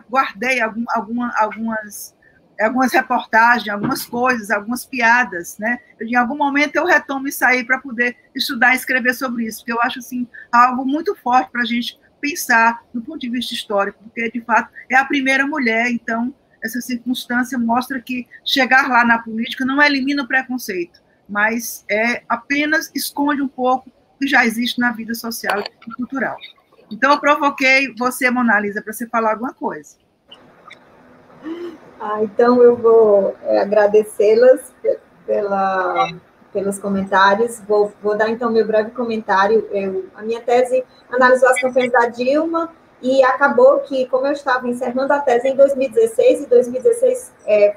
guardei algumas reportagens, algumas coisas, algumas piadas, né? Em algum momento eu retomo isso aí para poder estudar e escrever sobre isso, porque eu acho, assim, algo muito forte para a gente pensar do ponto de vista histórico, porque, de fato, é a primeira mulher, então, essa circunstância mostra que chegar lá na política não elimina o preconceito, mas apenas esconde um pouco o que já existe na vida social e cultural. Então, eu provoquei você, Mona Lisa, para você falar alguma coisa. Então eu vou agradecê-las pelos comentários. Vou dar, então, meu breve comentário. A minha tese analisou as campanhas da Dilma e acabou que, como eu estava encerrando a tese em 2016, e 2016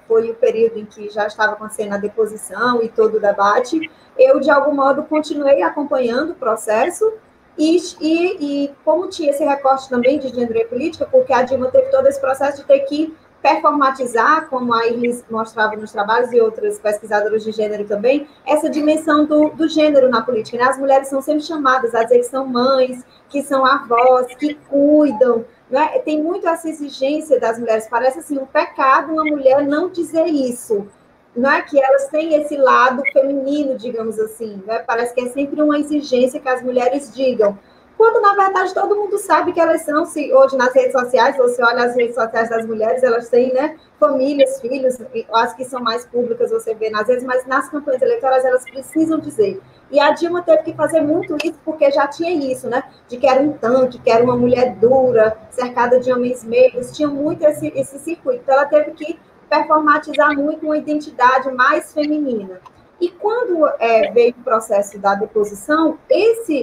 foi o período em que já estava acontecendo a deposição e todo o debate, eu, de algum modo, continuei acompanhando o processo e como tinha esse recorte também de gênero e política, porque a Dilma teve todo esse processo de ter que performatizar, como a Iris mostrava nos trabalhos e outras pesquisadoras de gênero também, essa dimensão do gênero na política, né? As mulheres são sempre chamadas a dizer que são mães, que são avós, que cuidam, né? Tem muito essa exigência das mulheres, parece assim um pecado uma mulher não dizer isso, não é? Que elas têm esse lado feminino, digamos assim, né? Parece que é sempre uma exigência que as mulheres digam, quando, na verdade, todo mundo sabe que elas são, se hoje nas redes sociais, você olha as redes sociais das mulheres, elas têm, né, famílias, filhos, as que são mais públicas você vê nas redes, mas nas campanhas eleitorais elas precisam dizer. E a Dilma teve que fazer muito isso, porque já tinha isso, né, de que era um tanque, que era uma mulher dura, cercada de homens meigos, tinha muito esse circuito. Então, ela teve que performatizar muito uma identidade mais feminina. E quando veio o processo da deposição,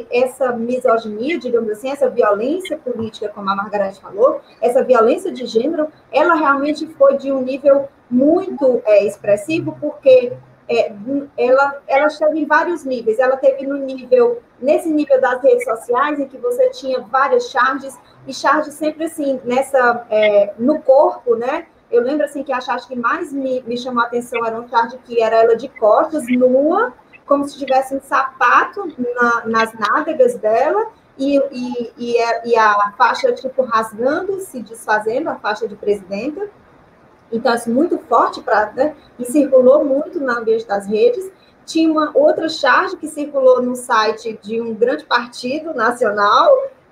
essa misoginia, digamos assim, essa violência política, como a Margareth falou, essa violência de gênero, ela realmente foi de um nível muito expressivo, porque ela esteve em vários níveis. Ela teve nesse nível das redes sociais, em que você tinha várias charges, e charges sempre assim, no corpo, né? Eu lembro, assim, que a charge que mais me chamou a atenção era uma charge que era ela de costas, nua, como se tivesse um sapato nas nádegas dela, e a faixa, tipo, rasgando, se desfazendo, a faixa de presidenta. Então, assim, muito forte, né? E circulou muito no ambiente das redes. Tinha uma outra charge que circulou no site de um grande partido nacional,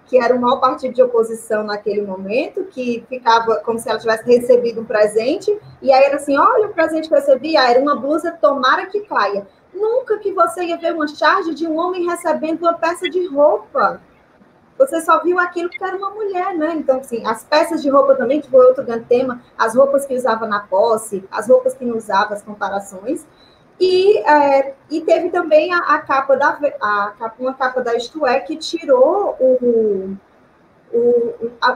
que era o maior partido de oposição naquele momento, que ficava como se ela tivesse recebido um presente, e aí era assim, olha o presente que eu recebi, era uma blusa, tomara que caia. Nunca que você ia ver uma charge de um homem recebendo uma peça de roupa. Você só viu aquilo que era uma mulher, né? Então, assim, as peças de roupa também, que foi outro grande tema, as roupas que usava na posse, as roupas que não usava, as comparações. E teve também uma capa da Isto É, que tirou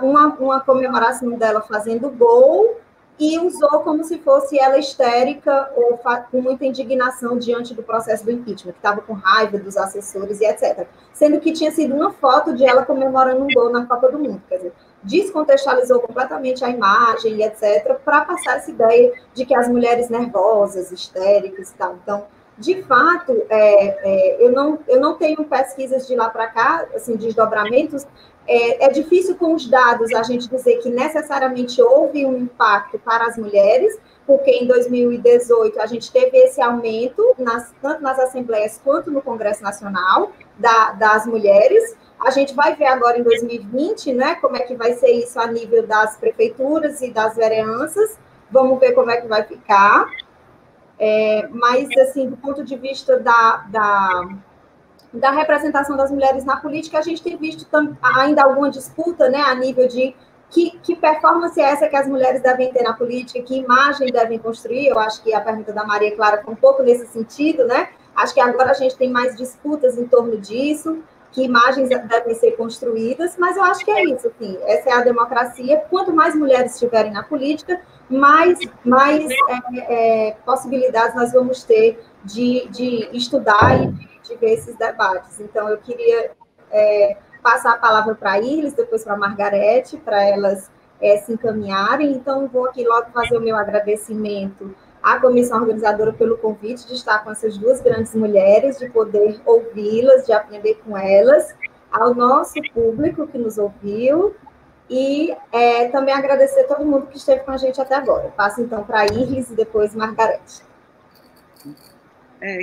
uma comemoração dela fazendo gol, e usou como se fosse ela histérica ou com muita indignação diante do processo do impeachment, que estava com raiva dos assessores e etc. Sendo que tinha sido uma foto de ela comemorando um gol na Copa do Mundo, quer dizer, descontextualizou completamente a imagem e etc., para passar essa ideia de que as mulheres nervosas, histéricas e tal. Então, de fato, eu não tenho pesquisas de lá para cá, assim, desdobramentos. É difícil com os dados a gente dizer que necessariamente houve um impacto para as mulheres, porque em 2018 a gente teve esse aumento, tanto nas assembleias quanto no Congresso Nacional, das mulheres. A gente vai ver agora em 2020, né, como é que vai ser isso a nível das prefeituras e das vereanças. Vamos ver como é que vai ficar. Mas, assim, do ponto de vista da representação das mulheres na política, a gente tem visto ainda alguma disputa, né, a nível de que performance é essa que as mulheres devem ter na política, que imagem devem construir. Eu acho que a pergunta da Maria Clara foi um pouco nesse sentido, né? Acho que agora a gente tem mais disputas em torno disso, que imagens devem ser construídas, mas eu acho que é isso, assim, essa é a democracia. Quanto mais mulheres estiverem na política, mais possibilidades nós vamos ter de estudar e de ver esses debates. Então, eu queria passar a palavra para a Iris, depois para a Margarete, para elas se encaminharem. Então, vou aqui logo fazer o meu agradecimento à comissão organizadora pelo convite de estar com essas duas grandes mulheres, de poder ouvi-las, de aprender com elas, ao nosso público que nos ouviu, e também agradecer a todo mundo que esteve com a gente até agora. Passo, então, para a Iris e depois Margarete.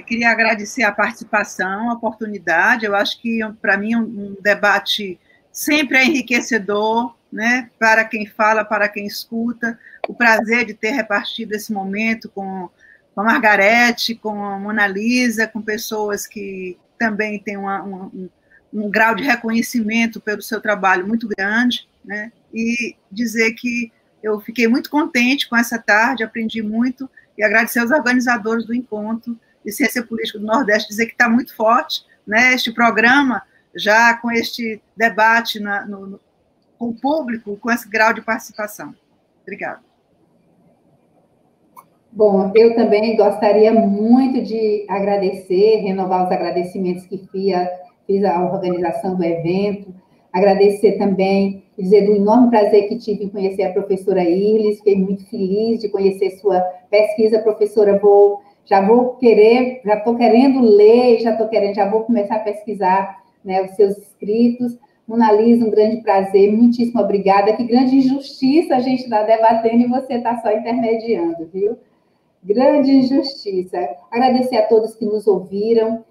Queria agradecer a participação, a oportunidade. Eu acho que, para mim, um debate sempre é enriquecedor, né? Para quem fala, para quem escuta. O prazer de ter repartido esse momento com a Margarete, com a Mona Lisa, com pessoas que também têm um grau de reconhecimento pelo seu trabalho muito grande, né? E dizer que eu fiquei muito contente com essa tarde, aprendi muito, e agradecer aos organizadores do encontro de Ciência Política do Nordeste, dizer que está muito forte, né, este programa, já com este debate com o público, com esse grau de participação. Obrigada. Bom, eu também gostaria muito de agradecer, renovar os agradecimentos que fiz à organização do evento, agradecer também, dizer do enorme prazer que tive em conhecer a professora Iris, fiquei muito feliz de conhecer sua pesquisa, professora. Já estou querendo ler, já vou começar a pesquisar, né, os seus escritos. Mona Lisa, um grande prazer, muitíssimo obrigada. Que grande injustiça a gente está debatendo e você está só intermediando, viu? Grande injustiça. Agradecer a todos que nos ouviram.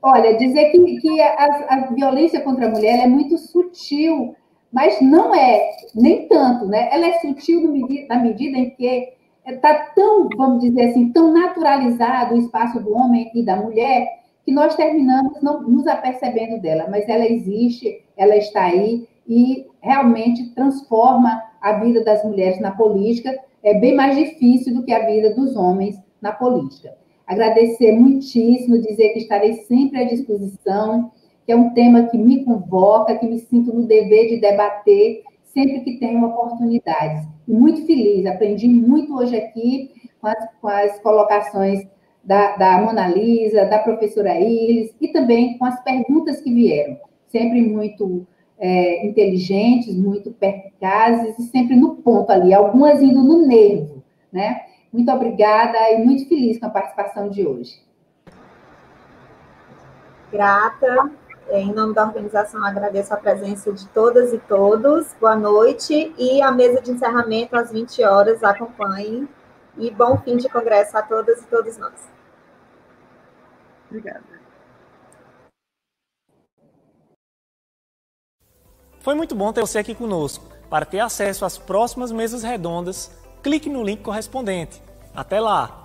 Olha, dizer que a violência contra a mulher é muito sutil, mas não é nem tanto, né? Ela é sutil na medida em que está tão, vamos dizer assim, tão naturalizado o espaço do homem e da mulher, que nós terminamos não nos apercebendo dela, mas ela existe, ela está aí e realmente transforma a vida das mulheres na política. É bem mais difícil do que a vida dos homens na política. Agradecer muitíssimo, dizer que estarei sempre à disposição, que é um tema que me convoca, que me sinto no dever de debater sempre que tenho oportunidades. Muito feliz, aprendi muito hoje aqui com as colocações da Mona Lisa, da professora Iris, e também com as perguntas que vieram, sempre muito inteligentes, muito perspicazes, e sempre no ponto ali, algumas indo no nervo, né? Muito obrigada e muito feliz com a participação de hoje. Grata. Em nome da organização, agradeço a presença de todas e todos. Boa noite. E a mesa de encerramento, às 20 horas, acompanhem. E bom fim de congresso a todas e todos nós. Obrigada. Foi muito bom ter você aqui conosco. Para ter acesso às próximas mesas redondas, clique no link correspondente. Até lá!